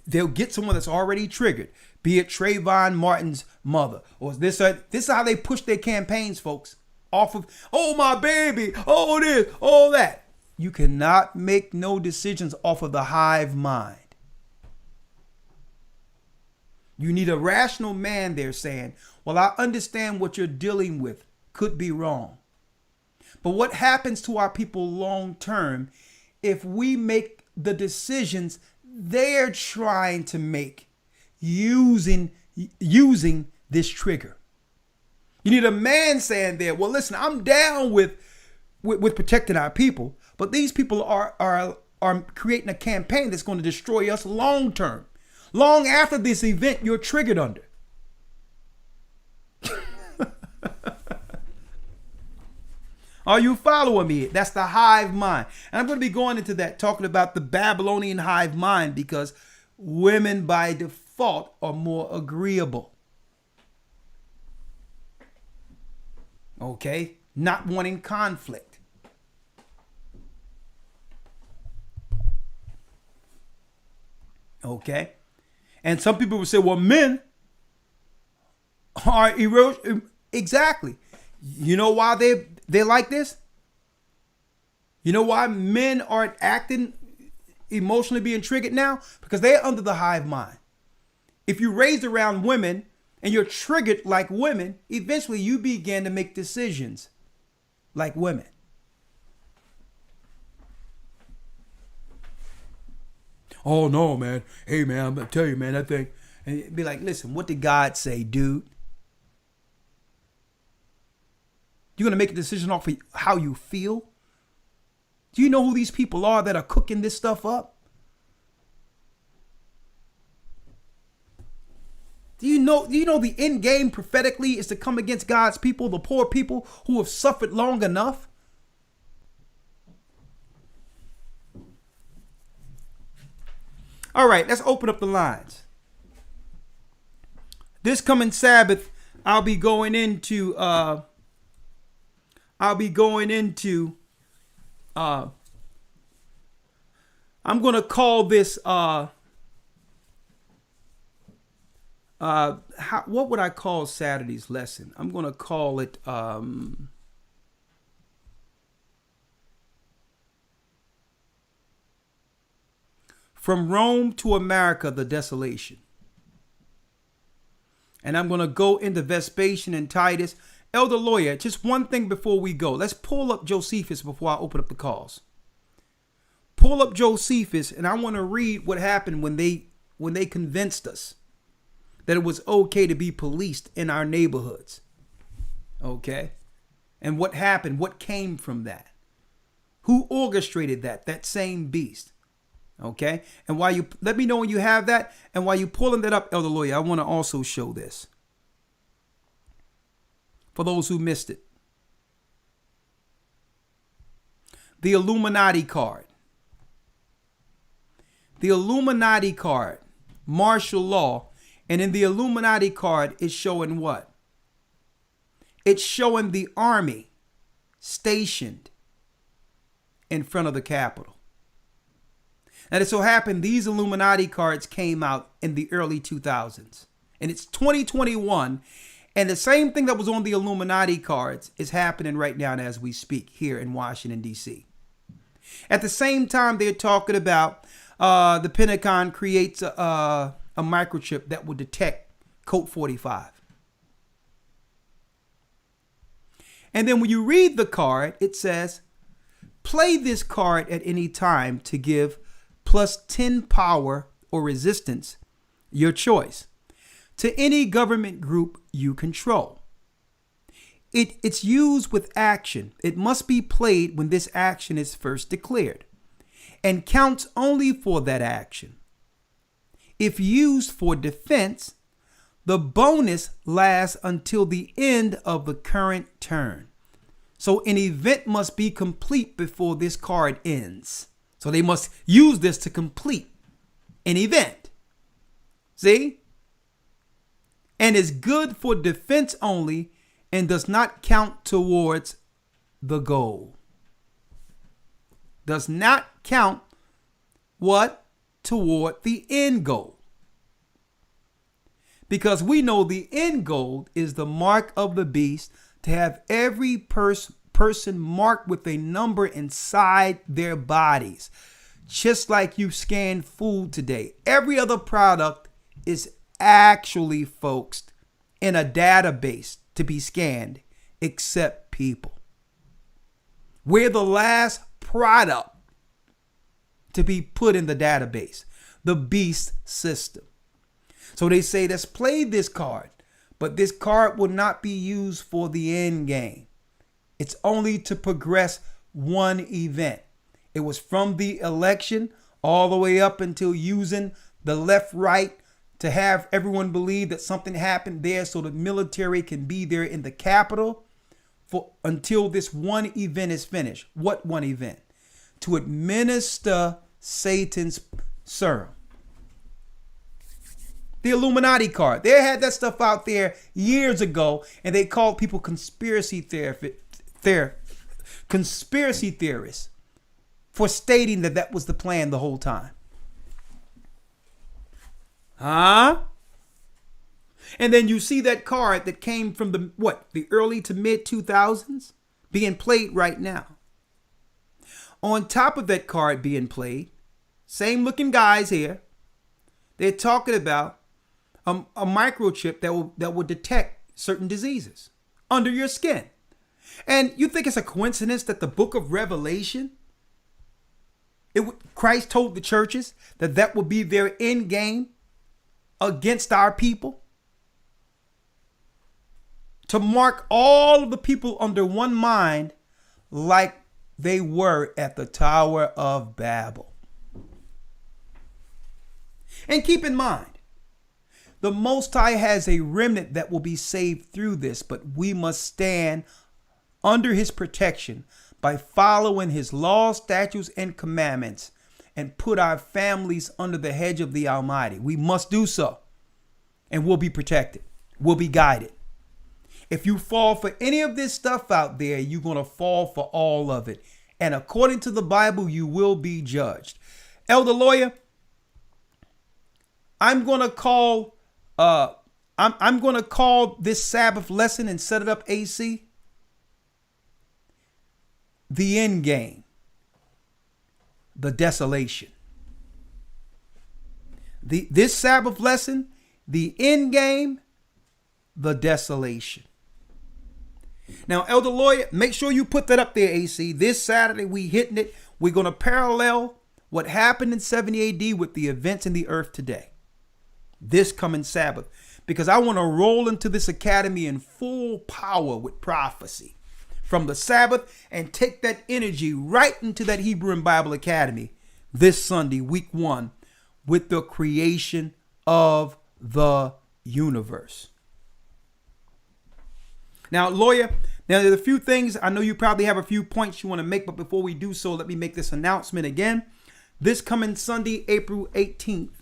they'll get someone that's already triggered, be it Trayvon Martin's mother, or this is how they push their campaigns, folks. Off of, oh my baby, oh this, oh that. You cannot make no decisions off of the hive mind. You need a rational man there saying, well, I understand what you're dealing with could be wrong. But what happens to our people long term if we make the decisions they're trying to make using this trigger? You need a man saying there, well, listen, I'm down with protecting our people, but these people are creating a campaign that's going to destroy us long term, long after this event you're triggered under. Are you following me? That's the hive mind. And I'm going to be going into that, talking about the Babylonian hive mind, because women by default are more agreeable. Okay? Not wanting conflict. Okay? And some people will say, well, men are exactly. You know why they're like this? You know why men aren't acting emotionally being triggered now? Because they're under the hive mind. If you're raised around women and you're triggered like women, eventually you begin to make decisions like women. Oh no, man. Hey man, I'm gonna tell you, man, that thing. And it'd be like, listen, what did God say, dude? You're going to make a decision off of how you feel? Do you know who these people are that are cooking this stuff up? Do you know the end game prophetically is to come against God's people, the poor people who have suffered long enough? All right, let's open up the lines. This coming Sabbath, I'll be going into I'm going to call this, what would I call Saturday's lesson? I'm going to call it, From Rome to America, the Desolation. And I'm going to go into Vespasian and Titus. Elder Lawyer, just one thing before we go. Let's pull up Josephus before I open up the calls. Pull up Josephus, and I want to read what happened when they convinced us that it was okay to be policed in our neighborhoods. Okay? And what happened? What came from that? Who orchestrated that same beast? Okay? And while you let me know when you have that, and while you're pulling that up, Elder Lawyer, I want to also show this for those who missed it. The Illuminati card. the Illuminati card, martial law. And in the Illuminati card, it's showing what? It's showing the army stationed in front of the Capitol. And it so happened these Illuminati cards came out in the early 2000s. And it's 2021. And the same thing that was on the Illuminati cards is happening right now as we speak here in Washington, D.C. At the same time, they're talking about the Pentagon creates a microchip that will detect Code 45. And then when you read the card, it says, play this card at any time to give plus 10 power or resistance, your choice, to any government group you control. It's used with action. It must be played when this action is first declared and counts only for that action. If used for defense, the bonus lasts until the end of the current turn. So an event must be complete before this card ends. So they must use this to complete an event. See? And is good for defense only and does not count towards the goal. Does not count what? Toward the end goal. Because we know the end goal is the mark of the beast, to have every person marked with a number inside their bodies. Just like you scan food today. Every other product is actually, folks, in a database to be scanned, except people. We're the last product to be put in the database, the beast system. So they say, let's play this card, but this card will not be used for the end game. It's only to progress one event. It was from the election all the way up until using the left, right to have everyone believe that something happened there so the military can be there in the Capitol for until this one event is finished. What one event? To administer Satan's serum. The Illuminati card. They had that stuff out there years ago, and they called people conspiracy theorists for stating that that was the plan the whole time. Huh? And then you see that card that came from the early to mid 2000s being played right now. On top of that card being played, same looking guys here, they're talking about a microchip that will detect certain diseases under your skin. And you think it's a coincidence that the book of Revelation, Christ told the churches that would be their end game against our people? To mark all of the people under one mind like they were at the Tower of Babel. And keep in mind, the Most High has a remnant that will be saved through this, but we must stand under his protection by following his laws, statutes, and commandments, and put our families under the hedge of the Almighty. We must do so, and we'll be protected. We'll be guided. If you fall for any of this stuff out there, you're going to fall for all of it. And according to the Bible, you will be judged. Elder Lawyer, I'm going to call this Sabbath lesson and set it up AC. The end game. The desolation. This Sabbath lesson, the end game, the desolation. Now, Elder Lawyer, make sure you put that up there, AC. This Saturday, we hitting it. We're going to parallel what happened in 70 AD with the events in the earth today. This coming Sabbath. Because I want to roll into this academy in full power with prophecy from the Sabbath and take that energy right into that Hebrew and Bible Academy this Sunday, week 1, with the creation of the universe. Now, Lawyer, there's a few things. I know you probably have a few points you want to make, but before we do so, let me make this announcement again. This coming Sunday, April 18th,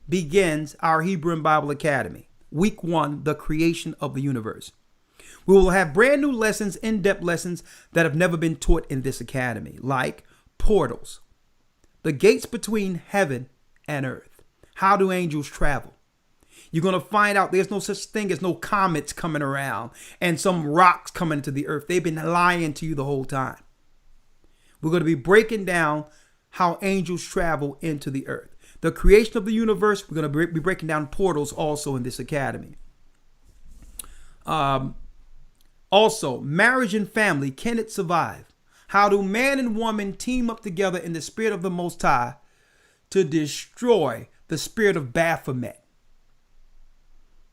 begins our Hebrew and Bible Academy. Week 1, the creation of the universe. We will have brand new lessons, in-depth lessons that have never been taught in this academy, like portals, the gates between heaven and earth. How do angels travel? You're going to find out there's no such thing as no comets coming around and some rocks coming to the earth. They've been lying to you the whole time. We're going to be breaking down how angels travel into the earth. The creation of the universe, we're going to be breaking down portals also in this academy. Also, marriage and family, can it survive? How do man and woman team up together in the spirit of the Most High to destroy the spirit of Baphomet?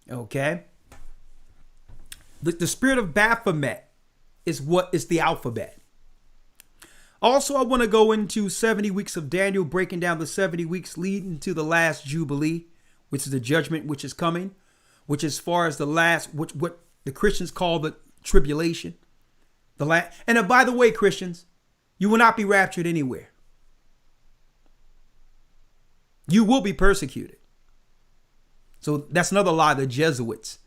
Okay? The spirit of Baphomet is what is the alphabet. Also, I want to go into 70 weeks of Daniel, breaking down the 70 weeks leading to the last Jubilee, which is the judgment which is coming, which as far as the last, what the Christians call the tribulation. And by the way, Christians, you will not be raptured anywhere. You will be persecuted. So that's another lie the Jesuits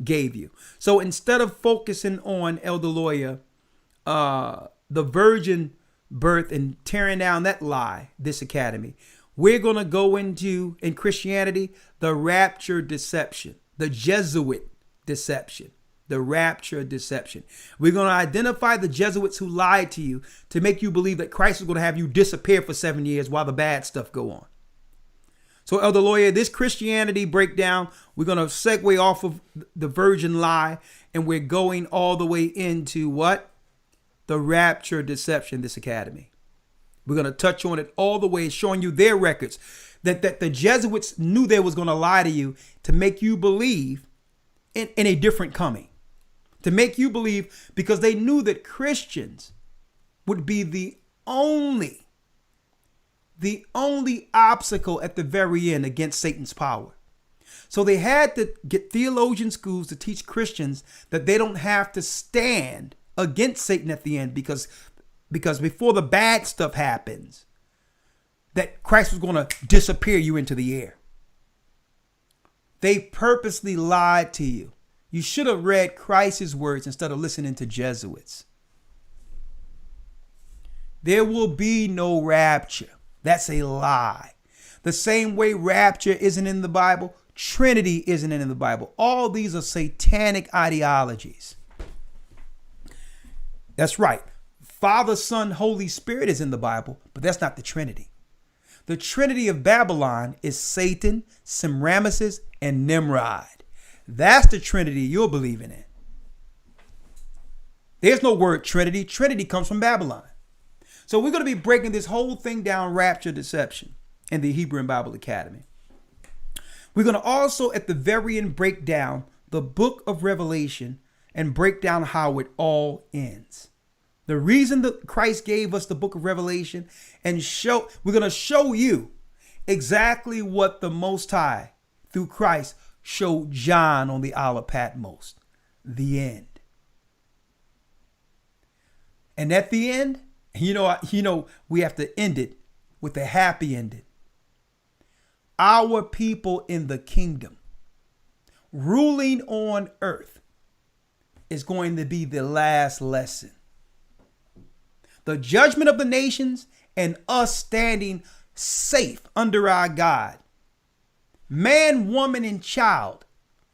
gave you. So instead of focusing on Elder Lawyer, the virgin birth and tearing down that lie, this academy, we're going to go into, in Christianity, the rapture deception, the Jesuit deception, the rapture deception. We're going to identify the Jesuits who lied to you to make you believe that Christ is going to have you disappear for 7 years while the bad stuff go on. So, Elder Lawyer, this Christianity breakdown, we're going to segue off of the virgin lie, and we're going all the way into what? The rapture deception, this academy. We're going to touch on it all the way, showing you their records, that the Jesuits knew they was going to lie to you to make you believe in a different coming, to make you believe, because they knew that Christians would be the only obstacle at the very end against Satan's power. So they had to get theologian schools to teach Christians that they don't have to stand against Satan at the end, because before the bad stuff happens, that Christ was going to disappear you into the air. They purposely lied to you. You should have read Christ's words instead of listening to Jesuits. There will be no rapture. That's a lie. The same way rapture isn't in the Bible, Trinity isn't in the Bible. All these are satanic ideologies. That's right. Father, Son, Holy Spirit is in the Bible, but that's not the Trinity. The Trinity of Babylon is Satan, Semiramis, and Nimrod. That's the Trinity you're believing in. There's no word Trinity. Trinity comes from Babylon. So we're going to be breaking this whole thing down, rapture deception, in the Hebrew and Bible Academy. We're going to also, at the very end, break down the book of Revelation and break down how it all ends. The reason that Christ gave us the book of Revelation, and we're going to show you exactly what the Most High, through Christ, showed John on the Isle of Patmos. The end. And at the end, you know, we have to end it with a happy ending. Our people in the kingdom, ruling on earth, is going to be the last lesson. The judgment of the nations and us standing safe under our God. Man, woman, and child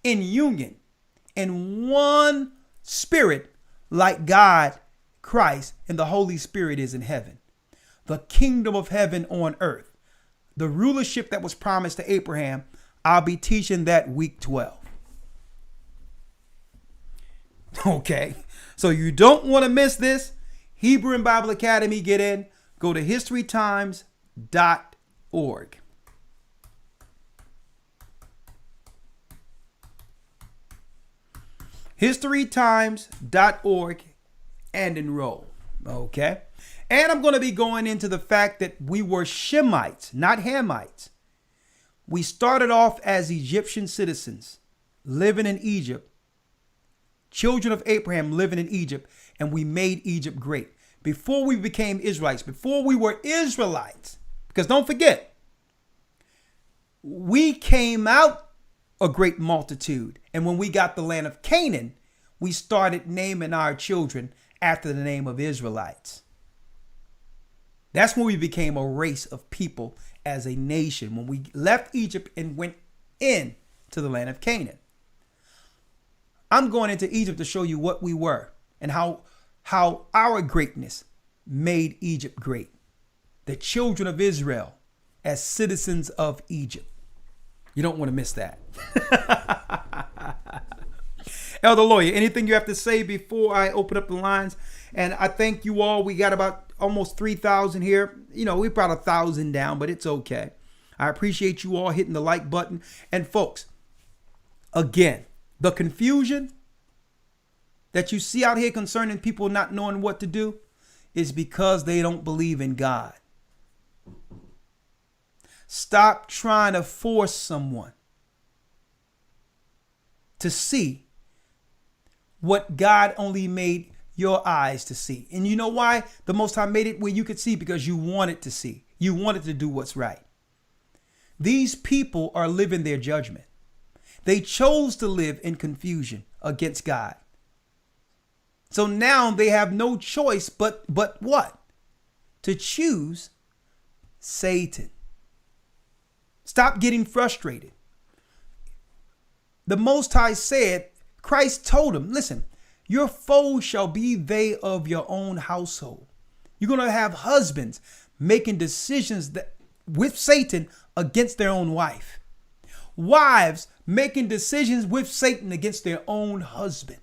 in union, in one spirit, like God, Christ, and the Holy Spirit is in heaven. The kingdom of heaven on earth. The rulership that was promised to Abraham, I'll be teaching that week 12. Okay, so you don't want to miss this. Hebrew and Bible Academy, get in. Go to historytimes.org. historytimes.org and enroll. Okay. And I'm going to be going into the fact that we were Shemites, not Hamites. We started off as Egyptian citizens living in Egypt, children of Abraham living in Egypt, and we made Egypt great. Before we became Israelites, before we were Israelites, Because don't forget, we came out a great multitude. And when we got the land of Canaan, we started naming our children after the name of Israelites. That's when we became a race of people as a nation, when we left Egypt and went in to the land of Canaan. I'm going into Egypt to show you what we were and how our greatness made Egypt great. The children of Israel as citizens of Egypt. You don't want to miss that. Elder Lawyer, anything you have to say before I open up the lines? And I thank you all. We got about almost 3,000 here. You know, we brought 1,000 down, but it's okay. I appreciate you all hitting the like button. And folks, again, the confusion that you see out here concerning people not knowing what to do is because they don't believe in God. Stop trying to force someone to see what God only made your eyes to see. And you know why? The Most High made it where you could see because you wanted to see. You wanted to do what's right. These people are living their judgment. They chose to live in confusion against God. So now they have no choice but what? To choose Satan. Stop getting frustrated. The Most High said, Christ told him, listen, your foes shall be they of your own household. You're going to have husbands making decisions that with Satan against their own wife. Wives making decisions with Satan against their own husband.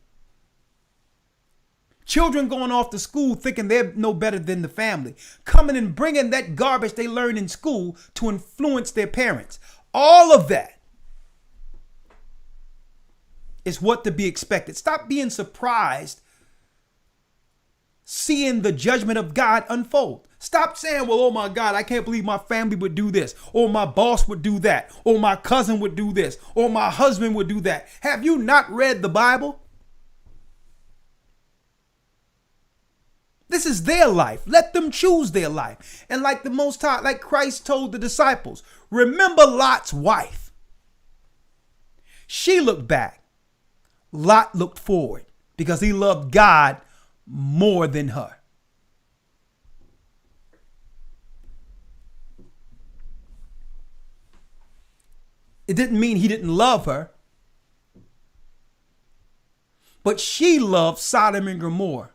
Children going off to school thinking they're no better than the family. Coming and bringing that garbage they learn in school to influence their parents. All of that is what to be expected. Stop being surprised seeing the judgment of God unfold. Stop saying, well, oh my God, I can't believe my family would do this, or my boss would do that, or my cousin would do this, or my husband would do that. Have you not read the Bible? This is their life. Let them choose their life. And like the Most High, like Christ told the disciples, remember Lot's wife. She looked back. Lot looked forward because he loved God more than her. It didn't mean he didn't love her, but she loved Sodom and Gomorrah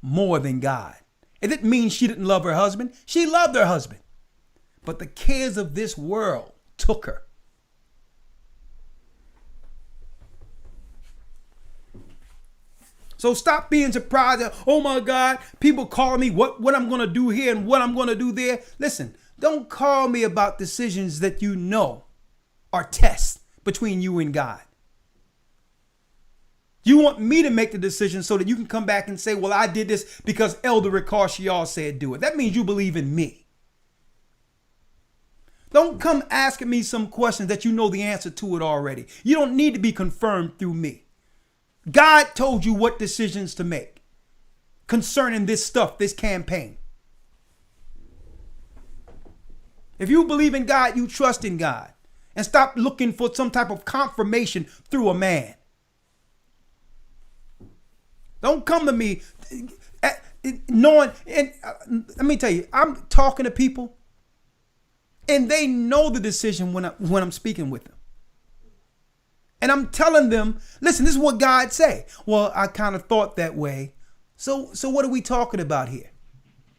more than God. It didn't mean she didn't love her husband. She loved her husband, but the cares of this world took her. So stop being surprised that, oh my God, people calling me what I'm going to do here and what I'm going to do there. Listen, don't call me about decisions that you know are tests between you and God. You want me to make the decision so that you can come back and say, well, I did this because Elder Ricard said do it. That means you believe in me. Don't come asking me some questions that you know the answer to it already. You don't need to be confirmed through me. God told you what decisions to make concerning this stuff, this campaign. If you believe in God, you trust in God. And stop looking for some type of confirmation through a man. Don't come to me knowing, and let me tell you, I'm talking to people and they know the decision when I'm speaking with them. And I'm telling them, listen, this is what God say. Well, I kind of thought that way. So what are we talking about here?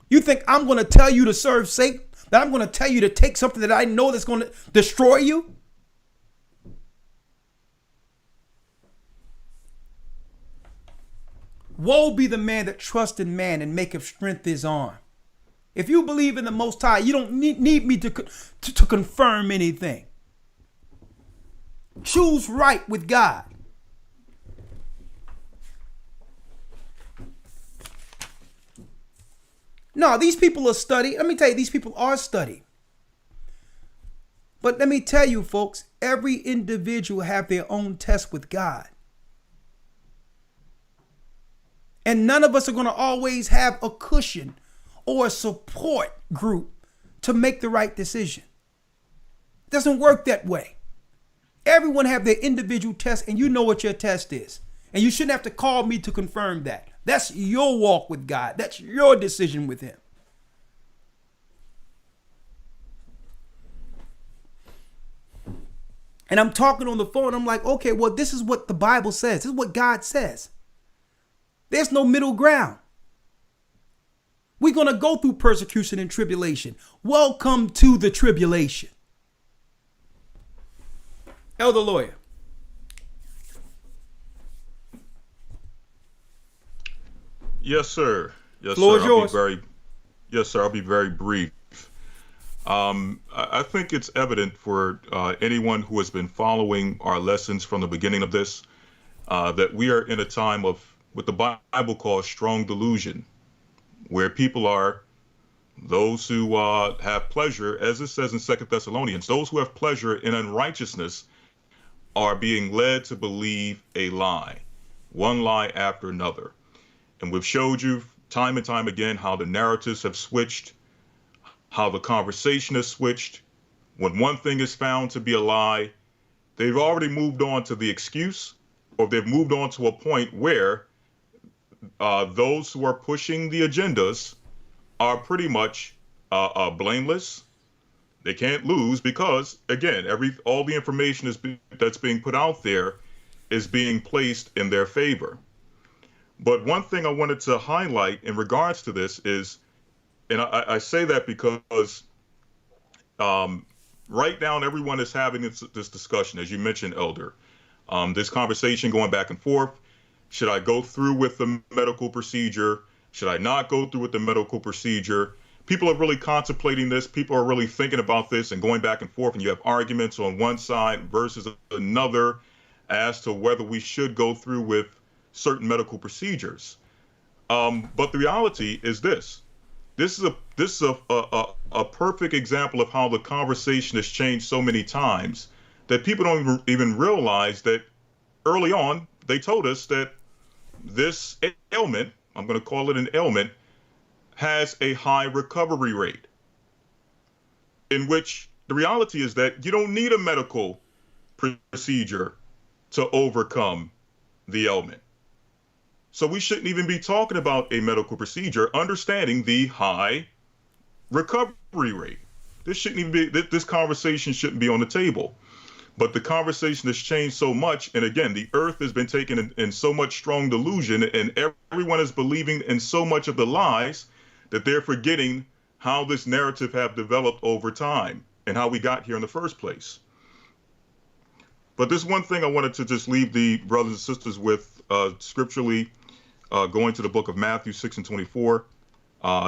You think I'm going to tell you to serve Satan? That I'm going to tell you to take something that I know that's going to destroy you? Woe be the man that trusts in man and maketh strength his arm. If you believe in the Most High, you don't need me to confirm anything. Choose right with God. No, these people are studied. Let me tell you, these people are studied. But let me tell you, folks, every individual have their own test with God. And none of us are going to always have a cushion or a support group to make the right decision. It doesn't work that way. Everyone have their individual test, and you know what your test is. And you shouldn't have to call me to confirm that. That's your walk with God. That's your decision with him. And I'm talking on the phone. I'm like, okay, well, this is what the Bible says. This is what God says. There's no middle ground. We're going to go through persecution and tribulation. Welcome to the tribulation. Elder Lawyer. Yes, sir. Yes, Floor sir. is yours. Yes, sir. I'll be very brief. I think it's evident for anyone who has been following our lessons from the beginning of this that we are in a time of what the Bible calls strong delusion, where people are those who have pleasure, as it says in 2 Thessalonians, those who have pleasure in unrighteousness are being led to believe a lie, one lie after another. And we've showed you time and time again how the narratives have switched, how the conversation has switched. When one thing is found to be a lie, they've already moved on to the excuse, or they've moved on to a point where those who are pushing the agendas are pretty much blameless. They can't lose because, again, all the information that's being put out there is being placed in their favor. But one thing I wanted to highlight in regards to this is, and I say that because right now everyone is having this discussion, as you mentioned, Elder, this conversation going back and forth. Should I go through with the medical procedure? Should I not go through with the medical procedure? People are really contemplating this. People are really thinking about this and going back and forth. And you have arguments on one side versus another as to whether we should go through with certain medical procedures. But the reality is this. This is a perfect example of how the conversation has changed so many times that people don't even realize that early on they told us that this ailment, I'm going to call it an ailment, has a high recovery rate, in which the reality is that you don't need a medical procedure to overcome the ailment. So we shouldn't even be talking about a medical procedure, understanding the high recovery rate. This conversation shouldn't be on the table. But the conversation has changed so much. And again, the earth has been taken in so much strong delusion, and everyone is believing in so much of the lies that they're forgetting how this narrative have developed over time and how we got here in the first place. But there's one thing I wanted to just leave the brothers and sisters with scripturally, going to the book of Matthew 6:24,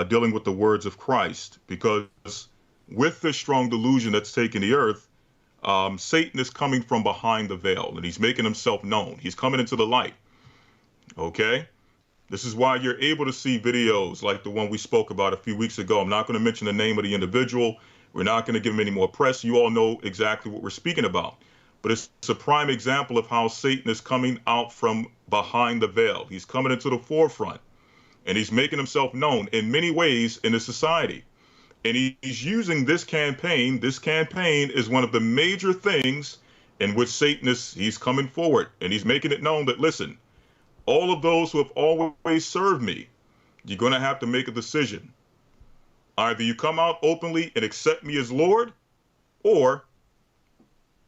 dealing with the words of Christ, because with this strong delusion that's taken the earth, Satan is coming from behind the veil and he's making himself known. He's coming into the light. Okay. This is why you're able to see videos like the one we spoke about a few weeks ago. I'm not going to mention the name of the individual. We're not going to give him any more press. You all know exactly what we're speaking about. But it's a prime example of how Satan is coming out from behind the veil. He's coming into the forefront and he's making himself known in many ways in the society. And he's using this campaign. This campaign is one of the major things in which he's coming forward and he's making it known that, listen, all of those who have always served me, you're going to have to make a decision. Either you come out openly and accept me as Lord, or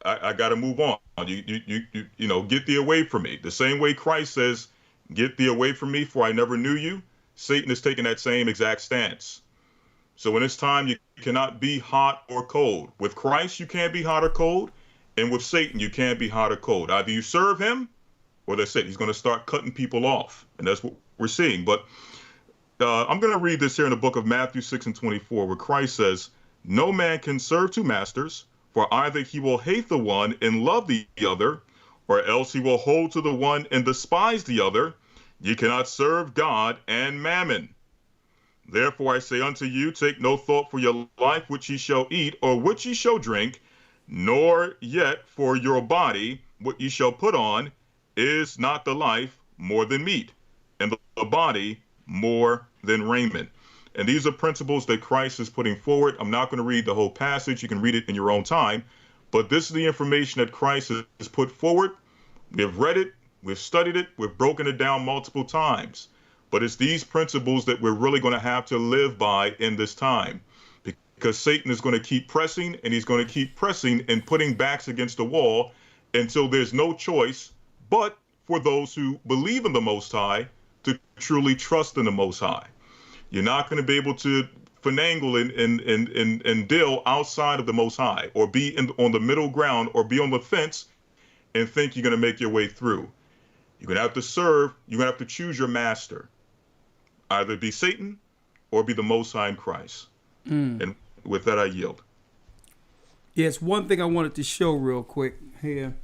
I got to move on. You know, get thee away from me. The same way Christ says, get thee away from me, for I never knew you. Satan is taking that same exact stance. So when it's time, you cannot be hot or cold. With Christ, you can't be hot or cold. And with Satan, you can't be hot or cold. Either you serve him, or that's it. He's going to start cutting people off. And that's what we're seeing. But I'm going to read this here in the book of Matthew 6:24, where Christ says, no man can serve two masters, for either he will hate the one and love the other, or else he will hold to the one and despise the other. Ye cannot serve God and mammon. Therefore I say unto you, take no thought for your life, which ye shall eat, or which ye shall drink, nor yet for your body, what ye shall put on. Is not the life more than meat, and the body more than raiment? And these are principles that Christ is putting forward. I'm not going to read the whole passage. You can read it in your own time. But this is the information that Christ has put forward. We've read it. We've studied it. We've broken it down multiple times. But it's these principles that we're really going to have to live by in this time. Because Satan is going to keep pressing, and he's going to keep pressing and putting backs against the wall until there's no choice but for those who believe in the Most High to truly trust in the Most High. You're not going to be able to finagle and deal outside of the Most High, or be on the middle ground, or be on the fence and think you're going to make your way through. You're going to have to serve. You're going to have to choose your master. Either be Satan or be the Most High in Christ. And with that, I yield. Yes, one thing I wanted to show real quick here.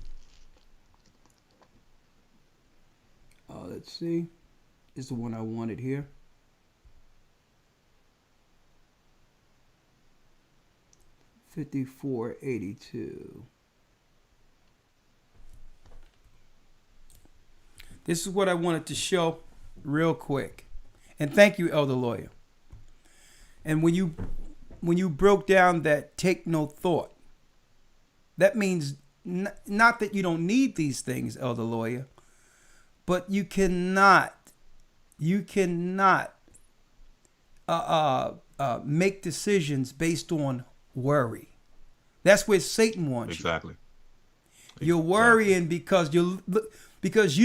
Let's see. This is the one I wanted here. $54.82. This is what I wanted to show real quick. And thank you, Elder Lawyer. And when you broke down that take no thought, that means not that you don't need these things, Elder Lawyer, but you cannot make decisions based on worry. That's where Satan wants you. Exactly. You're worrying because you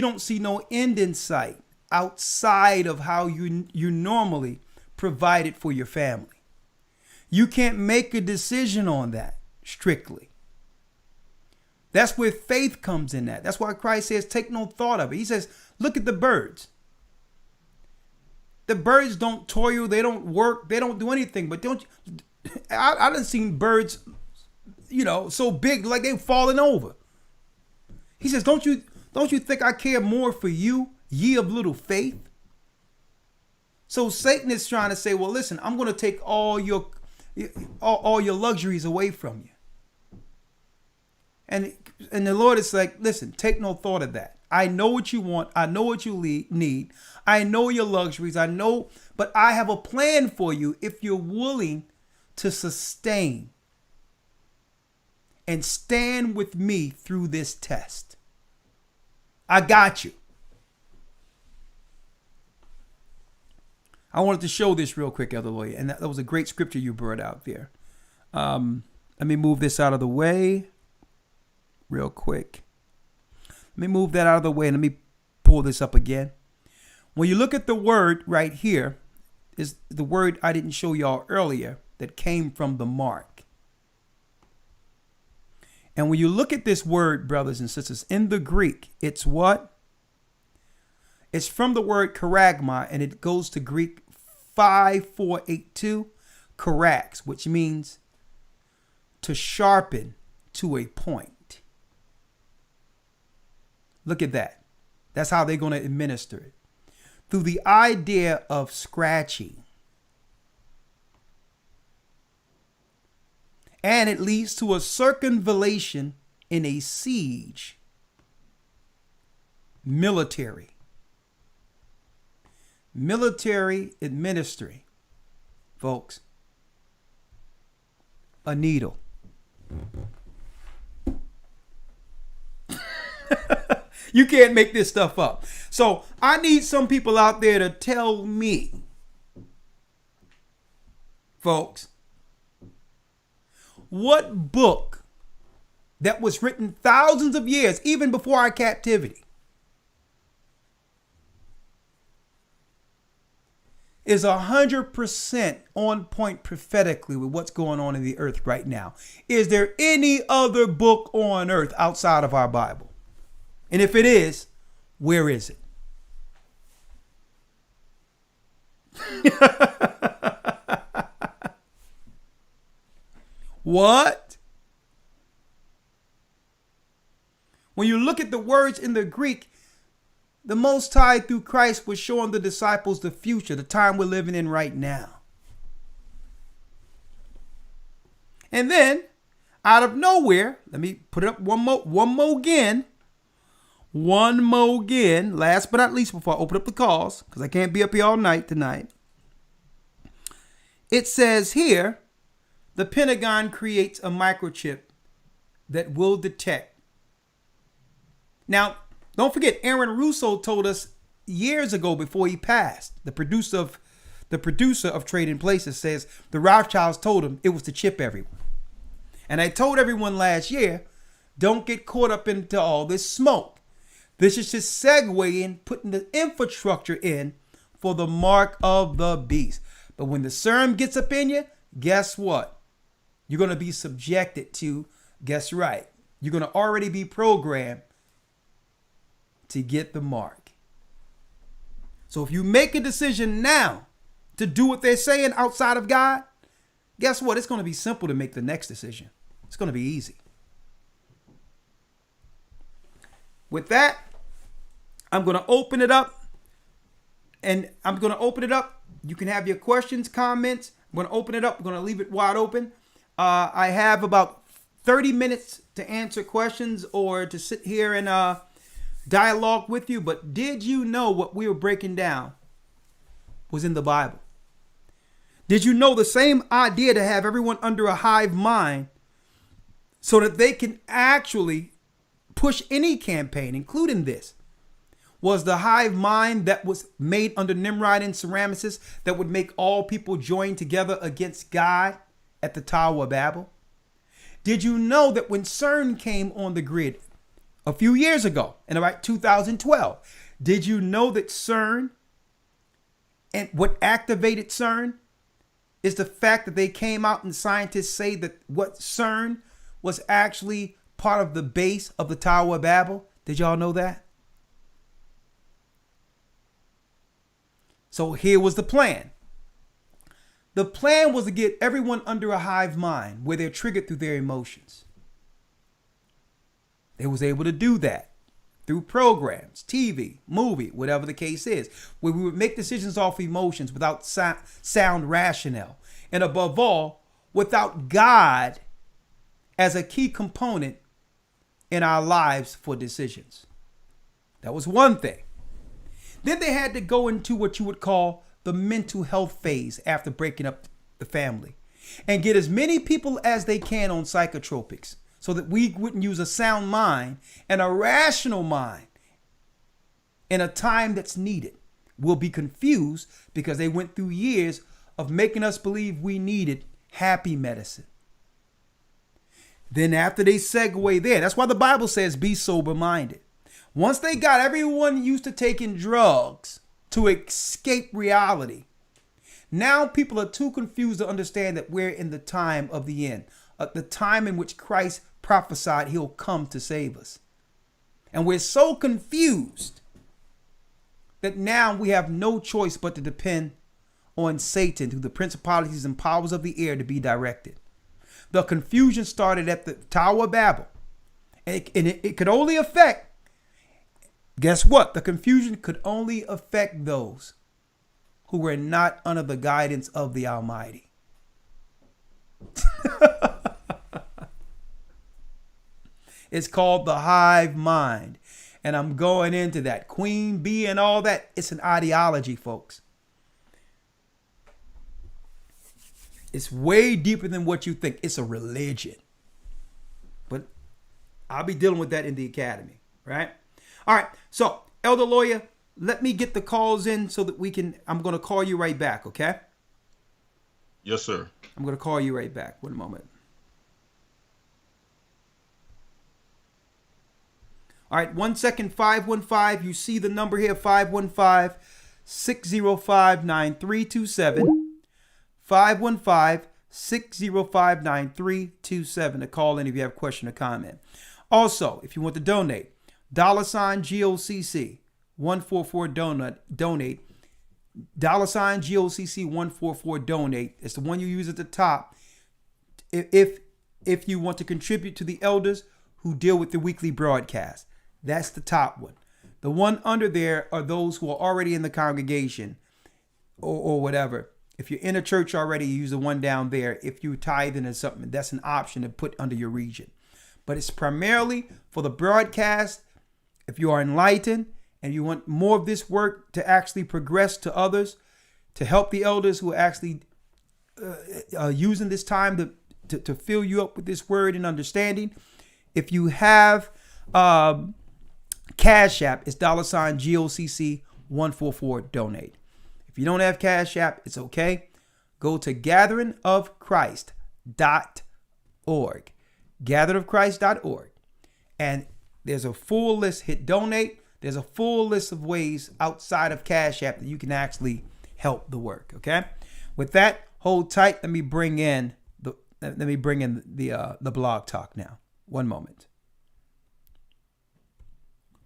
don't see no end in sight outside of how you normally provide it for your family. You can't make a decision on that strictly. That's where faith comes in that. That's why Christ says, take no thought of it. He says, look at the birds. The birds don't toil, they don't work, they don't do anything. But I done seen birds, so big like they falling over. He says, don't you think I care more for you, ye of little faith? So Satan is trying to say, well, listen, I'm going to take all your luxuries away from you. And the Lord is like, listen, take no thought of that. I know what you want. I know what you need. I know your luxuries. I know, but I have a plan for you if you're willing to sustain and stand with me through this test. I got you. I wanted to show this real quick, Elder Lawyer, and that was a great scripture you brought out there. Let me move this out of the way real quick. Let me move that out of the way and let me pull this up again. When you look at the word right here, is the word I didn't show y'all earlier that came from the mark. And when you look at this word, brothers and sisters, in the Greek, it's what? It's from the word charagma, and it goes to Greek 5482, charax, which means to sharpen to a point. Look at that. That's how they're going to administer it. Through the idea of scratching. And it leads to a circumvallation in a siege. Military administering, folks. A needle. You can't make this stuff up. So I need some people out there to tell me, folks, what book that was written thousands of years, even before our captivity, is 100% on point prophetically with what's going on in the earth right now? Is there any other book on earth outside of our Bible? And if it is, where is it? What? When you look at the words in the Greek, the Most High through Christ was showing the disciples the future, the time we're living in right now. And then, out of nowhere, let me put it up one more again. Last but not least, before I open up the calls, because I can't be up here all night tonight. It says here, the Pentagon creates a microchip that will detect. Now, don't forget, Aaron Russo told us years ago before he passed, the producer of Trading Places says the Rothschilds told him it was to chip everyone. And I told everyone last year, don't get caught up into all this smoke. This is just segueing, putting the infrastructure in for the mark of the beast. But when the serum gets up in you, guess what? You're going to be subjected to, guess right, you're going to already be programmed to get the mark. So if you make a decision now to do what they're saying outside of God, guess what? It's going to be simple to make the next decision. It's going to be easy. With that, I'm going to open it up. You can have your questions, comments. I'm going to open it up. I'm going to leave it wide open. I have about 30 minutes to answer questions or to sit here and dialogue with you. But did you know what we were breaking down was in the Bible? Did you know the same idea to have everyone under a hive mind so that they can actually push any campaign, including this, was the hive mind that was made under Nimrod and Semiramis that would make all people join together against God at the Tower of Babel? Did you know that when CERN came on the grid a few years ago, in about 2012, did you know that CERN and what activated CERN is the fact that they came out and scientists say that what CERN was actually part of the base of the Tower of Babel? Did y'all know that? So here was the plan. The plan was to get everyone under a hive mind where they're triggered through their emotions. They was able to do that through programs, TV, movie, whatever the case is, where we would make decisions off emotions without sound rationale. And above all, without God as a key component in our lives for decisions. That was one thing. Then they had to go into what you would call the mental health phase after breaking up the family and get as many people as they can on psychotropics so that we wouldn't use a sound mind and a rational mind in a time that's needed. We'll be confused because they went through years of making us believe we needed happy medicine. Then after they segue there, that's why the Bible says be sober-minded. Once they got everyone used to taking drugs to escape reality, now people are too confused to understand that we're in the time of the end, the time in which Christ prophesied he'll come to save us. And we're so confused that now we have no choice but to depend on Satan through the principalities and powers of the air to be directed. The confusion started at the Tower of Babel. And it could only affect, guess what? The confusion could only affect those who were not under the guidance of the Almighty. It's called the hive mind. And I'm going into that. Queen bee and all that. It's an ideology, folks. It's way deeper than what you think. It's a religion. But I'll be dealing with that in the academy, right? All right. So, Elder Lawyer, let me get the calls in so that we can, I'm going to call you right back, okay? Yes, sir. I'm going to call you right back. One moment. All right. 1 second, 515. You see the number here, 515-605-9327. 515-605-9327 to call in if you have a question or comment. Also, if you want to donate, $GOCC 144 donate. $GOCC 144 donate. It's the one you use at the top. If you want to contribute to the elders who deal with the weekly broadcast, that's the top one. The one under there are those who are already in the congregation or whatever. If you're in a church already, you use the one down there. If you tithing or something, that's an option to put under your region. But it's primarily for the broadcast. If you are enlightened and you want more of this work to actually progress to others, to help the elders who are actually using this time to fill you up with this word and understanding. If you have Cash App, it's $GOCC 144 donate. If you don't have Cash App, it's okay. Go to gatheringofchrist.org. Gatheringofchrist.org. And there's a full list. Hit donate. There's a full list of ways outside of Cash App that you can actually help the work. Okay. With that, hold tight. Let me bring in the blog talk now. One moment.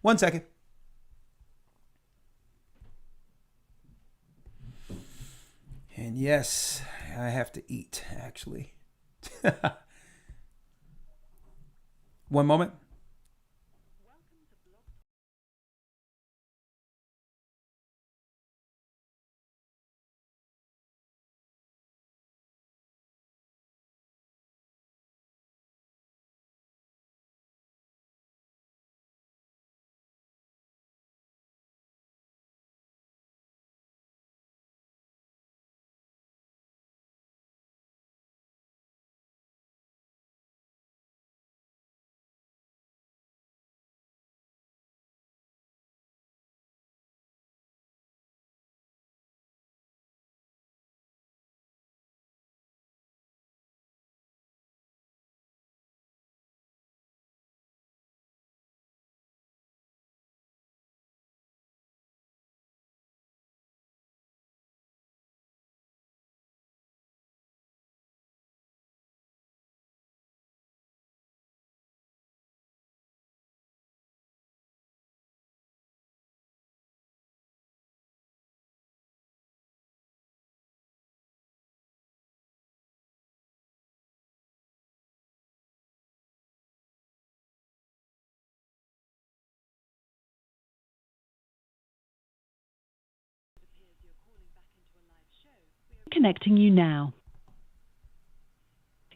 1 second. And yes, I have to eat, actually. 1 moment. Connecting you now.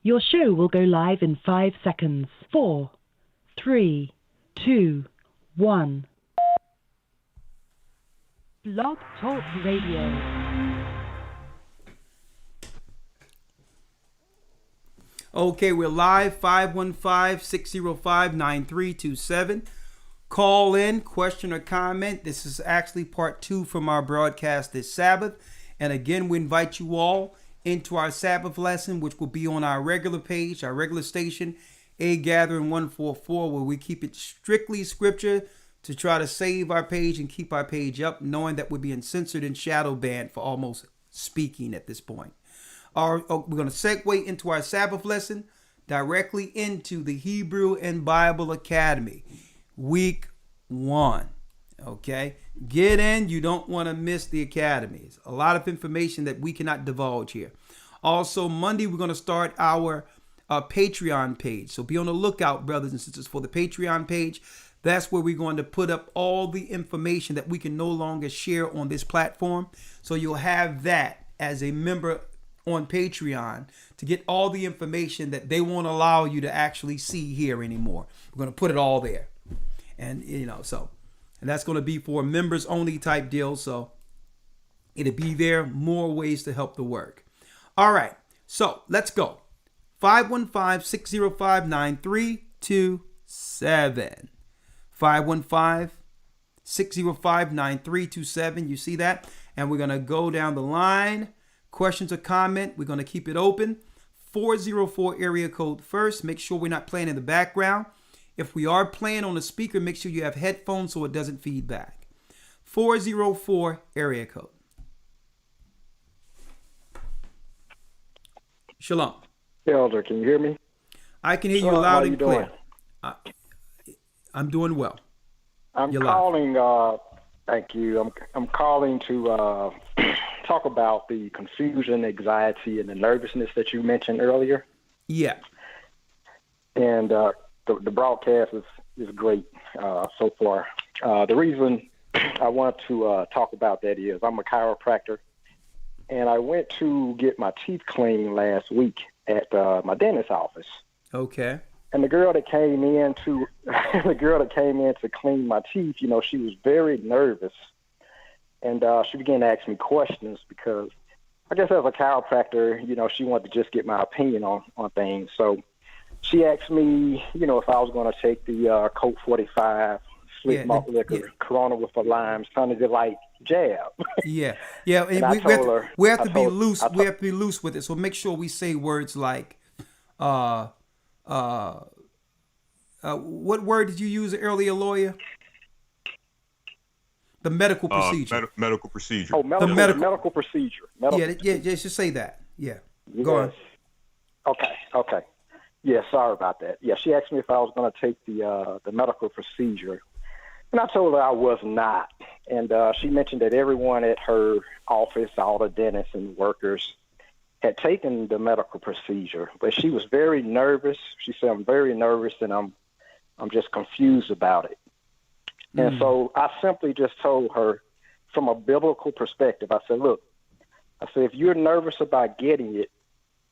Your show will go live in 5 seconds. 4, 3, 2, 1. Blog Talk Radio. Okay, we're live. 515-605-9327. Call in, question or comment. This is actually part 2 from our broadcast this Sabbath. And again, we invite you all into our Sabbath lesson, which will be on our regular page, our regular station, A Gathering 144, where we keep it strictly scripture to try to save our page and keep our page up, knowing that we're being censored and shadow banned for almost speaking at this point. We're going to segue into our Sabbath lesson directly into the Hebrew and Bible Academy, week 1. Okay, get in. You don't want to miss the academies. A lot of information that we cannot divulge here. Also, Monday, we're going to start our Patreon page. So be on the lookout, brothers and sisters, for the Patreon page. That's where we're going to put up all the information that we can no longer share on this platform. So you'll have that as a member on Patreon to get all the information that they won't allow you to actually see here anymore. We're going to put it all there. And, and that's going to be for members only type deal. So it'll be there. More ways to help the work. All right. So let's go. 515-605-9327. 515-605-9327. You see that? And we're going to go down the line. Questions or comment, we're going to keep it open. 404 area code first. Make sure we're not playing in the background. If we are playing on a speaker, make sure you have headphones so it doesn't feed back. 404 area code. Shalom. Elder, can you hear me? I can hear you loud and clear. I'm doing well. I'm calling. Thank you. I'm calling to talk about the confusion, anxiety, and the nervousness that you mentioned earlier. Yeah. And the broadcast is great so far. The reason I want to talk about that is I'm a chiropractor, and I went to get my teeth cleaned last week at my dentist's office. Okay. And the girl that came in to clean my teeth, she was very nervous, and she began to ask me questions because I guess as a chiropractor, she wanted to just get my opinion on things. So she asked me, if I was going to take the Colt 45, slick malt liquor, Corona with a lime, sounded like jab. Yeah. And I told her, we have to be loose. We have to be loose with it. So make sure we say words like, what word did you use earlier, lawyer? The medical procedure. Medical procedure. Oh, medical procedure. Just say that. Yeah. Yes. Go on. Okay. Yeah, sorry about that. Yeah, she asked me if I was going to take the medical procedure, and I told her I was not. And she mentioned that everyone at her office, all the dentists and workers, had taken the medical procedure, but she was very nervous. She said, "I'm very nervous, and I'm just confused about it." And so I simply just told her, from a biblical perspective, I said, look, if you're nervous about getting it,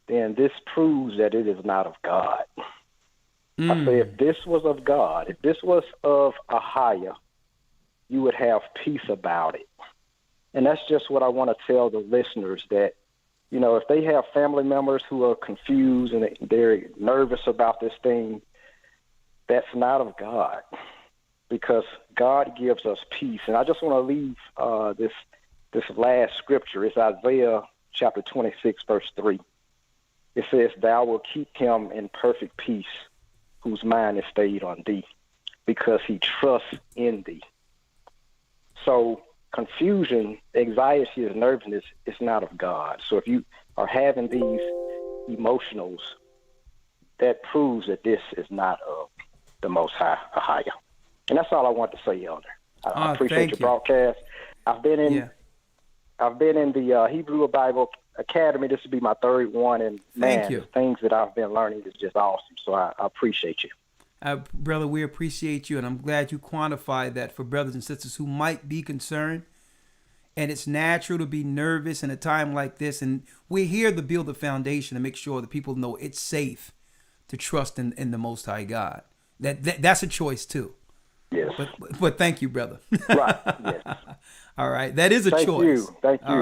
then this proves that it is not of God. I said, if this was of God, if this was of Ahayah, you would have peace about it. And that's just what I want to tell the listeners, that, if they have family members who are confused and they're nervous about this thing, that's not of God. Because God gives us peace. And I just want to leave this last scripture. It's Isaiah chapter 26, verse 3. It says, "Thou will keep him in perfect peace, whose mind is stayed on thee, because he trusts in thee." So confusion, anxiety, and nervousness is not of God. So if you are having these emotionals, that proves that this is not of the Most High, Ahayah. And that's all I want to say, Elder. I appreciate your broadcast. I've been in the Hebrew Bible Academy. This will be my third one, and the things that I've been learning is just awesome. So I appreciate you. Brother, we appreciate you, and I'm glad you quantified that for brothers and sisters who might be concerned. And it's natural to be nervous in a time like this, and we're here to build a foundation to make sure that people know it's safe to trust in the Most High God. That's a choice too. Yes. But thank you, brother. Right. Yes. All right. That is a choice. Thank you. All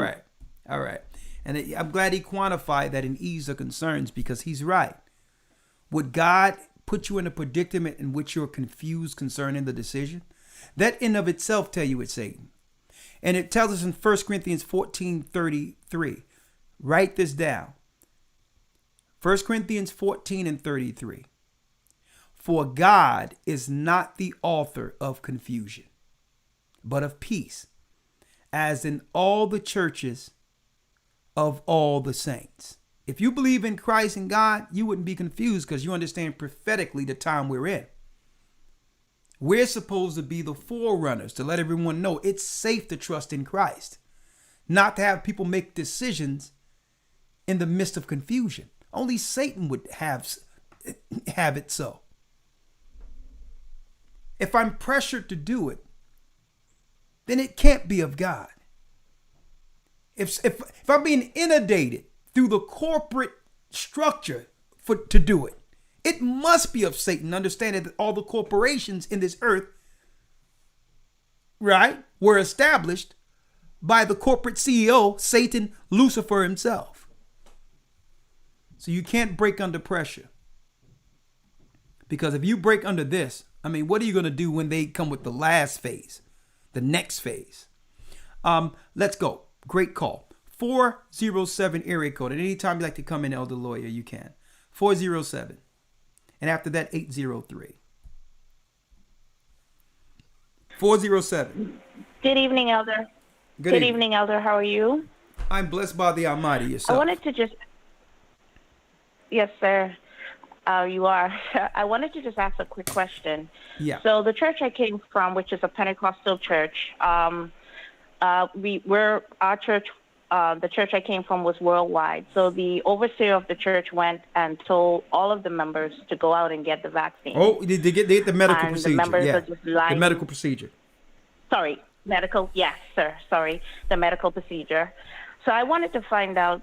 right. And I'm glad he quantified that and eased the concerns, because he's right. Would God put you in a predicament in which you're confused concerning the decision? That in of itself tell you it's Satan. And it tells us in 1 Corinthians 14:33. Write this down. 1 Corinthians 14:33. For God is not the author of confusion, but of peace, as in all the churches of all the saints. If you believe in Christ and God, you wouldn't be confused, because you understand prophetically the time we're in. We're supposed to be the forerunners to let everyone know it's safe to trust in Christ, not to have people make decisions in the midst of confusion. Only Satan would have it so. If I'm pressured to do it, then it can't be of God. If I'm being inundated through the corporate structure to do it, it must be of Satan, understanding that all the corporations in this earth, right, were established by the corporate CEO, Satan, Lucifer himself. So you can't break under pressure. Because if you break under this, what are you going to do when they come with the last phase, the next phase? Let's go. Great call. 407 area code. And anytime you'd like to come in, Elder Lawyer, you can. 407. And after that, 803. 407. Good evening, Elder. Good evening, Elder. How are you? I'm blessed by the Almighty. Yourself? I wanted to just... Yes, sir. You are. I wanted to just ask a quick question. Yeah. So the church I came from, which is a Pentecostal church, our church, the church I came from was worldwide. So the overseer of the church went and told all of the members to go out and get the vaccine. Oh, they get the medical and procedure. The members are just lying. The medical procedure. Sorry, medical. Yes, sir. Sorry, the medical procedure. So I wanted to find out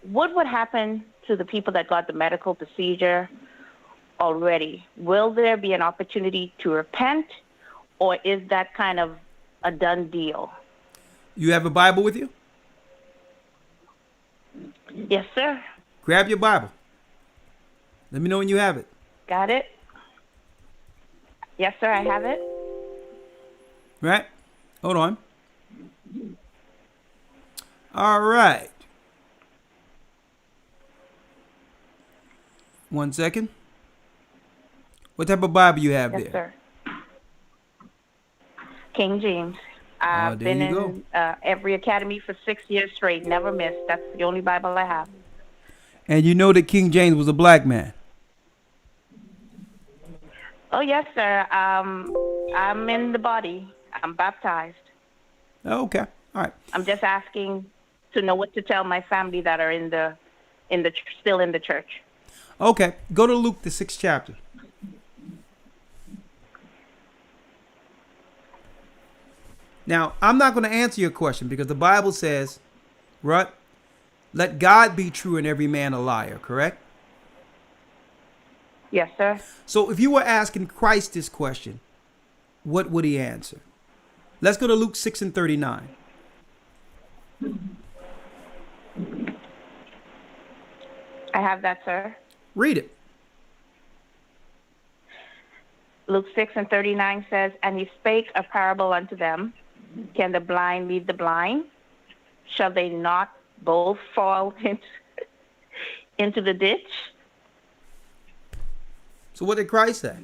what would happen to the people that got the medical procedure already. Will there be an opportunity to repent, or is that kind of a done deal? You have a Bible with you? Yes, sir. Grab your Bible. Let me know when you have it. Got it? Yes, sir, I have it. Right? Hold on. All right. 1 second. What type of Bible you have Yes, there? sir. King James. I've there been you in every academy for 6 years straight, never missed. That's the only Bible I have. And you know that King James was a black man. Oh, yes, sir. I'm in the body. I'm baptized. Okay. All right. I'm just asking to know what to tell my family that are still in the church. Okay. Go to Luke, the 6th chapter. Now, I'm not going to answer your question because the Bible says, right? Let God be true and every man a liar, correct? Yes, sir. So if you were asking Christ this question, what would he answer? Let's go to Luke 6 and 39. I have that, sir. Read it. Luke 6 and 39 says, And he spake a parable unto them. Can the blind lead the blind? Shall they not both fall into the ditch? So what did Christ say?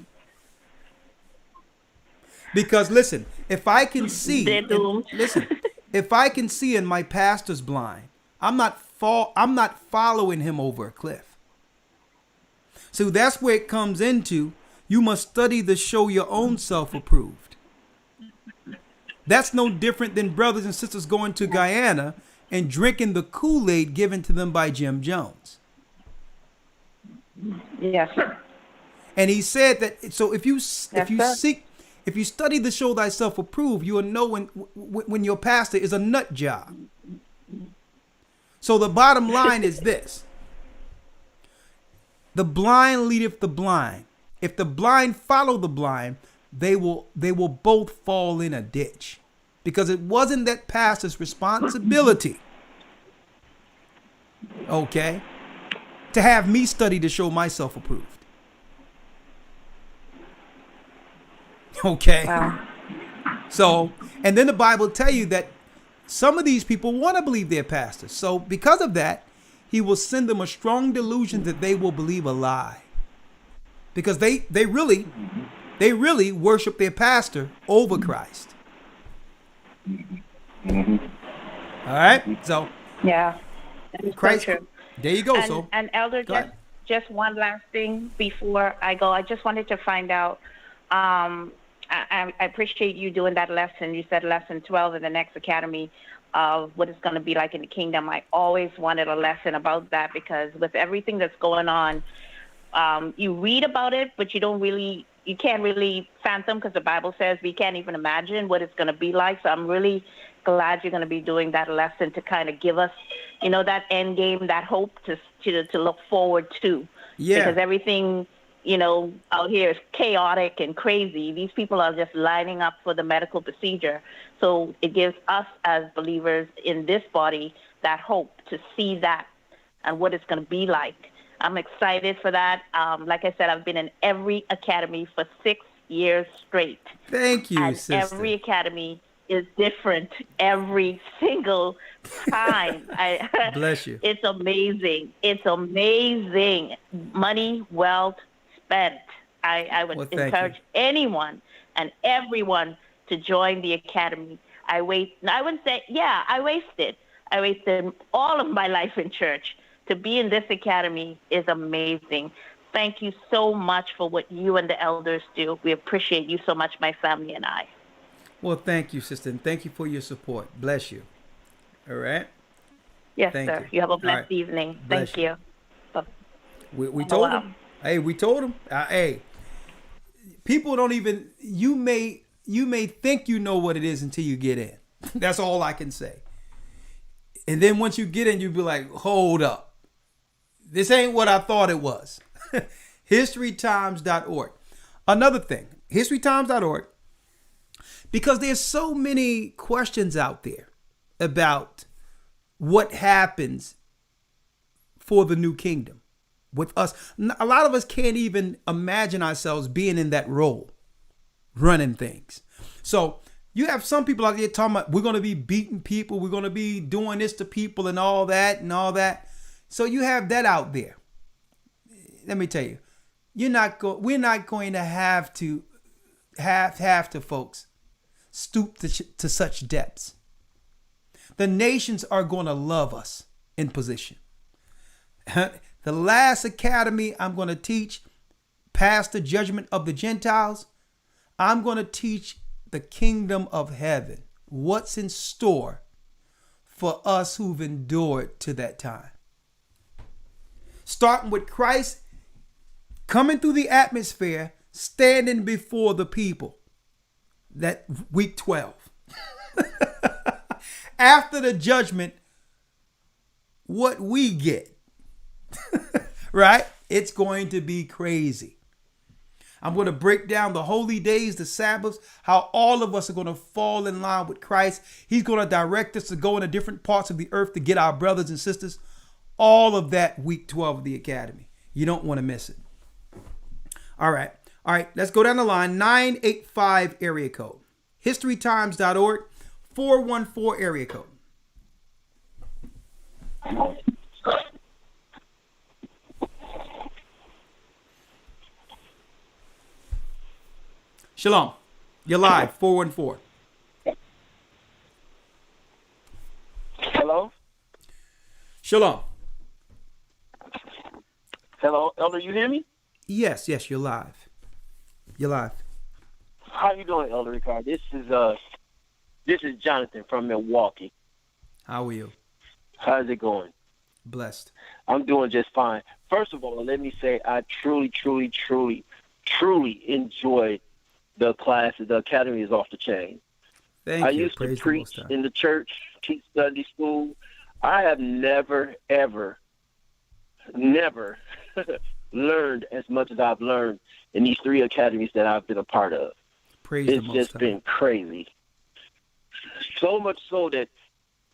Because listen, if I can see, They're doomed. listen, if I can see and my pastor's blind, I'm not following him over a cliff. So that's where it comes into. You must study to show your own self approved. That's no different than brothers and sisters going to Guyana and drinking the Kool-Aid given to them by Jim Jones. Yes, sir. And he said that. So if you sir. if you study to show thyself approved, you will know when your pastor is a nut job. So the bottom line is this: the blind leadeth the blind. If the blind follow the blind, they will both fall in a ditch, because it wasn't that pastor's responsibility, okay, to have me study to show myself approved. Okay. Wow. So, and then the Bible tell you that some of these people want to believe they're pastors. So because of that, he will send them a strong delusion that they will believe a lie. Because they really worship their pastor over Christ. Mm-hmm. All right. So yeah, that is Christ, so true. there you go. And, and Elder, just one last thing before I go. I just wanted to find out. I appreciate you doing that lesson. You said lesson 12 in the next academy of what it's going to be like in the kingdom. I always wanted a lesson about that, because with everything that's going on, you read about it, but you can't really fathom, because the Bible says we can't even imagine what it's going to be like. So I'm really glad you're going to be doing that lesson to kind of give us, that end game, that hope to look forward to. Yeah. Because everything, out here is chaotic and crazy. These people are just lining up for the medical procedure. So it gives us as believers in this body that hope to see that and what it's going to be like. I'm excited for that. Like I said, I've been in every academy for 6 years straight. Thank you, and sister. Every academy is different every single time. Bless you. It's amazing. It's amazing. Money well spent. I would encourage anyone and everyone to join the academy. I wasted all of my life in church. To be in this academy is amazing. Thank you so much for what you and the elders do. We appreciate you so much, my family and I. Well, thank you, sister, and thank you for your support. Bless you. All right? Yes, sir. You have a blessed evening. Thank you. We told him. Hey, we told him. Hey, people don't even, you may think you know what it is until you get in. That's all I can say. And then once you get in, you'll be like, hold up. This ain't what I thought it was. Historytimes.org. Another thing, historytimes.org, because there's so many questions out there about what happens for the new kingdom with us. A lot of us can't even imagine ourselves being in that role, running things. So you have some people out there talking about we're going to be beating people, we're going to be doing this to people and all that and all that. So you have that out there. Let me tell you, we're not going to have to folks stoop to such depths. The nations are going to love us in position. The last academy I'm going to teach, past the judgment of the Gentiles, I'm going to teach the kingdom of heaven, what's in store for us who've endured to that time. Starting with Christ coming through the atmosphere, standing before the people. That week 12. After the judgment, what we get, right? It's going to be crazy. I'm going to break down the holy days, the Sabbaths, how all of us are going to fall in line with Christ. He's going to direct us to go into different parts of the earth to get our brothers and sisters. All of that week 12 of the Academy. You don't want to miss it. All right. Let's go down the line. 985 area code. historytimes.org, 414 area code. Shalom. You're live, 414. Hello? Shalom. Hello, Elder, you hear me? Yes, you're live. You're live. How you doing, Elder Ricard? This is Jonathan from Milwaukee. How are you? How's it going? Blessed. I'm doing just fine. First of all, let me say I truly enjoyed the classes. The Academy is off the chain. Thank you. I used to preach in the church, teach Sunday school. I have never, ever learned as much as I've learned in these 3 academies that I've been a part of. It's just been crazy. So much so that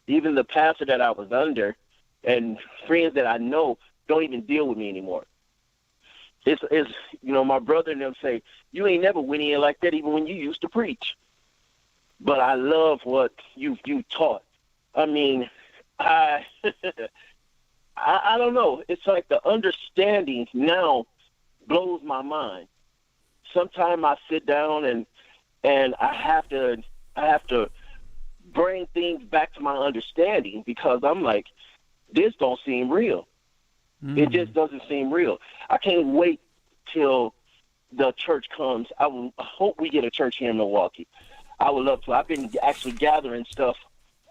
even the pastor that I was under and friends that I know don't even deal with me anymore. It's my brother and them say, you ain't never went in like that even when you used to preach. But I love what you taught. I mean, I don't know. It's like the understanding now blows my mind. Sometimes I sit down and I have to bring things back to my understanding because I'm like, this don't seem real. It just doesn't seem real. I can't wait till the church comes. I hope we get a church here in Milwaukee. I would love to. I've been actually gathering stuff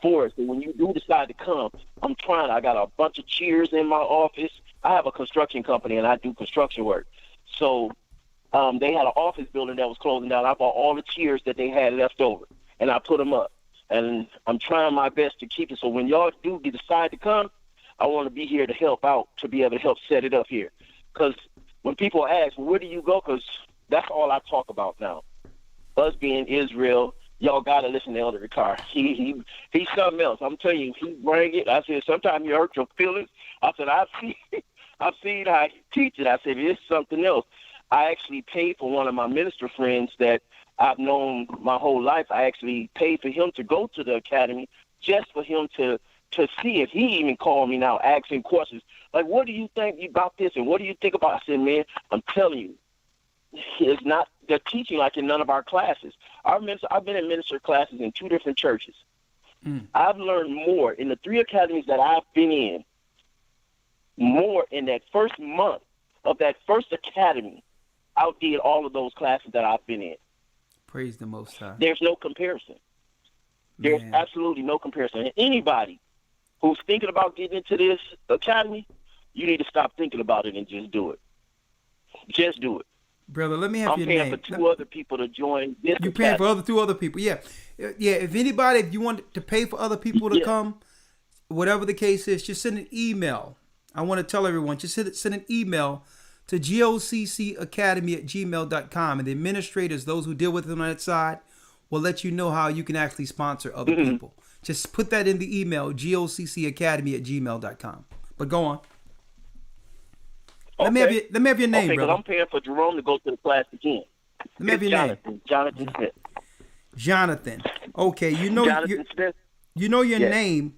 for us. And when you do decide to come, I'm trying. I got a bunch of chairs in my office. I have a construction company, and I do construction work. So they had an office building that was closing down. I bought all the chairs that they had left over, and I put them up. And I'm trying my best to keep it. So when y'all do decide to come, I want to be here to help out, to be able to help set it up here. Because when people ask, well, where do you go? Because that's all I talk about now. Us being Israel, y'all got to listen to Elder Ricard. He's something else. I'm telling you, he bring it. I said, sometimes you hurt your feelings. I said, I've seen how he teach it. I said, it's something else. I actually paid for one of my minister friends that I've known my whole life. I actually paid for him to go to the academy just for him to see it. He even called me now asking questions like, what do you think about this and what do you think about it? I said, man, I'm telling you, it's not the teaching like in none of our classes. I've been in minister classes in 2 different churches. I've learned more in the 3 academies that I've been in, more in that first month of that first academy outdid all of those classes that I've been in. Praise the Most High. There's no comparison. There's absolutely no comparison. And anybody who's thinking about getting into this academy, you need to stop thinking about it and just do it. Just do it. Brother, let me have your name. I'm paying for 2 other people to join this academy. You're paying for 2 other people. Yeah. If you want to pay for other people to come, whatever the case is, just send an email. I want to tell everyone, just send an email to GOCCacademy@gmail.com. And the administrators, those who deal with them on that side, will let you know how you can actually sponsor other people. Just put that in the email, GOCCacademy@gmail.com. But go on. Let me have your name, okay, brother. I'm paying for Jerome to go to the class again. Let me have your name. Jonathan Smith. Jonathan. Okay, you know Jonathan Smith. You know your Yes. name.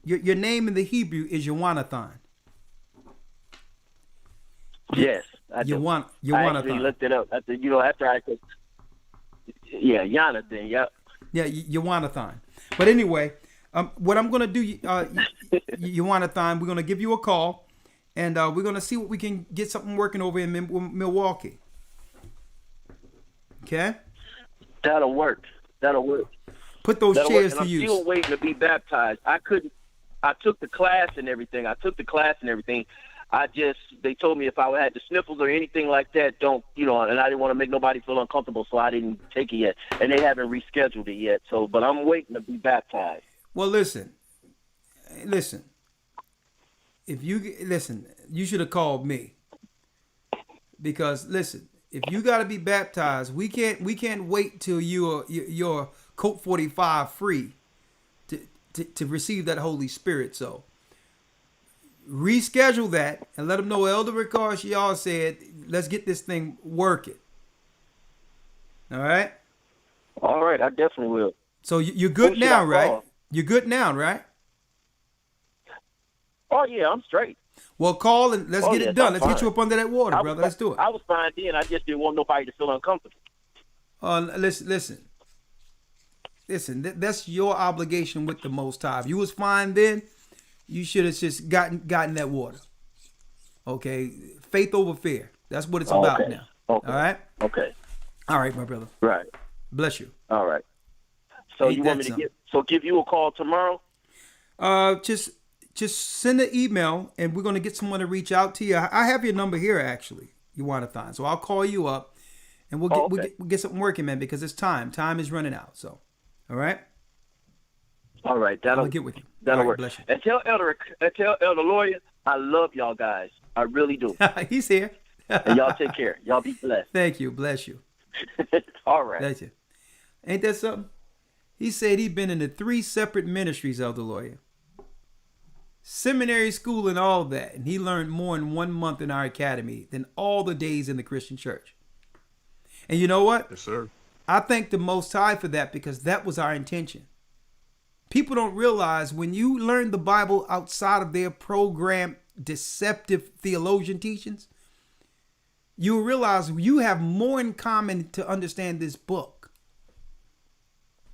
Your name in the Hebrew is Yawanathan. Yes, I do. I actually Yawanathan. looked it up. After I could. Yeah, Jonathan. Yep. Yeah, Yawanathan. But anyway, what I'm gonna do, Yawanathan, we're gonna give you a call, and we're gonna see what we can get something working over in Milwaukee. Okay. That'll work. Put those That'll chairs work. And to use. I'm still waiting to be baptized. I took the class and everything. They told me if I had the sniffles or anything like that, don't, and I didn't want to make nobody feel uncomfortable, so I didn't take it yet. And they haven't rescheduled it yet. So, but I'm waiting to be baptized. Well, listen. If you should have called me. Because listen, if you got to be baptized, we can't wait till you're Colt 45 free to receive that Holy Spirit. So reschedule that and let them know Elder Ricard y'all said, let's get this thing working. All right? All right, I definitely will. So you're good now, right? You're good now, right? Oh, yeah, I'm straight. Well, call and let's get it done. Let's get you up under that water, brother. Let's do it. I was fine then. I just didn't want nobody to feel uncomfortable. Listen. That's your obligation with the Most High. If you was fine then, you should have just gotten that water. Okay, faith over fear. That's what it's about now. Okay. All right. Okay. All right, my brother. Right. Bless you. All right. So Ain't you want me to give you a call tomorrow? Just send an email and we're gonna get someone to reach out to you. I have your number here actually, Yawanathan. So I'll call you up and we'll get something working, man, because it's time. Time is running out. So, all right. All right, I'll get with you. That'll All right, work. bless you. And tell Elder Lawyer, I love y'all guys. I really do. He's here. And y'all take care. Y'all be blessed. Thank you. Bless you. All right. Bless you. Ain't that something? He said he'd been in the 3 separate ministries, Elder Lawyer. Seminary school and all that. And he learned more in 1 month in our academy than all the days in the Christian church. And you know what? Yes, sir. I thank the Most High for that because that was our intention. People don't realize when you learn the Bible outside of their program deceptive theologian teachings, you realize you have more in common to understand this book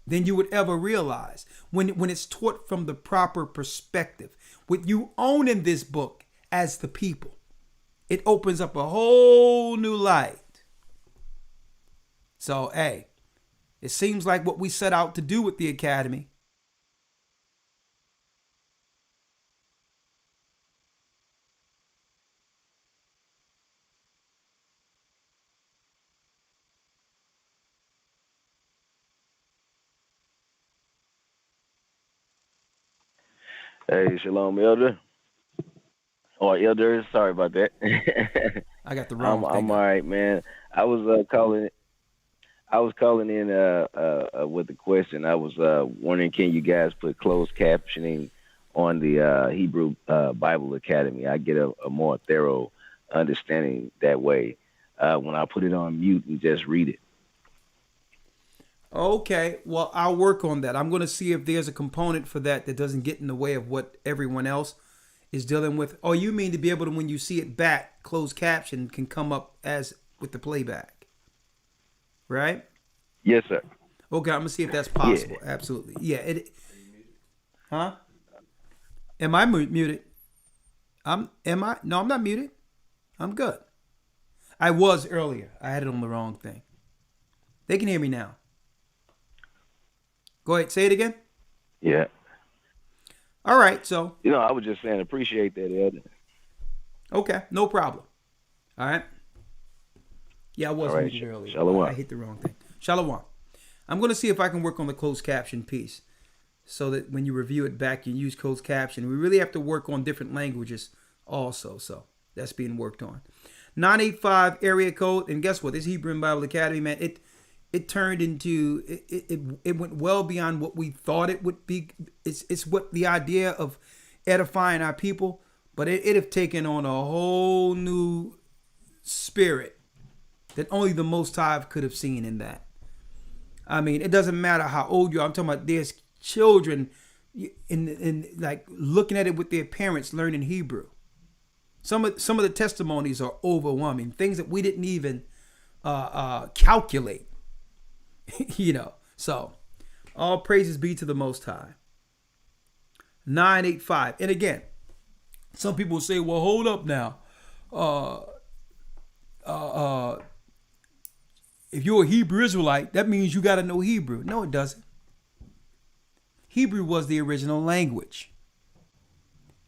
than you would ever realize when it's taught from the proper perspective. With you owning this book as the people, it opens up a whole new light. So, hey, it seems like what we set out to do with the academy. Hey, shalom, Elder. Or Elders, sorry about that. I got the wrong thing. I'm all right, man. I was calling in with a question. I was wondering, can you guys put closed captioning on the Hebrew Bible Academy? I get a more thorough understanding that way when I put it on mute and just read it. Okay, well, I'll work on that. I'm going to see if there's a component for that doesn't get in the way of what everyone else is dealing with. Oh, you mean to be able to, when you see it back, closed caption can come up as with the playback, right? Yes, sir. Okay, I'm going to see if that's possible. Yeah. Absolutely. Yeah. Huh? Am I muted? No, I'm not muted. I'm good. I was earlier. I had it on the wrong thing. They can hear me now. Go ahead. Say it again. Yeah. All right. So. I was just saying, appreciate that, Elder. Okay. No problem. All right. Yeah, I was right. muted earlier. Shalom. I hit the wrong thing. Shalom. I'm going to see if I can work on the closed caption piece so that when you review it back, you use closed caption. We really have to work on different languages also. So that's being worked on. 985 area code. And guess what? This Hebrew Bible Academy, man, it turned into, it went well beyond what we thought it would be. It's what the idea of edifying our people. But it have taken on a whole new spirit that only the Most High could have seen in that. I mean, it doesn't matter how old you are. I'm talking about there's children in like looking at it with their parents learning Hebrew. Some of the testimonies are overwhelming. Things that we didn't even calculate. You know. So all praises be to the Most High. 985. And again, some people say, well, hold up now. If you're a Hebrew Israelite, that means you got to know Hebrew. No, it doesn't. Hebrew was the original language.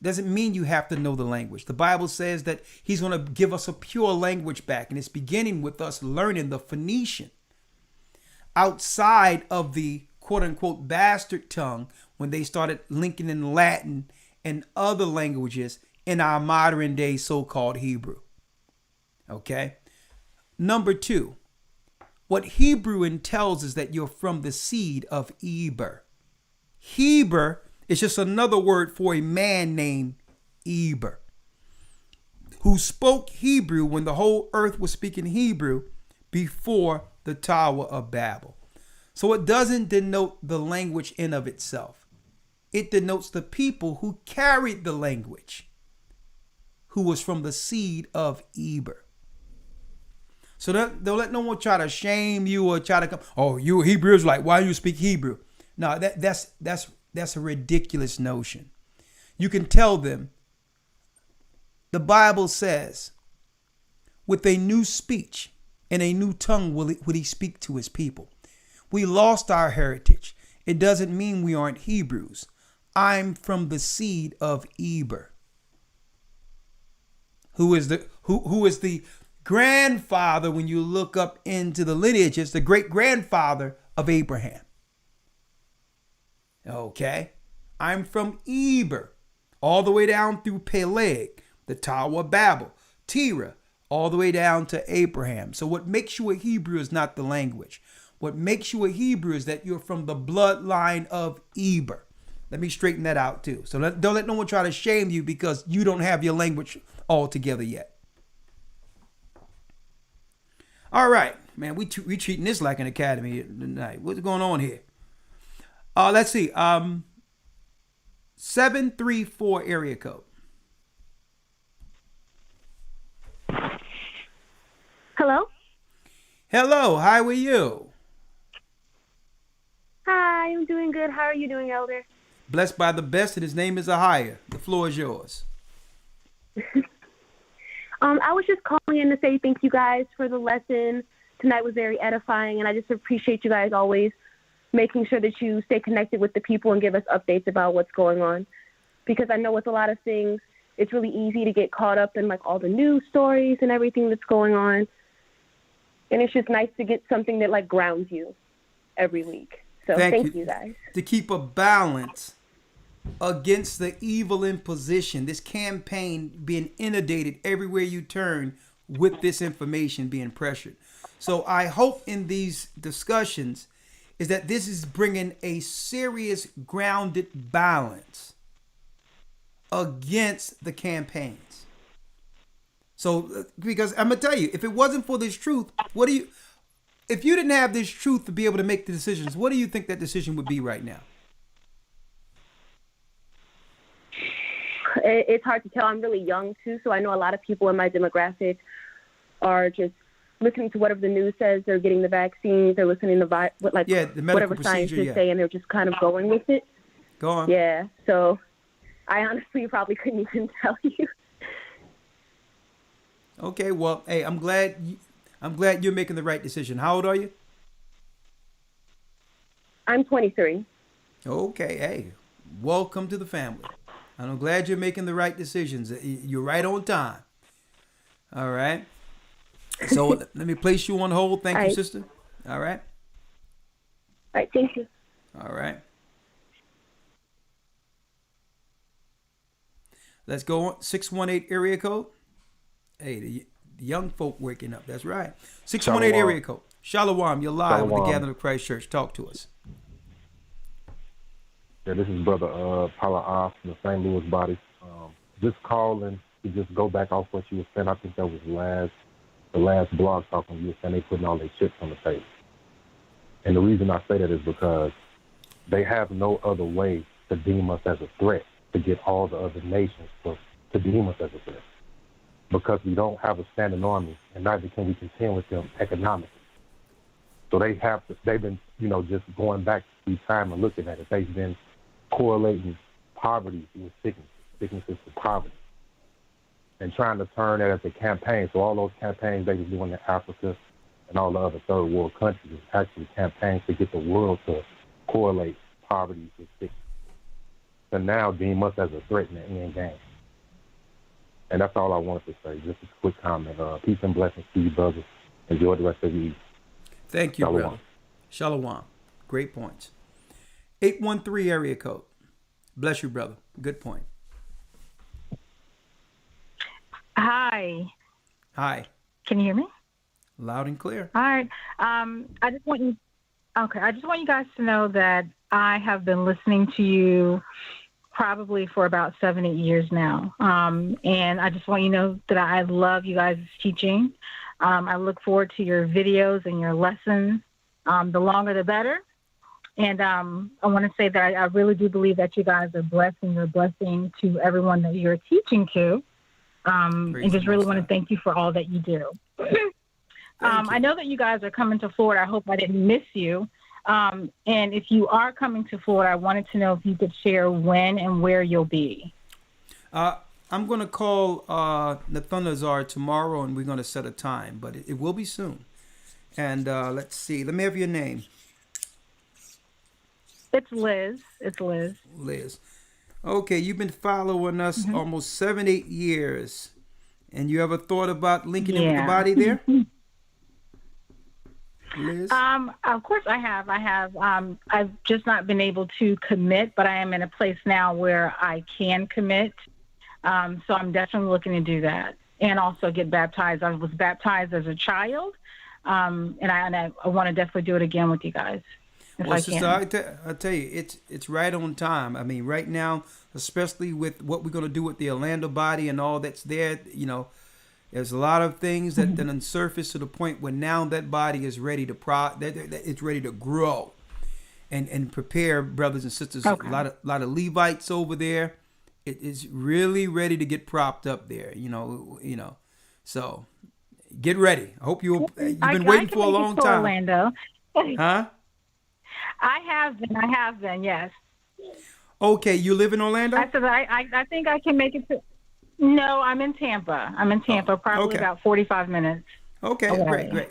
Doesn't mean you have to know the language. The Bible says that he's going to give us a pure language back. And it's beginning with us learning the Phoenician. Outside of the quote unquote bastard tongue, when they started linking in Latin and other languages in our modern day so-called Hebrew. Okay. Number 2, what Hebrew tells is that you're from the seed of Eber. Heber is just another word for a man named Eber, who spoke Hebrew when the whole earth was speaking Hebrew before the Tower of Babel. So it doesn't denote the language in of itself. It denotes the people who carried the language, who was from the seed of Eber. So don't let no one try to shame you or try to come, oh, you Hebrew Israelite, why do you speak Hebrew? No, that's a ridiculous notion. You can tell them, the Bible says, with a new speech and a new tongue would he speak to his people. We lost our heritage. It doesn't mean we aren't Hebrews. I'm from the seed of Eber, who is the grandfather, when you look up into the lineages, the great grandfather of Abraham. Okay, I'm from Eber, all the way down through Peleg, the Tower of Babel, Terah, all the way down to Abraham. So what makes you a Hebrew is not the language. What makes you a Hebrew is that you're from the bloodline of Eber. Let me straighten that out too. So don't let no one try to shame you because you don't have your language all together yet. All right, man, we treating this like an academy tonight. What's going on here? Let's see. 734 area code. Hello? Hello, how are you? Hi, I'm doing good. How are you doing, Elder? Blessed by the best, and his name is Ahayah. The floor is yours. I was just calling in to say thank you guys for the lesson. Tonight was very edifying, and I just appreciate you guys always making sure that you stay connected with the people and give us updates about what's going on. Because I know with a lot of things, it's really easy to get caught up in like all the news stories and everything that's going on. And it's just nice to get something that like grounds you every week. So thank you guys. To keep a balance against the evil imposition, this campaign being inundated everywhere you turn with this information being pressured. So I hope in these discussions is that this is bringing a serious grounded balance against the campaigns. So, because I'm going to tell you, if it wasn't for this truth, if you didn't have this truth to be able to make the decisions, what do you think that decision would be right now? It's hard to tell. I'm really young too, so I know a lot of people in my demographic are just listening to whatever the news says. They're getting the vaccines. They're listening to the whatever scientists say, and they're just kind of going with it. Go on. Yeah. So I honestly probably couldn't even tell you. Okay. Well, hey, I'm glad you're making the right decision. How old are you? I'm 23. Okay. Hey, welcome to the family. And I'm glad you're making the right decisions. You're right on time. All right. So let me place you on hold. Thank you, sister. All right. All right. Thank you. All right. Let's go on. 618 area code. Hey, the young folk waking up. That's right. 618 area code. Shalom. You're live with the Gathering of Christ Church. Talk to us. Yeah, this is Brother Paula from the St. Louis body. just calling to just go back off what you were saying. I think that was the last blog talk when you were saying they putting all their chips on the table. And the reason I say that is because they have no other way to deem us as a threat, to get all the other nations to deem us as a threat. Because we don't have a standing army, and neither can we contend with them economically. So they've been, just going back through time and looking at it. They've been correlating poverty with sicknesses to poverty, and trying to turn that as a campaign. So all those campaigns they were doing in Africa and all the other third world countries is actually campaigns to get the world to correlate poverty with sickness. To now deem us as a threat in the end game. And that's all I wanted to say. Just a quick comment. Peace and blessings to you, brothers. Enjoy the rest of the evening. Thank you, brother. Shalom. Great points. 813 area code. Bless you, brother. Good point. Hi. Hi. Can you hear me? Loud and clear. All right. I just want you guys to know that I have been listening to you probably for about 7-8 years now. And I just want you to know that I love you guys' teaching. I look forward to your videos and your lessons. The longer, the better. And I want to say that I really do believe that you guys are blessed, and you're a blessing to everyone that you're teaching to. And just really want to thank you for all that you do. I know that you guys are coming to Florida. I hope I didn't miss you. And if you are coming to Florida, I wanted to know if you could share when and where you'll be. I'm going to call Nathanael tomorrow, and we're going to set a time, but it will be soon. And let's see. Let me have your name. It's Liz. It's Liz. Liz. Okay, you've been following us almost 7-8 years. And you ever thought about linking in with the body there? Liz? Of course I have. I've just not been able to commit, but I am in a place now where I can commit. So I'm definitely looking to do that and also get baptized. I was baptized as a child, and I want to definitely do it again with you guys. Well, sister, I tell you, it's right on time. I mean, right now, especially with what we're going to do with the Orlando body and all that's there, there's a lot of things that then surface to the point where now that body is ready to it's ready to grow, and prepare brothers and sisters. Okay. A lot of Levites over there. It is really ready to get propped up there. So get ready. I hope you've been waiting for a long time. Orlando. Huh? I have been, yes. Okay, you live in Orlando? I said I think I can make it to. No, I'm in Tampa. Probably about 45 minutes. Okay, away. great.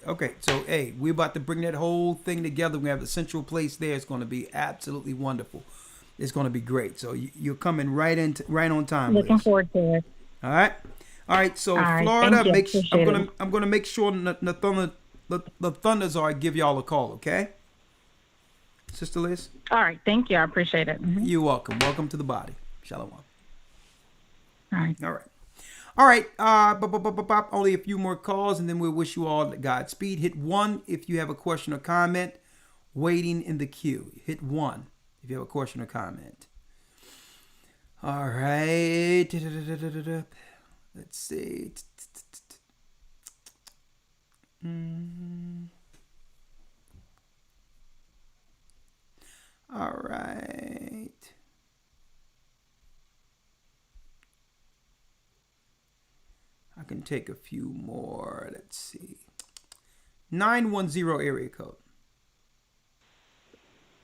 Okay, so hey, we're about to bring that whole thing together. We have the central place there. It's going to be absolutely wonderful. It's going to be great. So you're coming right on time. Looking forward to it. All right. So Florida, I'm going to make sure the Thunders give y'all a call. Okay. Sister Liz? All right. Thank you. I appreciate it. Mm-hmm. You're welcome. Welcome to the body. Shalom. All right. Only a few more calls, and then we'll wish you all Godspeed. Hit 1 if you have a question or comment. Waiting in the queue. Hit 1 if you have a question or comment. All right. Let's see. All right. I can take a few more. Let's see. 910 area code.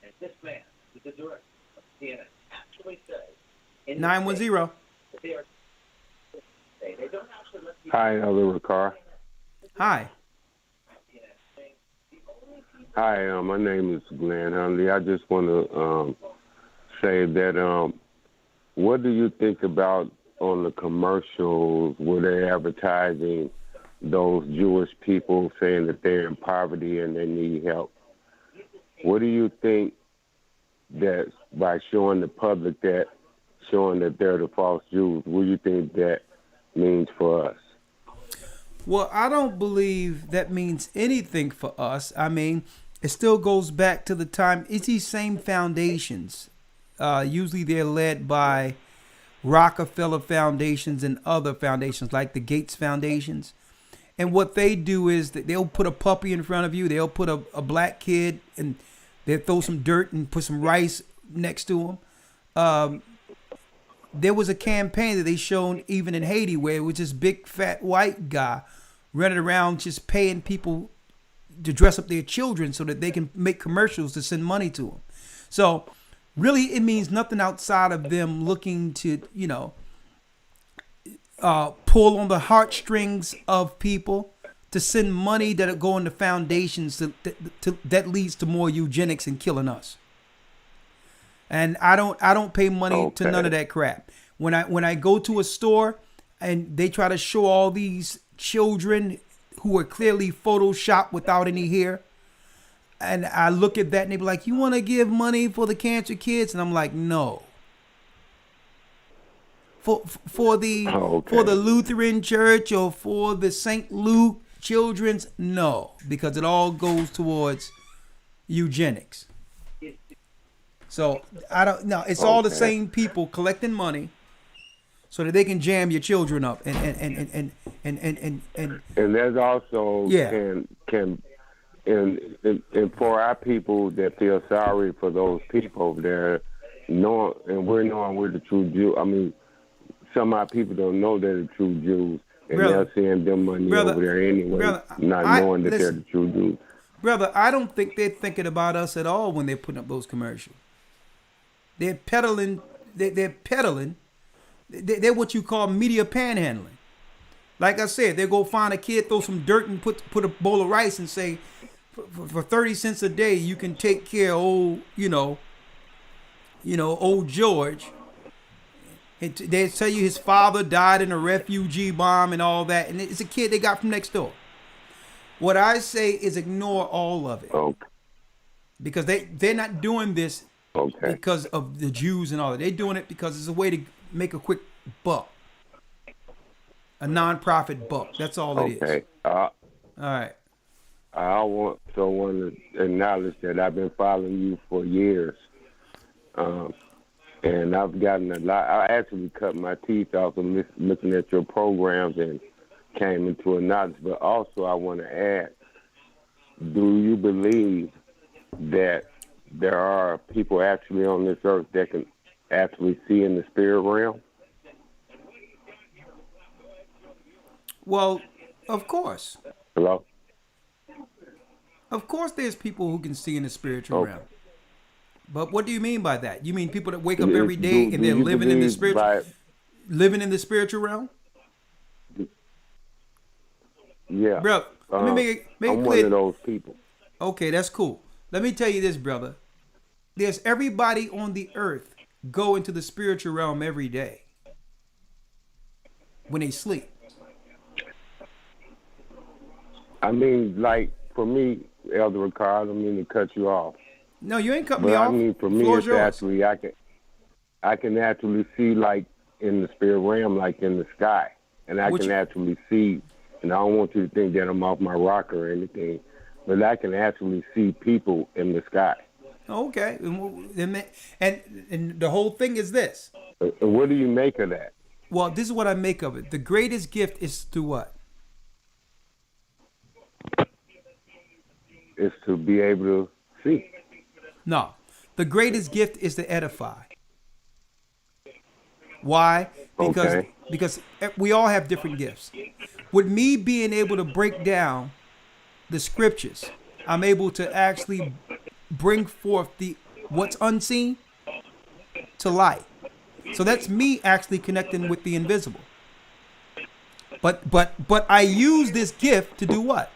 And this man, with the director of TMH, actually says 910. Hi, Elder Ricard. Hi. Hi, my name is Glenn Hundley. I just want to say that what do you think about on the commercials where they're advertising those Jewish people saying that they're in poverty and they need help? What do you think that by showing the public that, showing that they're the false Jews, what do you think that means for us? Well, I don't believe that means anything for us. I mean, it still goes back to the time. It's these same foundations. Usually they're led by Rockefeller foundations and other foundations like the Gates foundations. And what they do is that they'll put a puppy in front of you. They'll put a black kid and they'll throw some dirt and put some rice next to them. There was a campaign that they shown even in Haiti where it was this big fat white guy running around just paying people to dress up their children so that they can make commercials to send money to them. So really it means nothing outside of them looking to, you know, pull on the heartstrings of people to send money that go into foundations that leads to more eugenics and killing us. And I don't pay money to none of that crap. When I go to a store and they try to show all these children who are clearly photoshopped without any hair, and I look at that and they be like, "You want to give money for the cancer kids?" And I'm like, "No." For the Lutheran Church or for the St. Luke Children's, no, because it all goes towards eugenics. So I don't know. It's all the same people collecting money so that they can jam your children up and there's also can and for our people that feel sorry for those people, they're knowing, and we're knowing we're the true Jew. I mean, some of our people don't know they're the true Jews, and they're sending them money over there anyway, knowing that they're the true Jews. Brother, I don't think they're thinking about us at all when they're putting up those commercials. They're peddling. They're peddling. They're what you call media panhandling. Like I said, they go find a kid, throw some dirt, and put a bowl of rice, and say, for 30 cents a day, you can take care of old, old George. They tell you his father died in a refugee bomb and all that, and it's a kid they got from next door. What I say is ignore all of it, because they're not doing this because of the Jews and all that. They're doing it because it's a way to make a quick buck, a non-profit buck. That's all it is. All right. I want someone to acknowledge that I've been following you for years. And I've gotten a lot. I actually cut my teeth off and looking at your programs and came into a knowledge. But also I want to add, do you believe that there are people actually on this earth that can actually see in the spirit realm? Well, of course. Hello? Of course there's people who can see in the spiritual realm. But what do you mean by that? You mean people that wake up every day and they're living in the spiritual realm? Yeah. Bro, let me make it I'm clear. one of those people. Okay, that's cool. Let me tell you this, brother. There's everybody on the earth go into the spiritual realm every day when they sleep. I mean, like, for me, Elder Ricard, I don't mean to cut you off. No, you ain't cut me off. But I mean, for me, it's actually, I can actually see, like, in the spirit realm, like in the sky. And I can actually see, and I don't want you to think that I'm off my rocker or anything, but I can actually see people in the sky. Okay. And the whole thing is this. What do you make of that? Well, this is what I make of it. The greatest gift is to what? Is to be able to see. No. The greatest gift is to edify. Why? Because we all have different gifts. With me being able to break down the scriptures, I'm able to actually bring forth what's unseen to light. So that's me actually connecting with the invisible. But I use this gift to do what?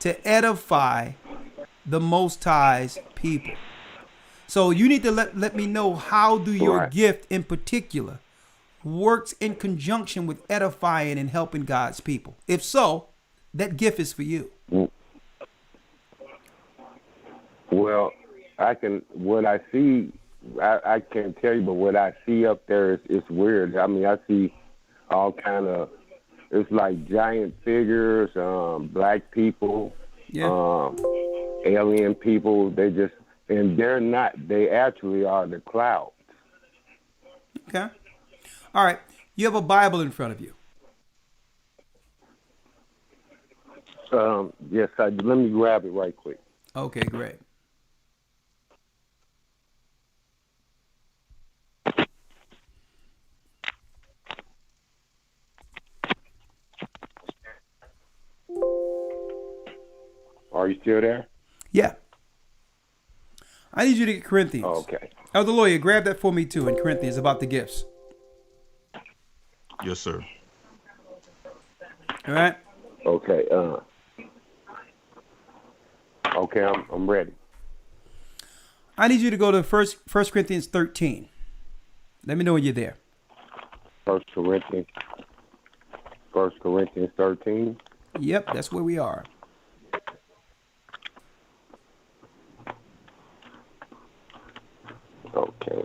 To edify the Most High's people. So you need to let me know, how do your gift in particular works in conjunction with edifying and helping God's people? If so, that gift is for you. Well, what I see, I can't tell you, but what I see up there is weird. I mean, I see all kind of, it's like giant figures, black people, alien people. They actually are the clouds. Okay. All right. You have a Bible in front of you. Yes, I do. Let me grab it right quick. Okay, great. Are you still there? Yeah. I need you to get Corinthians. Oh, okay. Elder Lawyer, grab that for me too in Corinthians about the gifts. Yes, sir. All right. Okay. Okay, I'm ready. I need you to go to First Corinthians 13. Let me know when you're there. 1 Corinthians 13. Yep, that's where we are. Okay.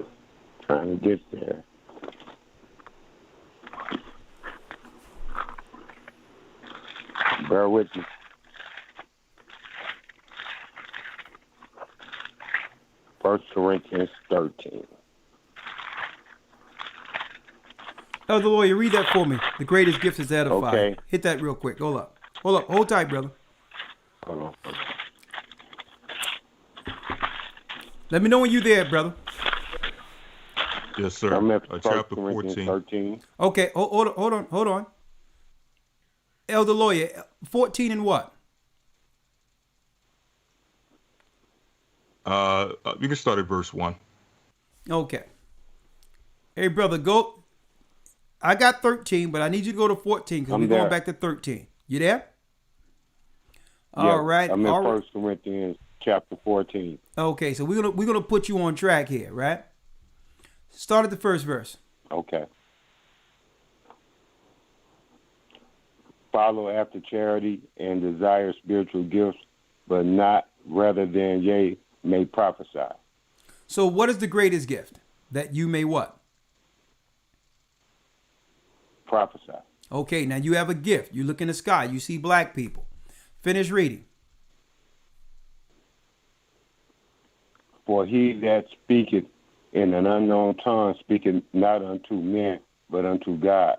Trying to get there. Bear with me. First Corinthians 13. Elder Lawyer, read that for me. The greatest gift is edify. Okay. Hit that real quick. Hold up. Hold tight, brother. Hold on. Let me know when you're there, brother. Yes, sir. I'm at Chapter 14. 13. Okay, hold on. Elder Lawyer, 14 and what? You can start at verse 1. Okay. Hey, brother, go. I got 13, but I need you to go to 14 because we're going back to 13. You there? All right. I'm in 1 Corinthians chapter 14. Okay, so we're gonna put you on track here, right? Start at the first verse. Okay. Follow after charity and desire spiritual gifts, but not rather than ye may prophesy. So what is the greatest gift? That you may what? Prophesy. Okay, now you have a gift. You look in the sky. You see black people. Finish reading. For he that speaketh in an unknown tongue speaketh not unto men, but unto God.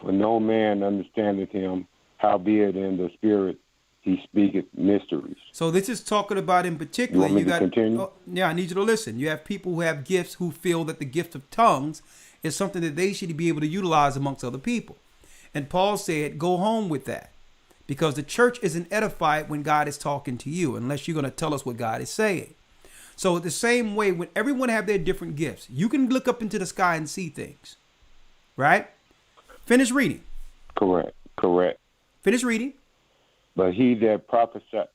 For no man understandeth him, howbeit in the spirit he speaketh mysteries. So this is talking about in particular. You want me to continue? Yeah, I need you to listen. You have people who have gifts who feel that the gift of tongues is something that they should be able to utilize amongst other people. And Paul said, go home with that. Because the church isn't edified when God is talking to you, unless you're going to tell us what God is saying. So the same way, when everyone have their different gifts, you can look up into the sky and see things. Right? Finish reading. Correct. Finish reading. But he that prophesied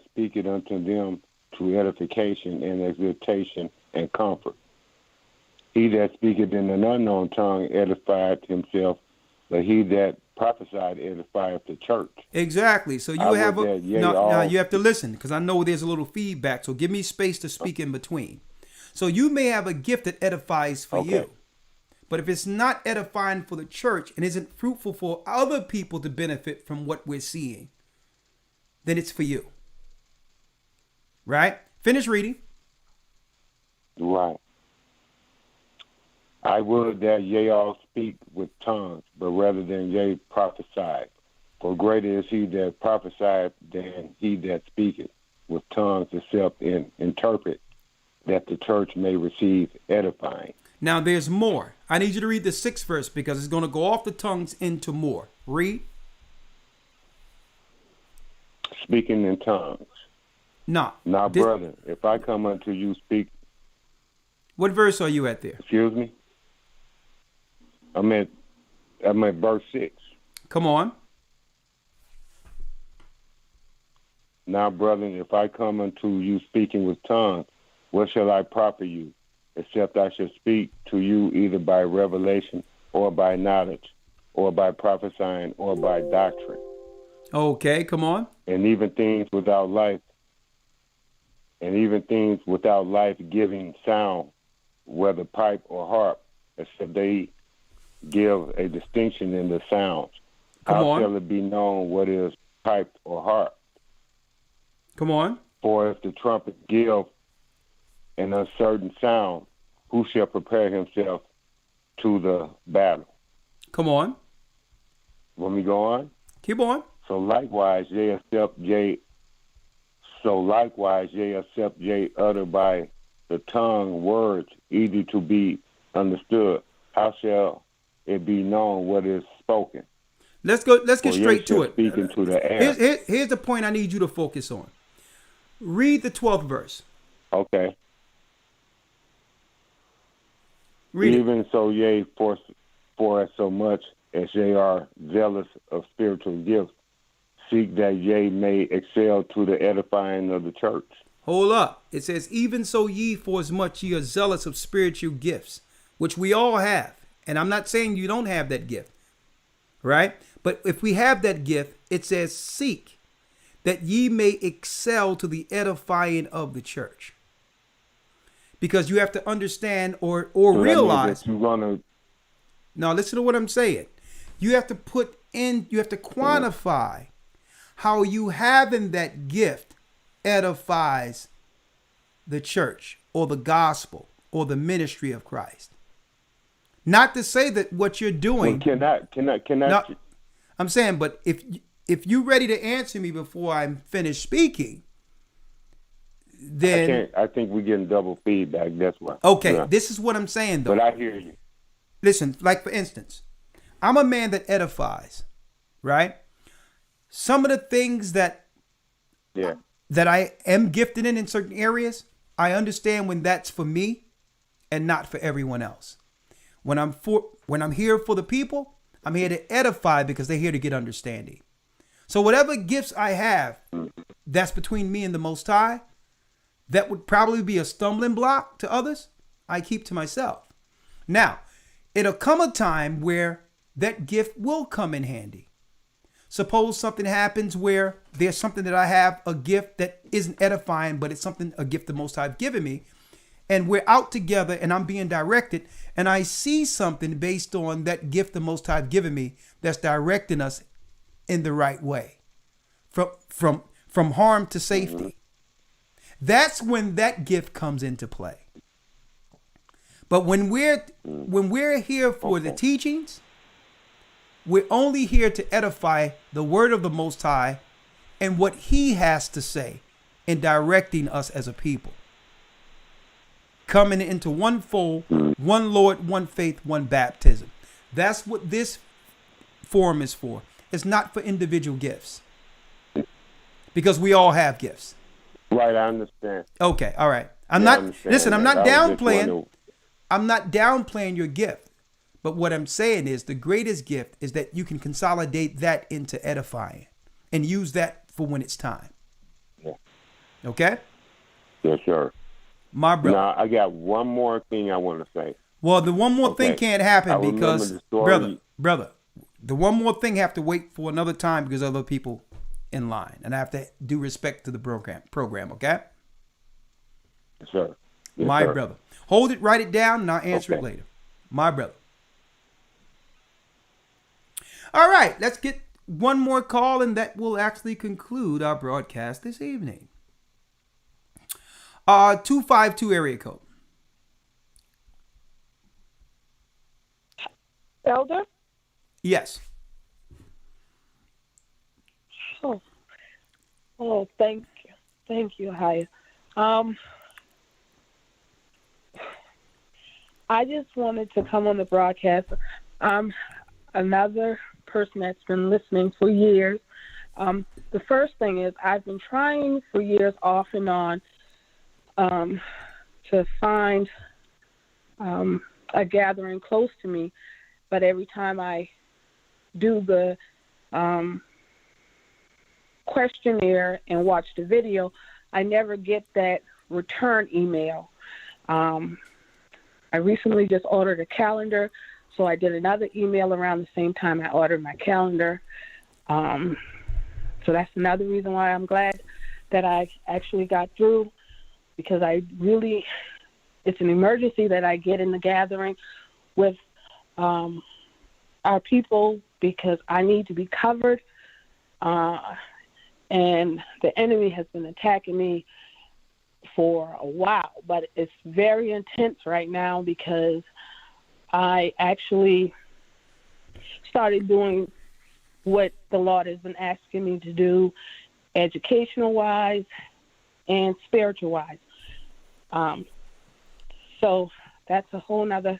speaketh unto them to edification and exhortation and comfort. He that speaketh in an unknown tongue edifieth himself, but he that prophesied edifieth the church. Exactly. So you have now you have to listen, because I know there's a little feedback. So give me space to speak in between. So you may have a gift that edifies for you. But if it's not edifying for the church and isn't fruitful for other people to benefit from what we're seeing, then it's for you. Right? Finish reading. Right. I would that ye all speak with tongues, but rather than ye prophesy. For greater is he that prophesieth than he that speaketh with tongues, except in interpret, that the church may receive edifying. Now there's more. I need you to read the 6th verse because it's going to go off the tongues into more. Read. Speaking in tongues. No. Now, brother, if I come unto you speak. What verse are you at there? Excuse me? I'm at verse 6. Come on. Now, brethren, if I come unto you speaking with tongues, what shall I profit you? Except I should speak to you either by revelation or by knowledge or by prophesying or by doctrine. Okay, come on. And even things without life giving sound, whether pipe or harp, except they give a distinction in the sounds. How shall it be known what is pipe or harp? Come on. For if the trumpet give an uncertain sound, who shall prepare himself to the battle. Come on. When we go on? Keep on. So likewise, ye accept utter by the tongue words easy to be understood. How shall it be known what is spoken? Let's get straight to it. Speak into the air. Here's the point I need you to focus on. Read the 12th verse. Okay. Read Even it. So, yea, for as so much as ye are zealous of spiritual gifts, seek that ye may excel to the edifying of the church. Hold up. It says, even so ye, for as much ye are zealous of spiritual gifts, which we all have. And I'm not saying you don't have that gift, right? But if we have that gift, it says, seek that ye may excel to the edifying of the church. Because you have to understand or so realize. Now, listen to what I'm saying. You have to quantify how you having that gift edifies the church or the gospel or the ministry of Christ. Not to say that what you're doing. Well, can I? I'm saying, but if you're ready to answer me before I'm finished speaking, then I think we're getting double feedback. That's why. Okay, yeah. This is what I'm saying, though. But I hear you. Listen, like for instance, I'm a man that edifies, right? Some of the things that I am gifted in certain areas, I understand when that's for me and not for everyone else. When I'm here for the people, I'm here to edify because they're here to get understanding. So whatever gifts I have, that's between me and the Most High, that would probably be a stumbling block to others, I keep to myself. Now, it'll come a time where that gift will come in handy. Suppose something happens where there's something that I have, a gift that isn't edifying, but it's a gift the Most High have given me. And we're out together and I'm being directed and I see something based on that gift the Most High have given me that's directing us in the right way from harm to safety. That's when that gift comes into play. But when we're here for the teachings, we're only here to edify the word of the Most High and what he has to say in directing us as a people. Coming into one fold, one Lord, one faith, one baptism. That's what this forum is for. It's not for individual gifts. Because we all have gifts. Right, I understand. Okay, all right. I'm not downplaying your gift. But what I'm saying is the greatest gift is that you can consolidate that into edifying and use that for when it's time. Yeah. Okay? Yes, sir. My brother. Now, I got one more thing I want to say. Well, the one more thing can't happen because, brother, the one more thing have to wait for another time because other people in line. And I have to do respect to the program, okay? Yes, sir. Yes, My sir. brother. Hold it, write it down, and I'll answer it later. My brother. All right, let's get one more call, and that will actually conclude our broadcast this evening. 252 area code. Elder? Yes. Oh, thank you, Ahayah. I just wanted to come on the broadcast. I'm another person that's been listening for years. The first thing is I've been trying for years off and on to find a gathering close to me, but every time I do the questionnaire and watch the video, I never get that return email. I recently just ordered a calendar, so I did another email around the same time I ordered my calendar. So that's another reason why I'm glad that I actually got through, because it's an emergency that I get in the gathering with our people, because I need to be covered. And the enemy has been attacking me for a while, but it's very intense right now because I actually started doing what the Lord has been asking me to do, educational-wise and spiritual-wise. So that's another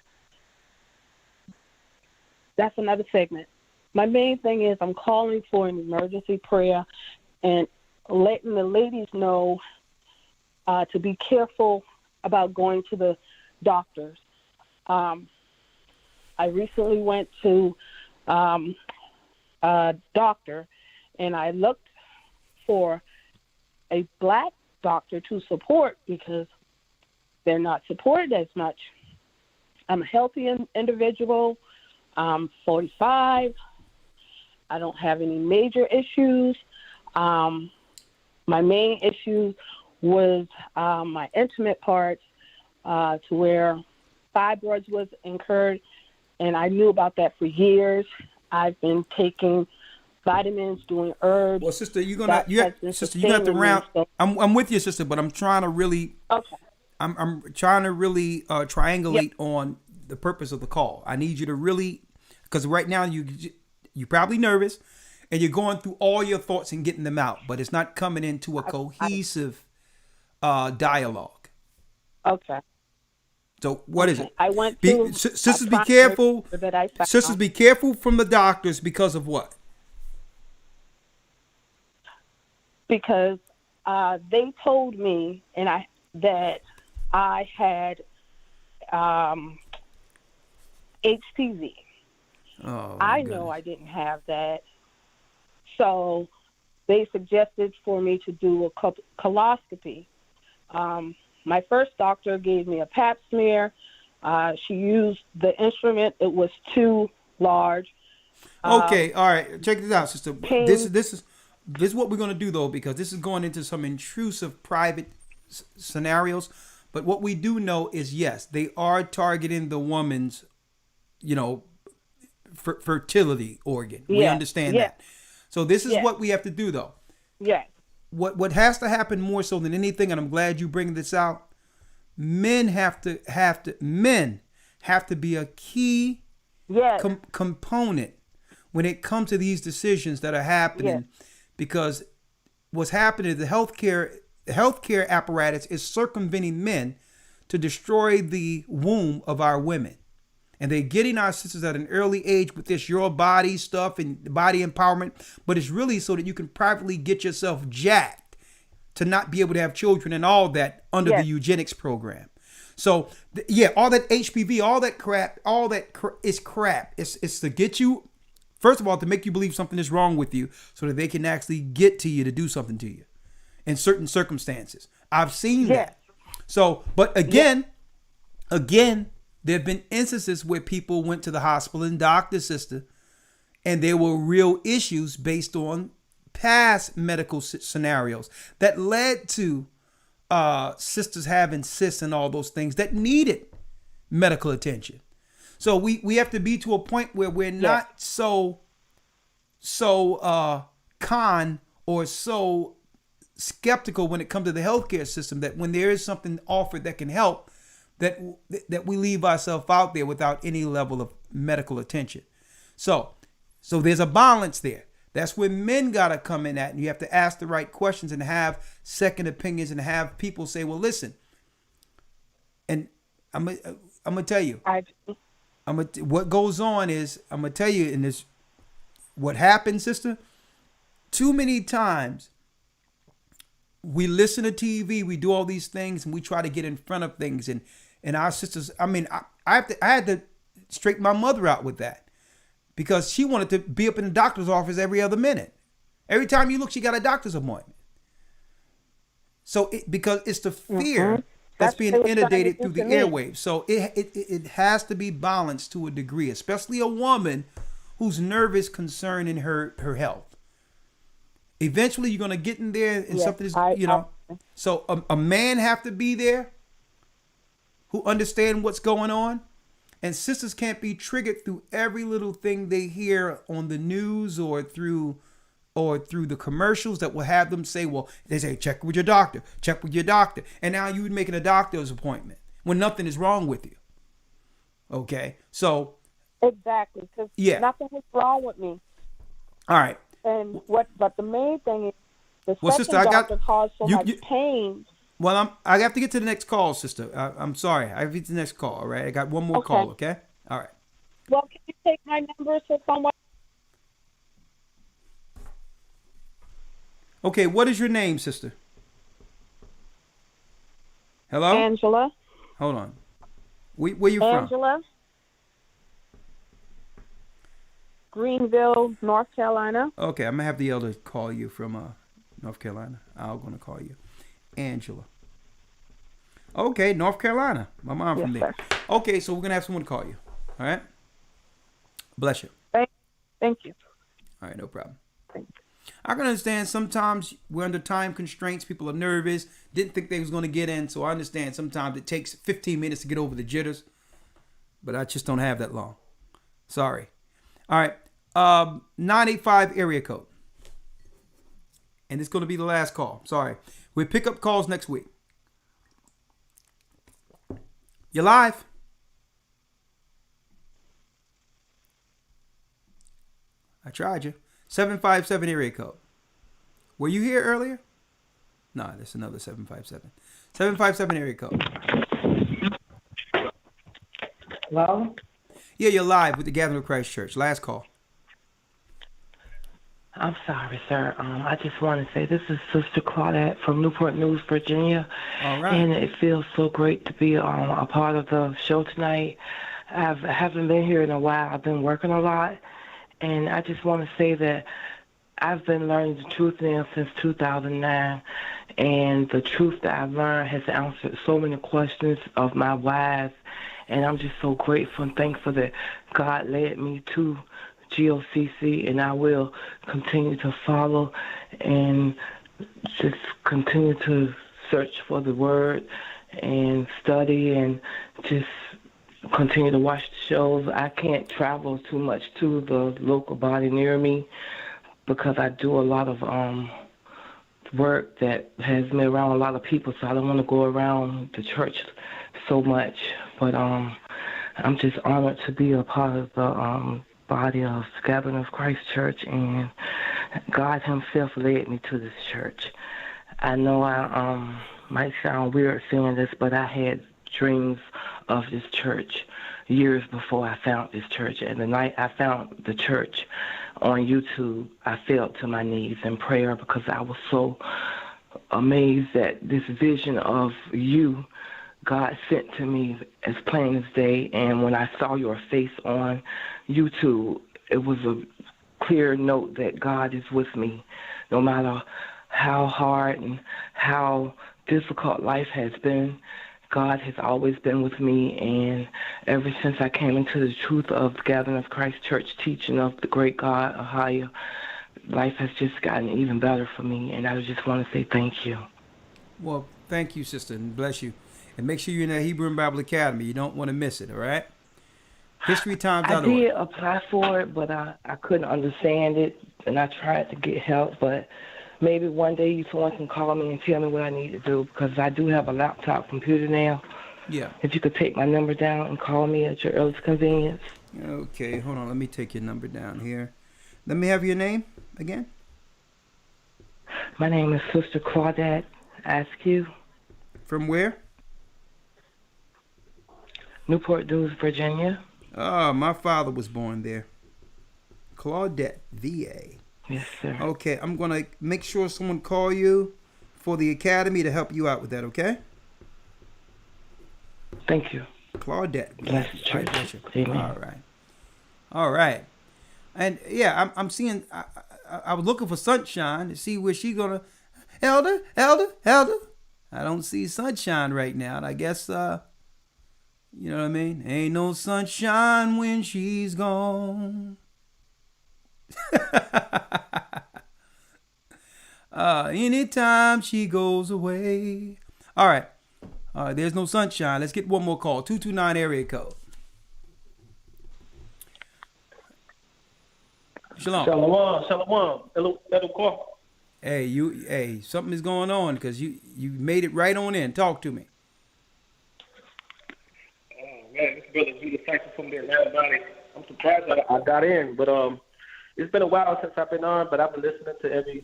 segment. My main thing is I'm calling for an emergency prayer and letting the ladies know to be careful about going to the doctors. I recently went to a doctor, and I looked for a black doctor to support because they're not supported as much. I'm a healthy individual. I'm 45. I don't have any major issues. My main issue was my intimate parts to where fibroids was incurred, and I knew about that for years. I've been taking vitamins, doing herbs. Well, sister, you have to round. I'm with you, sister, but I'm trying to really. Okay. I'm trying to really triangulate on the purpose of the call. I need you to really, because right now you're probably nervous, and you're going through all your thoughts and getting them out, but it's not coming into a cohesive dialogue. Okay. So what is it? I went to sisters. Be careful. Sisters, be careful from the doctors because of what? Because they told me that I had HPV. Oh, I know I didn't have that. So they suggested for me to do a coloscopy. My first doctor gave me a pap smear. She used the instrument. It was too large. Okay, all right. Check this out, sister. This is what we're going to do, though, because this is going into some intrusive private scenarios. But what we do know is, yes, they are targeting the woman's, fertility organ. We understand that. So this is what we have to do, though. Yes. What has to happen more so than anything, and I'm glad you bring this out. Men have to be a key component when it comes to these decisions that are happening, because what's happening is the healthcare apparatus is circumventing men to destroy the womb of our women. And they're getting our sisters at an early age with this your body stuff and body empowerment. But it's really so that you can privately get yourself jacked to not be able to have children and all that under the eugenics program. So, all that HPV, all that crap is crap. It's to get you, first of all, to make you believe something is wrong with you so that they can actually get to you to do something to you in certain circumstances. I've seen that. So, but again, there have been instances where people went to the hospital and doctor, sister, and there were real issues based on past medical scenarios that led to sisters having cysts and all those things that needed medical attention. So we have to be to a point where we're not so con or so skeptical when it comes to the healthcare system that when there is something offered that can help, that we leave ourselves out there without any level of medical attention. So there's a balance there. That's where men gotta come in at, and you have to ask the right questions and have second opinions and have people say, "Well, listen." And I'm gonna tell you, what goes on is I'm gonna tell you in this, what happens, sister. Too many times we listen to TV, we do all these things, and we try to get in front of things, and our sisters. I mean, I had to straighten my mother out with that. Because she wanted to be up in the doctor's office every other minute. Every time you look, she got a doctor's appointment. So because it's the fear that's being inundated through the airwaves. So it has to be balanced to a degree, especially a woman who's nervous concerning her health. Eventually, you're going to get in there and something is, So a man have to be there who understand what's going on. And sisters can't be triggered through every little thing they hear on the news or through or through the commercials that will have them say, well, they say, check with your doctor, check with your doctor. And now you're making a doctor's appointment when nothing is wrong with you. Okay. So. Exactly. Because nothing was wrong with me. All right. And but the main thing is the second sister, doctor caused so much pain. Well, I have to get to the next call, sister. I'm sorry. I have to get to the next call. All right. I got one more call. Okay. All right. Well, can you take my number so someone? Okay. What is your name, sister? Hello? Angela. Hold on. Where you from? Angela. Greenville, North Carolina. Okay, I'm gonna have the elder call you from North Carolina. I'm gonna call you, Angela. Okay, North Carolina. My mom from there. Sir. Okay, so we're gonna have someone call you. All right. Bless you. Thank you. All right, no problem. Thank you. I can understand sometimes we're under time constraints. People are nervous. Didn't think they was gonna get in, so I understand sometimes it takes 15 minutes to get over the jitters. But I just don't have that long. Sorry. All right. 985 area code. And it's going to be the last call. Sorry. We'll pick up calls next week. You're live. I tried you. 757 area code. Were you here earlier? No, there's another 757. 757 area code. Hello? Yeah, you're live with the Gathering of Christ Church. Last call. I'm sorry, sir. I just want to say this is Sister Claudette from Newport News, Virginia. All right. And it feels so great to be a part of the show tonight. I haven't been here in a while. I've been working a lot. And I just want to say that I've been learning the truth now since 2009. And the truth that I've learned has answered so many questions of my wives. And I'm just so grateful and thankful that God led me to GOCC, and I will continue to follow and just continue to search for the word and study and just continue to watch the shows. I can't travel too much to the local body near me because I do a lot of work that has me around a lot of people, so I don't want to go around the church so much. But I'm just honored to be a part of the body of Gathering of Christ Church, and God himself led me to this church. I know I might sound weird saying this, but I had dreams of this church years before I found this church. And the night I found the church on YouTube, I fell to my knees in prayer because I was so amazed that this vision of you God sent to me as plain as day. And when I saw your face on YouTube, it was a clear note that God is with me. No matter how hard and how difficult life has been, God has always been with me. And ever since I came into the truth of the Gathering of Christ Church teaching of the great God, Ahayah, life has just gotten even better for me. And I just want to say thank you. Well, thank you, sister, and bless you. And make sure you're in that Hebrew and Bible Academy. You don't want to miss it, all right? HistoryTimes.org. I did apply for it, but I couldn't understand it, and I tried to get help. But maybe one day someone can call me and tell me what I need to do, because I do have a laptop computer now. Yeah. If you could take my number down and call me at your earliest convenience. Okay, hold on. Let me take your number down here. Let me have your name again. My name is Sister Claudette Askew. From where? Newport News, Virginia. Oh, my father was born there. Claudette, VA. Yes, sir. Okay, I'm going to make sure someone call you for the academy to help you out with that, okay? Thank you. Claudette. Bless the church. Amen. All right. All right. And, yeah, I'm seeing, I was looking for Sunshine to see where she going to, Elder. I don't see Sunshine right now, and I guess, you know what I mean? Ain't no sunshine when she's gone. Anytime she goes away. All right. There's no sunshine. Let's get one more call. 229 area code. Shalom. Shalom. Hey, something is going on because you made it right on in. Talk to me. Oh man, this brother Judah Saxon from the Atlanta body. I'm surprised I got in, but it's been a while since I've been on, but I've been listening to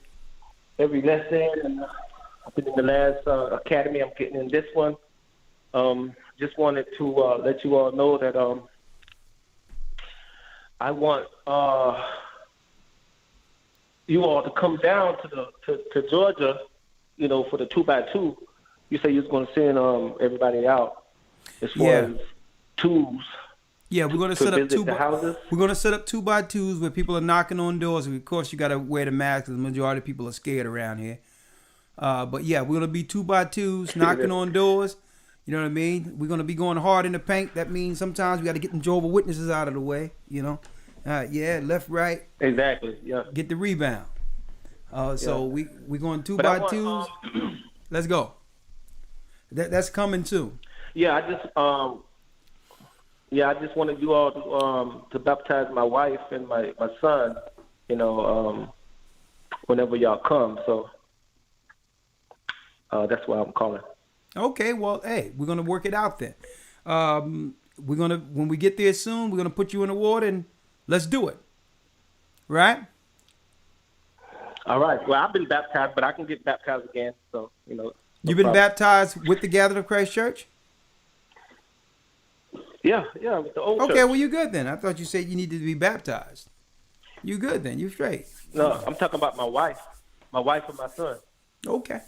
every lesson, and I've been in the last academy. I'm getting in this one. Just wanted to let you all know that I want you all to come down to Georgia, for the 2x2. You say you was going to send everybody out as far as tools. Yeah, we're gonna set up houses. We're gonna set up 2x2s where people are knocking on doors. Of course, you gotta wear the mask. The majority of people are scared around here. But yeah, we're gonna be 2x2s knocking on doors. You know what I mean? We're gonna be going hard in the paint. That means sometimes we got to get them Jehovah's Witnesses out of the way. Left, right. Exactly. Yeah. Get the rebound. So we going 2x2s. Let's go. That's coming too. Yeah, I just wanted you all to baptize my wife and my son, whenever y'all come. So that's why I'm calling. Okay, well, hey, we're gonna work it out then. When we get there soon, we're gonna put you in the water and let's do it. Right? All right. Well, I've been baptized, but I can get baptized again. So You've been baptized with the Gathered of Christ Church? Yeah, with the old church. Okay, well, you're good then. I thought you said you needed to be baptized. You good then. You straight. No, I'm talking about my wife and my son. Okay.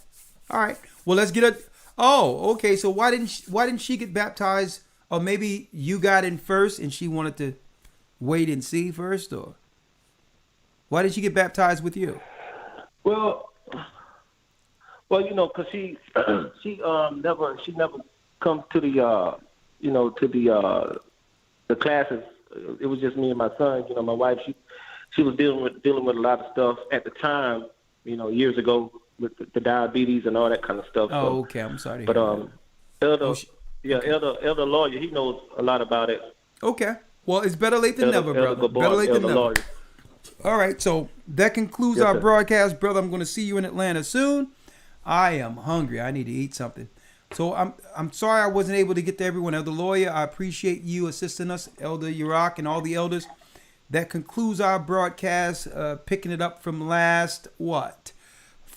All right. Well, let's get a. Oh, okay. So why didn't she get baptized? Or maybe you got in first and she wanted to wait and see first, or why did she get baptized with you? Well, because she never come to the the classes. It was just me and my son. My wife, she was dealing with a lot of stuff at the time, years ago with the diabetes and all that kind of stuff. Oh, so, okay. I'm sorry. But Elder Lawyer, he knows a lot about it. Okay. Well, it's better late than never, brother. Better late than never. Lawyer. All right. So that concludes our broadcast, brother. I'm going to see you in Atlanta soon. I am hungry. I need to eat something. So I'm sorry I wasn't able to get to everyone. Elder Lawyer, I appreciate you assisting us, Elder Yurok, and all the elders. That concludes our broadcast, picking it up from last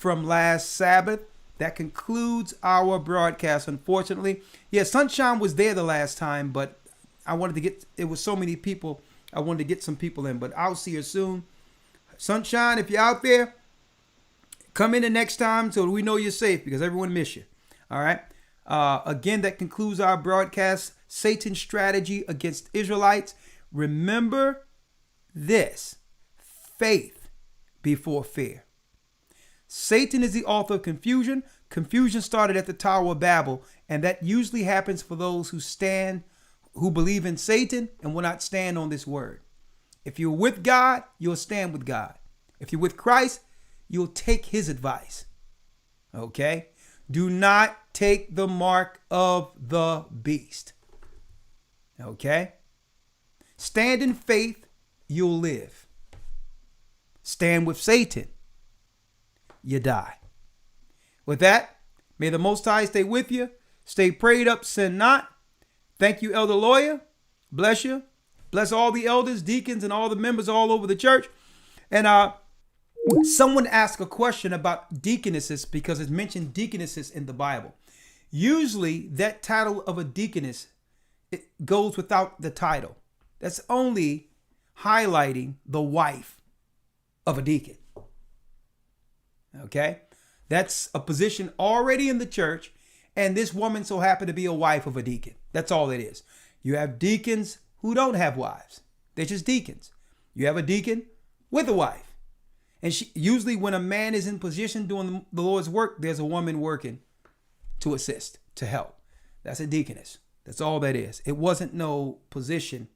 Sabbath. That concludes our broadcast, unfortunately. Yeah, Sunshine was there the last time, but it was so many people, I wanted to get some people in, but I'll see you soon. Sunshine, if you're out there, come in the next time so we know you're safe, because everyone miss you. All right? Again, that concludes our broadcast, Satan's strategy against Israelites. Remember this: faith before fear. Satan is the author of confusion. Confusion started at the Tower of Babel, and that usually happens for those who believe in Satan and will not stand on this word. If you're with God, you'll stand with God. If you're with Christ, you'll take his advice. Okay? Do not take the mark of the beast. Okay? Stand in faith, you'll live. Stand with Satan, you die. With that, may the Most High stay with you. Stay prayed up, sin not. Thank you, Elder Lawyer. Bless you. Bless all the elders, deacons, and all the members all over the church. And someone asked a question about deaconesses, because it's mentioned deaconesses in the Bible. Usually that title of a deaconess, it goes without the title. That's only highlighting the wife of a deacon. Okay? That's a position already in the church, and this woman so happened to be a wife of a deacon. That's all it is. You have deacons who don't have wives. They're just deacons. You have a deacon with a wife. And usually when a man is in position doing the Lord's work, there's a woman working to assist, to help. That's a deaconess. That's all that is. It wasn't no position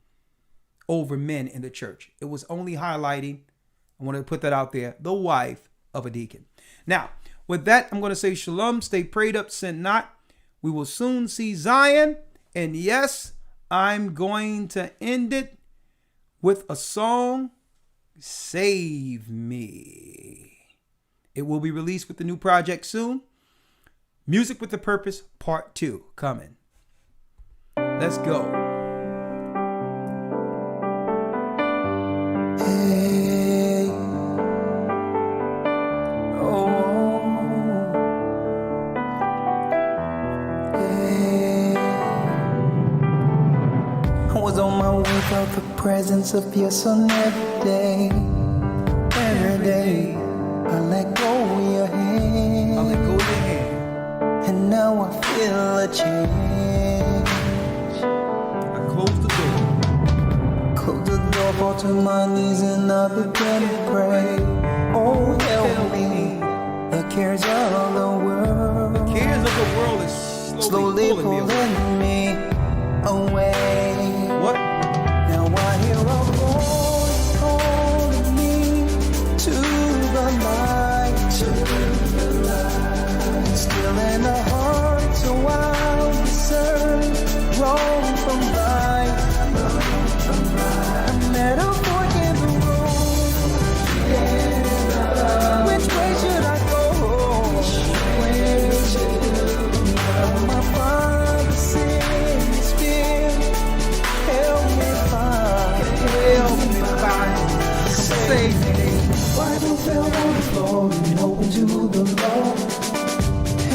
over men in the church. It was only highlighting, I want to put that out there, the wife of a deacon. Now, with that, I'm going to say shalom, stay prayed up, sin not. We will soon see Zion. And yes, I'm going to end it with a song Save Me. It will be released with the new project soon. Music with the Purpose Part 2 coming. Let's go. Hey. Oh. Hey. I was on my way, felt the presence of your son every day. Every day. I let go of your hand. And now I feel a change. I close the door. Close the door, fall to my knees and I begin to pray. Oh, help me. The cares of the world. The cares of the world is slowly pulling me away. What? Now I hear a voice calling me to the light. Still in the heart, so I'll discern wrong from right. I met a fork in the road. Which way should I go? My Father said, Spirit, help me find, save me. Bible fell on the floor and opened to the Lord.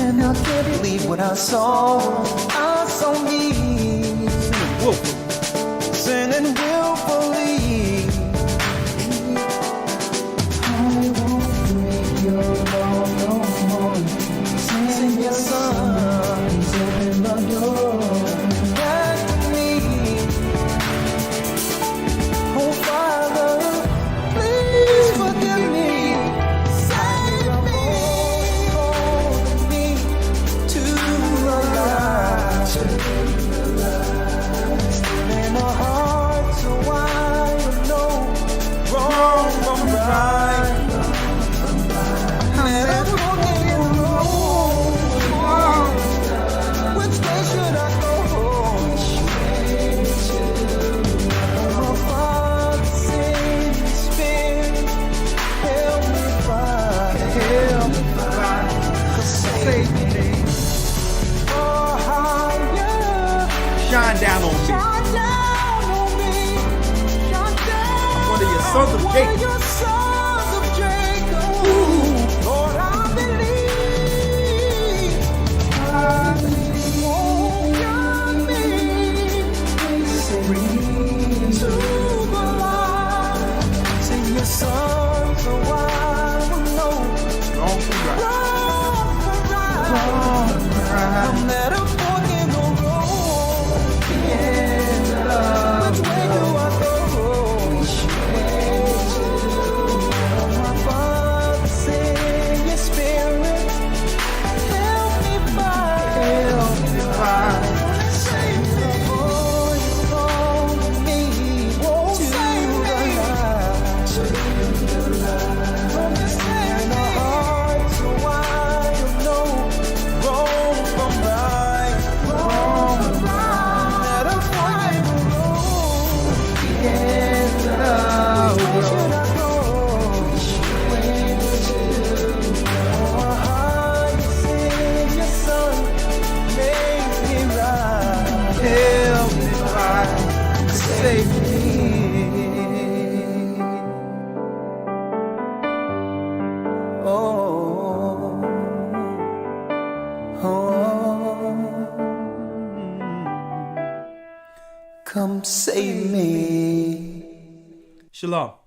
And I can't believe what I saw. I saw me singing willfully. I won't break your law no more. Sing your songs, open the door. Back to me. Oh Father, please forgive me. Shine down on me. I'm one of your sons of Jacob. Lord, I believe. Guide me to the light. Sing your song so I will know. Wrong from right. I'm at a fork in the road. Which way do I go? My Father said, your Spirit, help me find. Save the voice calling me to the light. From the snare in the heart, so I don't know wrong from right. Let us find the road. Yes, where should I go? Oh, how you sing your son, make me right. Help me find, save me. Oh, come save me. Shalom.